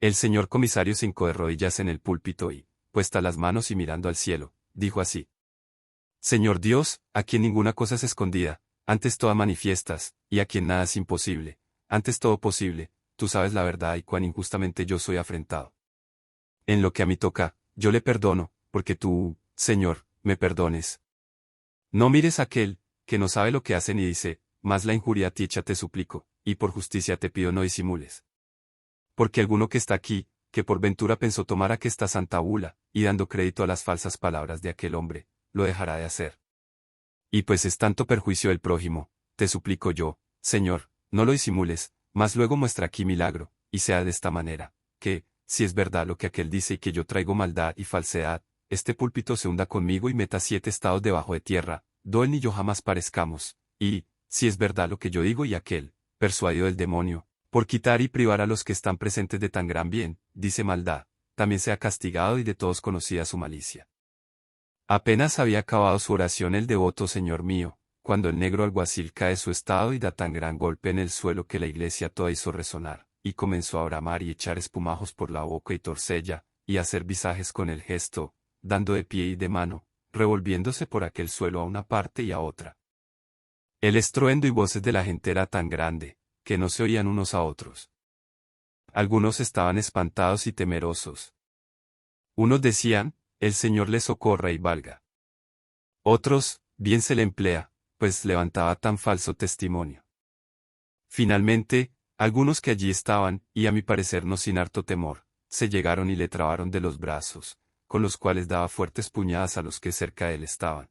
[SPEAKER 1] El señor comisario se hincó de rodillas en el púlpito y, puestas las manos y mirando al cielo, dijo así: Señor Dios, a quien ninguna cosa es escondida, antes toda manifiestas, y a quien nada es imposible, antes todo posible, tú sabes la verdad y cuán injustamente yo soy afrentado. En lo que a mí toca, yo le perdono, porque tú, Señor, me perdones. No mires a aquel, que no sabe lo que hace ni dice, mas la injuria a ti hecha te suplico, y por justicia te pido no disimules. Porque alguno que está aquí, que por ventura pensó tomar aquesta santa bula, y dando crédito a las falsas palabras de aquel hombre, lo dejará de hacer. Y pues es tanto perjuicio del prójimo, te suplico yo, Señor, no lo disimules, mas luego muestra aquí milagro, y sea de esta manera, que, si es verdad lo que aquel dice y que yo traigo maldad y falsedad, este púlpito se hunda conmigo y meta 7 estados debajo de tierra, do él ni yo jamás parezcamos, y, si es verdad lo que yo digo y aquel, persuadido del demonio, por quitar y privar a los que están presentes de tan gran bien, dice maldad, también sea castigado y de todos conocida su malicia. Apenas había acabado su oración el devoto Señor mío, cuando el negro alguacil cae de su estado y da tan gran golpe en el suelo que la iglesia toda hizo resonar, y comenzó a bramar y echar espumajos por la boca y torcella, y hacer visajes con el gesto, dando de pie y de mano, revolviéndose por aquel suelo a una parte y a otra. El estruendo y voces de la gente era tan grande, que no se oían unos a otros. Algunos estaban espantados y temerosos. Unos decían: el Señor le socorra y valga. Otros: bien se le emplea, pues levantaba tan falso testimonio. Finalmente, algunos que allí estaban, y a mi parecer no sin harto temor, se llegaron y le trabaron de los brazos, con los cuales daba fuertes puñadas a los que cerca de él estaban.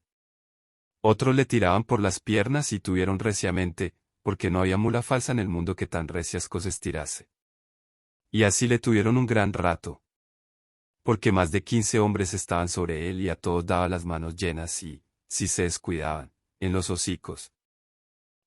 [SPEAKER 1] Otros le tiraban por las piernas y tuvieron reciamente, porque no había mula falsa en el mundo que tan recias cosas tirase. Y así le tuvieron un gran rato. Porque más de 15 hombres estaban sobre él y a todos daba las manos llenas y, si se descuidaban, en los hocicos.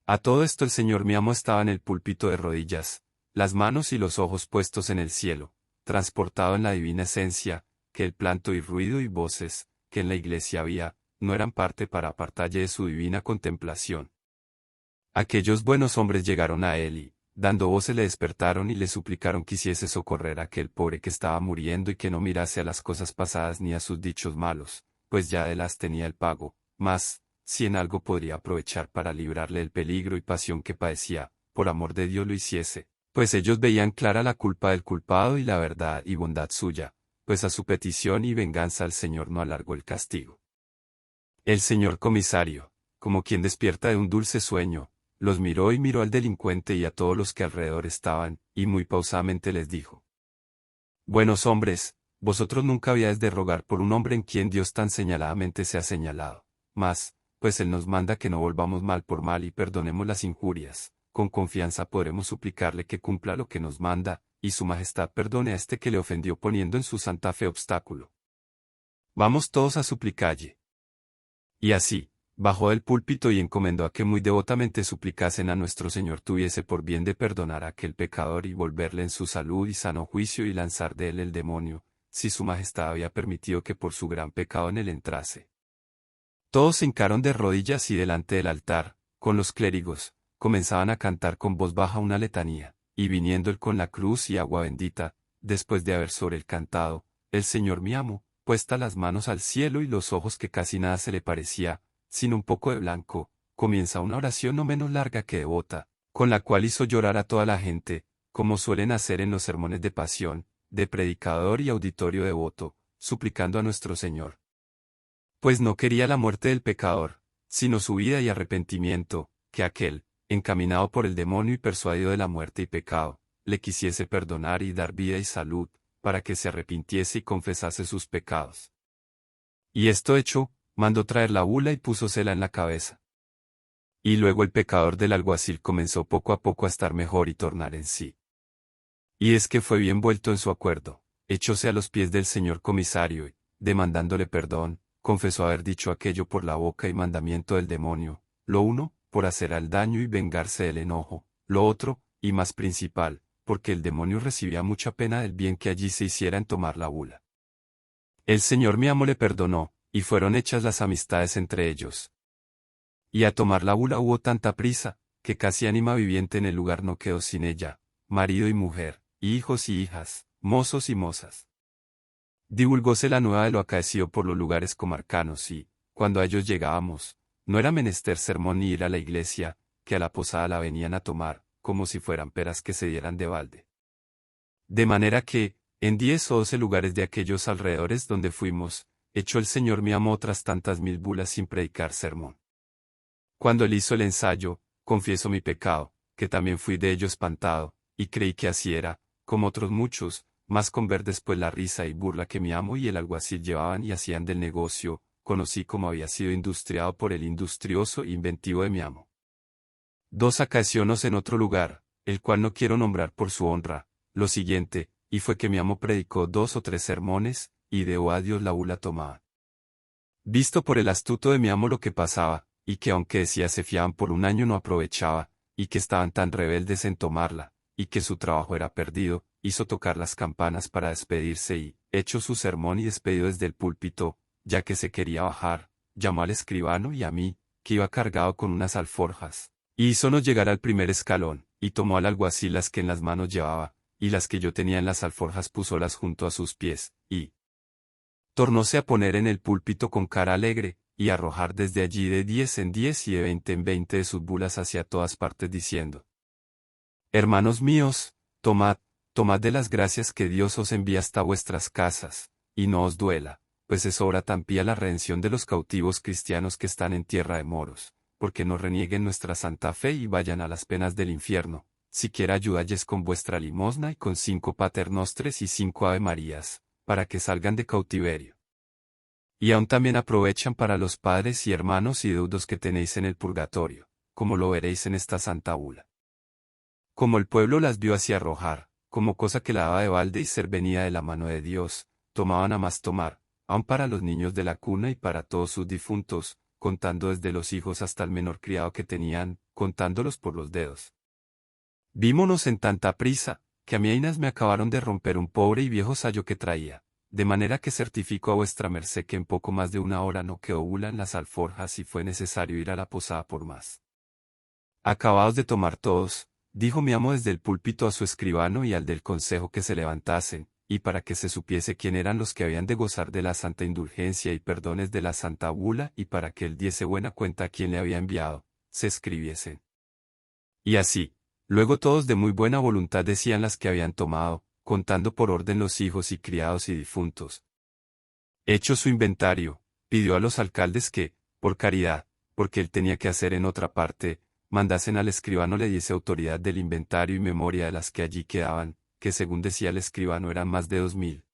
[SPEAKER 1] A todo esto el señor mi amo estaba en el púlpito de rodillas, las manos y los ojos puestos en el cielo, transportado en la divina esencia, que el planto y ruido y voces, que en la iglesia había, no eran parte para apartalle de su divina contemplación. Aquellos buenos hombres llegaron a él y, dando voces le despertaron y le suplicaron quisiese socorrer a aquel pobre que estaba muriendo y que no mirase a las cosas pasadas ni a sus dichos malos, pues ya de las tenía el pago, mas, si en algo podría aprovechar para librarle del peligro y pasión que padecía, por amor de Dios lo hiciese, pues ellos veían clara la culpa del culpado y la verdad y bondad suya, pues a su petición y venganza el Señor no alargó el castigo. El señor comisario, como quien despierta de un dulce sueño, los miró y miró al delincuente y a todos los que alrededor estaban, y muy pausadamente les dijo: Buenos hombres, vosotros nunca habíais de rogar por un hombre en quien Dios tan señaladamente se ha señalado, mas, pues Él nos manda que no volvamos mal por mal y perdonemos las injurias, con confianza podremos suplicarle que cumpla lo que nos manda, y su majestad perdone a este que le ofendió poniendo en su santa fe obstáculo. Vamos todos a suplicalle. Y así, bajó del púlpito y encomendó a que muy devotamente suplicasen a nuestro Señor tuviese por bien de perdonar a aquel pecador y volverle en su salud y sano juicio y lanzar de él el demonio, si su majestad había permitido que por su gran pecado en él entrase. Todos se hincaron de rodillas y delante del altar, con los clérigos, comenzaban a cantar con voz baja una letanía, y viniendo él con la cruz y agua bendita, después de haber sobre él cantado, el Señor mi amo, puesta las manos al cielo y los ojos que casi nada se le parecía, sino un poco de blanco, comienza una oración no menos larga que devota, con la cual hizo llorar a toda la gente, como suelen hacer en los sermones de pasión, de predicador y auditorio devoto, suplicando a nuestro Señor. Pues no quería la muerte del pecador, sino su vida y arrepentimiento, que aquel, encaminado por el demonio y persuadido de la muerte y pecado, le quisiese perdonar y dar vida y salud, para que se arrepintiese y confesase sus pecados. Y esto hecho, mandó traer la bula y púsosela en la cabeza. Y luego el pecador del alguacil comenzó poco a poco a estar mejor y tornar en sí. Y es que fue bien vuelto en su acuerdo, echóse a los pies del señor comisario y, demandándole perdón, confesó haber dicho aquello por la boca y mandamiento del demonio, lo uno, por hacer al daño y vengarse del enojo, lo otro, y más principal, porque el demonio recibía mucha pena del bien que allí se hiciera en tomar la bula. El Señor mi amo le perdonó, y fueron hechas las amistades entre ellos. Y a tomar la bula hubo tanta prisa, que casi ánima viviente en el lugar no quedó sin ella, marido y mujer, hijos y hijas, mozos y mozas. Divulgóse la nueva de lo acaecido por los lugares comarcanos y, cuando a ellos llegábamos, no era menester sermón ni ir a la iglesia, que a la posada la venían a tomar, como si fueran peras que se dieran de balde. De manera que, en 10 o 12 lugares de aquellos alrededores donde fuimos, echó el Señor mi amo otras tantas 1000 bulas sin predicar sermón. Cuando él hizo el ensayo, confieso mi pecado, que también fui de ello espantado, y creí que así era, como otros muchos, mas con ver después la risa y burla que mi amo y el alguacil llevaban y hacían del negocio, conocí cómo había sido industriado por el industrioso e inventivo de mi amo. 2 acaeciónos en otro lugar, el cual no quiero nombrar por su honra, lo siguiente, y fue que mi amo predicó 2 o 3 sermones, y de a Dios la bula tomaba. Visto por el astuto de mi amo lo que pasaba, y que aunque decía se fiaban por un año no aprovechaba, y que estaban tan rebeldes en tomarla, y que su trabajo era perdido, hizo tocar las campanas para despedirse y, hecho su sermón y despedido desde el púlpito, ya que se quería bajar, llamó al escribano y a mí, que iba cargado con unas alforjas, y hízonos llegar al primer escalón, y tomó al alguacil las que en las manos llevaba, y las que yo tenía en las alforjas púsolas junto a sus pies, y tornóse a poner en el púlpito con cara alegre, y a arrojar desde allí de 10 en 10 y de 20 en 20 de sus bulas hacia todas partes diciendo: Hermanos míos, tomad de las gracias que Dios os envía hasta vuestras casas, y no os duela, pues es obra tan pía la redención de los cautivos cristianos que están en tierra de moros, porque no renieguen nuestra santa fe y vayan a las penas del infierno, siquiera ayudalles con vuestra limosna y con 5 paternostres y 5 ave marías, para que salgan de cautiverio. Y aún también aprovechan para los padres y hermanos y deudos que tenéis en el purgatorio, como lo veréis en esta santa bula. Como el pueblo las vio así arrojar, como cosa que la daba de balde y ser venida de la mano de Dios, tomaban a más tomar, aun para los niños de la cuna y para todos sus difuntos, contando desde los hijos hasta el menor criado que tenían, contándolos por los dedos. Vímonos en tanta prisa, que a mí ainas me acabaron de romper un pobre y viejo sayo que traía, de manera que certifico a vuestra merced que en poco más de 1 hora no quedó bula en las alforjas y fue necesario ir a la posada por más. Acabados de tomar todos, dijo mi amo desde el púlpito a su escribano y al del consejo que se levantasen, y para que se supiese quién eran los que habían de gozar de la santa indulgencia y perdones de la santa bula y para que él diese buena cuenta a quien le había enviado, se escribiesen. Y así, luego todos de muy buena voluntad decían las que habían tomado, contando por orden los hijos y criados y difuntos. Hecho su inventario, pidió a los alcaldes que, por caridad, porque él tenía que hacer en otra parte, mandasen al escribano le diese autoridad del inventario y memoria de las que allí quedaban, que según decía el escribano eran más de 2000.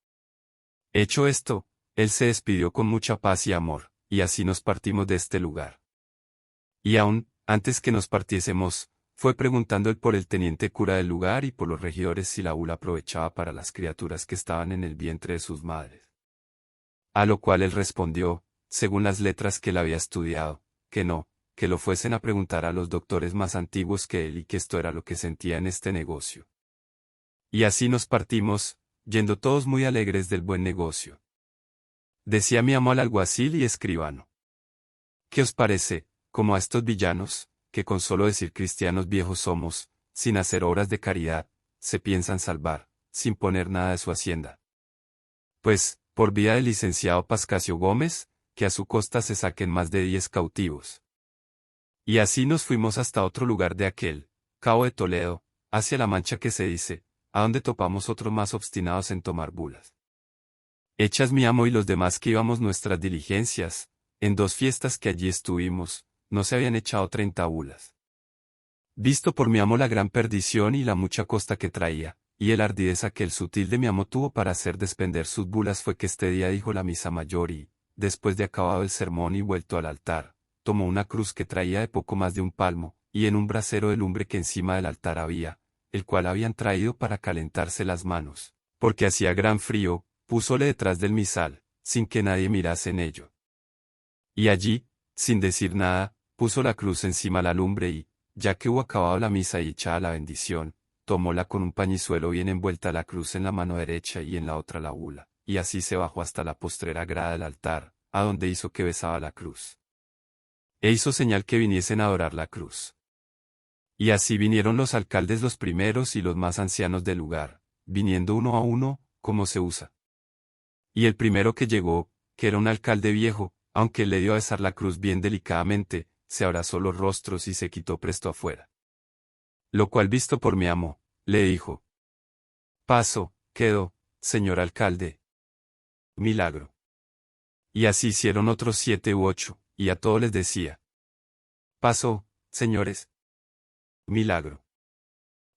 [SPEAKER 1] Hecho esto, él se despidió con mucha paz y amor, y así nos partimos de este lugar. Y aún, antes que nos partiésemos, Fue preguntando él por el teniente cura del lugar y por los regidores si la bula aprovechaba para las criaturas que estaban en el vientre de sus madres. A lo cual él respondió, según las letras que él había estudiado, que no, que lo fuesen a preguntar a los doctores más antiguos que él y que esto era lo que sentía en este negocio. Y así nos partimos, yendo todos muy alegres del buen negocio. Decía mi amo al alguacil y escribano: ¿Qué os parece, como a estos villanos, que con solo decir cristianos viejos somos, sin hacer obras de caridad, se piensan salvar, sin poner nada de su hacienda? Pues, por vía del licenciado Pascasio Gómez, que a su costa se saquen más de 10 cautivos. Y así nos fuimos hasta otro lugar de aquel, Cabo de Toledo, hacia la Mancha que se dice, a donde topamos otros más obstinados en tomar bulas. Hechas mi amo y los demás que íbamos nuestras diligencias, en 2 fiestas que allí estuvimos, no se habían echado 30 bulas. Visto por mi amo la gran perdición y la mucha costa que traía, y el ardideza que el sutil de mi amo tuvo para hacer despender sus bulas, fue que este día dijo la misa mayor y, después de acabado el sermón y vuelto al altar, tomó una cruz que traía de poco más de un palmo, y en un brasero de lumbre que encima del altar había, el cual habían traído para calentarse las manos, porque hacía gran frío, púsole detrás del misal, sin que nadie mirase en ello. Y allí, sin decir nada, puso la cruz encima la lumbre y, ya que hubo acabado la misa y echada la bendición, tomóla con un pañizuelo bien envuelta la cruz en la mano derecha y en la otra la bula, y así se bajó hasta la postrera grada del altar, a donde hizo que besaba la cruz. E hizo señal que viniesen a adorar la cruz. Y así vinieron los alcaldes los primeros y los más ancianos del lugar, viniendo uno a uno, como se usa. Y el primero que llegó, que era un alcalde viejo, aunque le dio a besar la cruz bien delicadamente, se abrazó los rostros y se quitó presto afuera. Lo cual visto por mi amo, le dijo: Paso, quedo, señor alcalde. Milagro. Y así hicieron otros 7 u 8, y a todos les decía: Paso, señores. Milagro.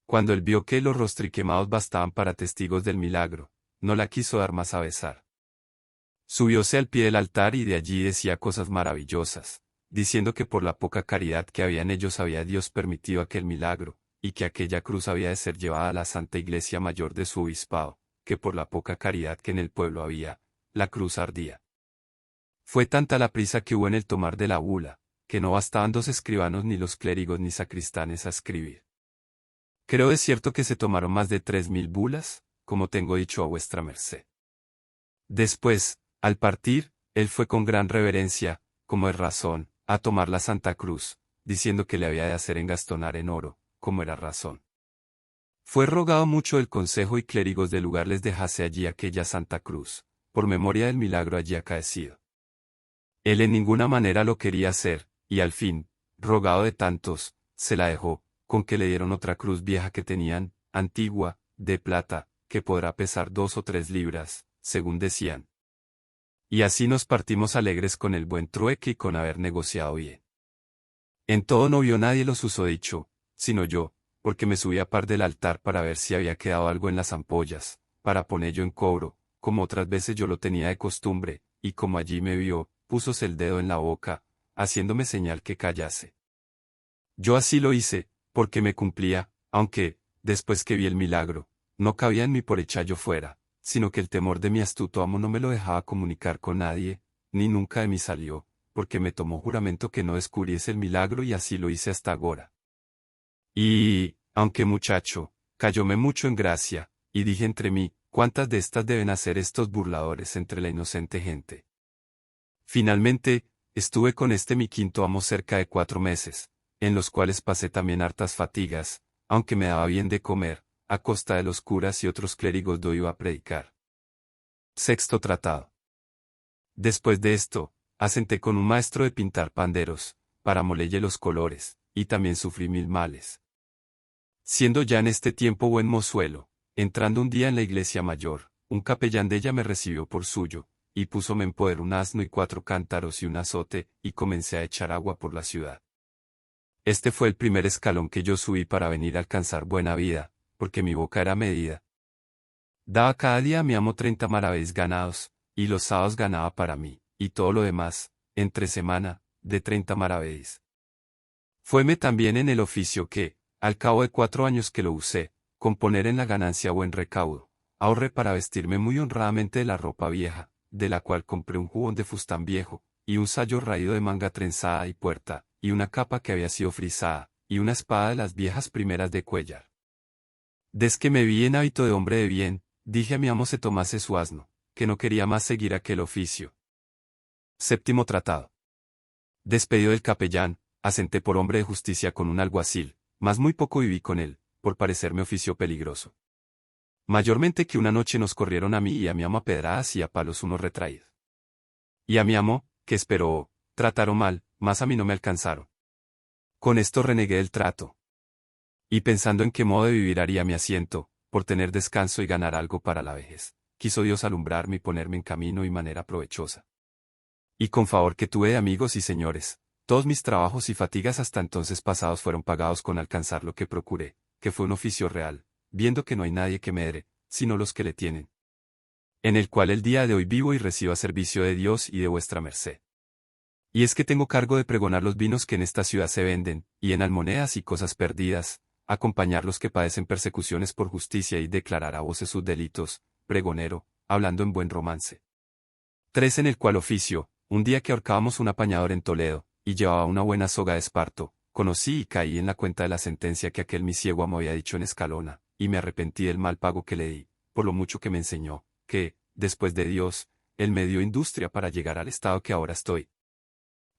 [SPEAKER 1] Cuando él vio que los rostriquemados bastaban para testigos del milagro, no la quiso dar más a besar. Subióse al pie del altar y de allí decía cosas maravillosas, diciendo que por la poca caridad que había en ellos había Dios permitido aquel milagro, y que aquella cruz había de ser llevada a la Santa Iglesia Mayor de su obispado, que por la poca caridad que en el pueblo había, la cruz ardía. Fue tanta la prisa que hubo en el tomar de la bula, que no bastaban 2 escribanos ni los clérigos ni sacristanes a escribir. Creo de cierto que se tomaron más de 3000 bulas, como tengo dicho a vuestra merced. Después, al partir, él fue con gran reverencia, como es razón, a tomar la Santa Cruz, diciendo que le había de hacer engastonar en oro, como era razón. Fue rogado mucho el consejo y clérigos del lugar les dejase allí aquella Santa Cruz, por memoria del milagro allí acaecido. Él en ninguna manera lo quería hacer, y al fin, rogado de tantos, se la dejó, con que le dieron otra cruz vieja que tenían, antigua, de plata, que podrá pesar 2 o 3 libras, según decían. Y así nos partimos alegres con el buen trueque y con haber negociado bien. En todo no vio nadie lo susodicho, sino yo, porque me subí a par del altar para ver si había quedado algo en las ampollas, para ponello en cobro, como otras veces yo lo tenía de costumbre, y como allí me vio, púsose el dedo en la boca, haciéndome señal que callase. Yo así lo hice, porque me cumplía, aunque, después que vi el milagro, no cabía en mí por echallo fuera, sino que el temor de mi astuto amo no me lo dejaba comunicar con nadie, ni nunca de mí salió, porque me tomó juramento que no descubriese el milagro y así lo hice hasta agora. Y, aunque muchacho, cayóme mucho en gracia, y dije entre mí, ¿cuántas de estas deben hacer estos burladores entre la inocente gente? Finalmente, estuve con este mi quinto amo cerca de 4 meses, en los cuales pasé también hartas fatigas, aunque me daba bien de comer, a costa de los curas y otros clérigos do iba a predicar. Sexto tratado. Después de esto, asenté con un maestro de pintar panderos, para molelle los colores, y también sufrí 1000 males. Siendo ya en este tiempo buen mozuelo, entrando un día en la iglesia mayor, un capellán de ella me recibió por suyo, y púsome en poder un asno y 4 cántaros y un azote, y comencé a echar agua por la ciudad. Este fue el primer escalón que yo subí para venir a alcanzar buena vida, porque mi boca era medida. Daba cada día a mi amo 30 maravedís ganados, y los sábados ganaba para mí, y todo lo demás, entre semana, de 30 maravedís. Fueme también en el oficio que, Al cabo de 4 años que lo usé, con poner en la ganancia buen recaudo, ahorré para vestirme muy honradamente de la ropa vieja, de la cual compré un jubón de fustán viejo, y un sayo raído de manga trenzada y puerta, y una capa que había sido frisada, y una espada de las viejas primeras de Cuéllar. Desde que me vi en hábito de hombre de bien, dije a mi amo se tomase su asno, que no quería más seguir aquel oficio. Séptimo tratado. Despedido del capellán, asenté por hombre de justicia con un alguacil, mas muy poco viví con él, por parecerme oficio peligroso. Mayormente que una noche nos corrieron a mí y a mi amo a pedradas y a palos unos retraídos. Y a mi amo, que esperó, trataron mal, mas a mí no me alcanzaron. Con esto renegué del trato. Y pensando en qué modo de vivir haría mi asiento, por tener descanso y ganar algo para la vejez, quiso Dios alumbrarme y ponerme en camino y manera provechosa. Y con favor que tuve de amigos y señores, todos mis trabajos y fatigas hasta entonces pasados fueron pagados con alcanzar lo que procuré, que fue un oficio real, viendo que no hay nadie que me dé, sino los que le tienen. En el cual el día de hoy vivo y recibo a servicio de Dios y de vuestra merced. Y es que tengo cargo de pregonar los vinos que en esta ciudad se venden, y en almonedas y cosas perdidas, acompañar los que padecen persecuciones por justicia y declarar a voces sus delitos, pregonero, hablando en buen romance. 3. En el cual oficio, un día que ahorcábamos un apañador en Toledo, y llevaba una buena soga de esparto, conocí y caí en la cuenta de la sentencia que aquel mi ciego amo había dicho en Escalona, y me arrepentí del mal pago que le di, por lo mucho que me enseñó, que, después de Dios, él me dio industria para llegar al estado que ahora estoy.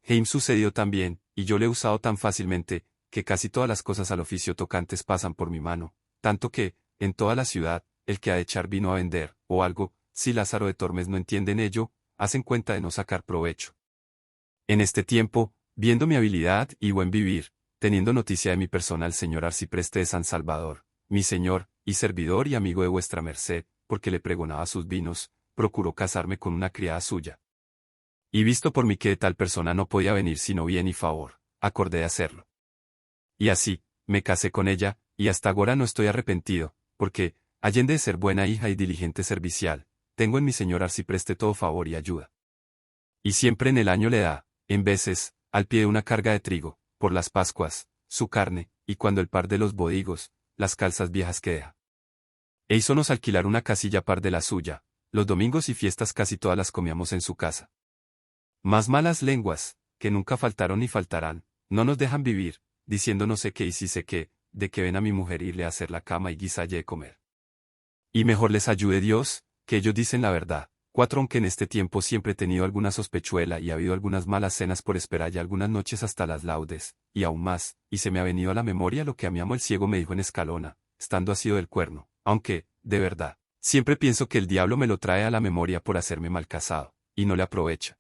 [SPEAKER 1] Heim sucedió también, y yo le he usado tan fácilmente, que casi todas las cosas al oficio tocantes pasan por mi mano, tanto que, en toda la ciudad, el que ha de echar vino a vender, o algo, si Lázaro de Tormes no entiende en ello, hacen cuenta de no sacar provecho. En este tiempo, viendo mi habilidad y buen vivir, teniendo noticia de mi persona el señor Arcipreste de San Salvador, mi señor, y servidor y amigo de vuestra merced, porque le pregonaba sus vinos, procuró casarme con una criada suya. Y visto por mí que de tal persona no podía venir sino bien y favor, acordé de hacerlo. Y así, me casé con ella, y hasta ahora no estoy arrepentido, porque, allende de ser buena hija y diligente servicial, tengo en mi señor Arcipreste todo favor y ayuda. Y siempre en el año le da, en veces, al pie de una carga de trigo, por las Pascuas, su carne, y cuando el par de los bodigos, las calzas viejas que deja. E hízonos alquilar una casilla par de la suya, los domingos y fiestas casi todas las comíamos en su casa. Más malas lenguas, que nunca faltaron ni faltarán, no nos dejan vivir, diciendo no sé qué y sí sé qué, de que ven a mi mujer irle a hacer la cama y guisalle de comer. Y mejor les ayude Dios, que ellos dicen la verdad. 4. Aunque en este tiempo siempre he tenido alguna sospechuela y ha habido algunas malas cenas por esperar y algunas noches hasta las laudes, y aún más, y se me ha venido a la memoria lo que a mi amo el ciego me dijo en Escalona, estando asido del cuerno, aunque, de verdad, siempre pienso que el diablo me lo trae a la memoria por hacerme mal casado, y no le aprovecha.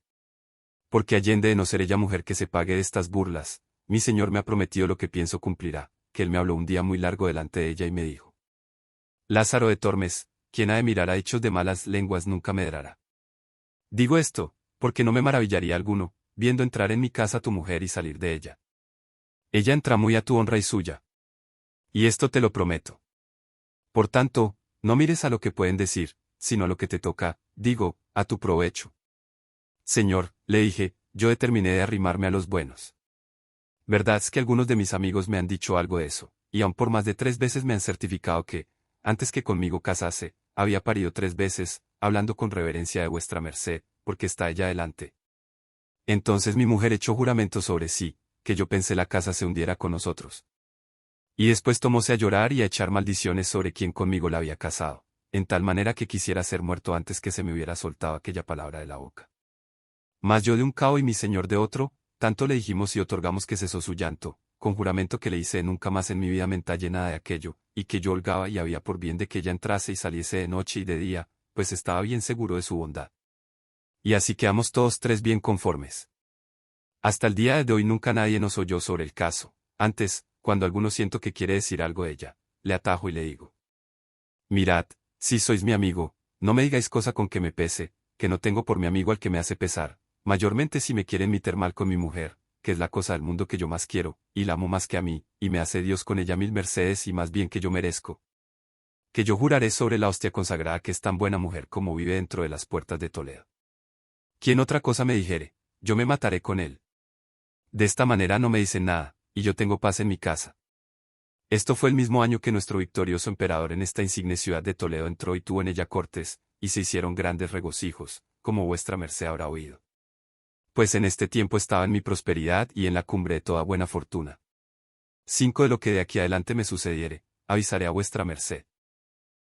[SPEAKER 1] Porque allende de no ser ella mujer que se pague de estas burlas, mi señor me ha prometido lo que pienso cumplirá, que él me habló un día muy largo delante de ella y me dijo: Lázaro de Tormes, quien ha de mirar a hechos de malas lenguas nunca medrará. Digo esto, porque no me maravillaría alguno, viendo entrar en mi casa tu mujer y salir de ella. Ella entra muy a tu honra y suya. Y esto te lo prometo. Por tanto, no mires a lo que pueden decir, sino a lo que te toca, digo, a tu provecho. Señor, le dije, yo determiné de arrimarme a los buenos. Verdad es que algunos de mis amigos me han dicho algo de eso, y aun por más de 3 veces me han certificado que, antes que conmigo casase, había parido 3 veces, hablando con reverencia de vuestra merced, porque está ella delante. Entonces mi mujer echó juramento sobre sí, que yo pensé la casa se hundiera con nosotros. Y después tomóse a llorar y a echar maldiciones sobre quien conmigo la había casado, en tal manera que quisiera ser muerto antes que se me hubiera soltado aquella palabra de la boca. Mas yo de un cabo y mi señor de otro, tanto le dijimos y otorgamos que cesó su llanto, con juramento que le hice nunca más en mi vida mentalle nada de aquello, y que yo holgaba y había por bien de que ella entrase y saliese de noche y de día, pues estaba bien seguro de su bondad. Y así quedamos todos 3 bien conformes. Hasta el día de hoy nunca nadie nos oyó sobre el caso, antes, cuando alguno siento que quiere decir algo de ella, le atajo y le digo: Mirad, si sois mi amigo, no me digáis cosa con que me pese, que no tengo por mi amigo al que me hace pesar, mayormente si me quieren meter mal con mi mujer, que es la cosa del mundo que yo más quiero, y la amo más que a mí, y me hace Dios con ella 1000 mercedes y más bien que yo merezco. Que yo juraré sobre la hostia consagrada que es tan buena mujer como vive dentro de las puertas de Toledo. Quien otra cosa me dijere, yo me mataré con él. De esta manera no me dicen nada, y yo tengo paz en mi casa. Esto fue el mismo año que nuestro victorioso emperador en esta insigne ciudad de Toledo entró y tuvo en ella cortes, y se hicieron grandes regocijos, como vuestra merced habrá oído. Pues en este tiempo estaba en mi prosperidad y en la cumbre de toda buena fortuna. 5 De lo que de aquí adelante me sucediere, avisaré a vuestra merced.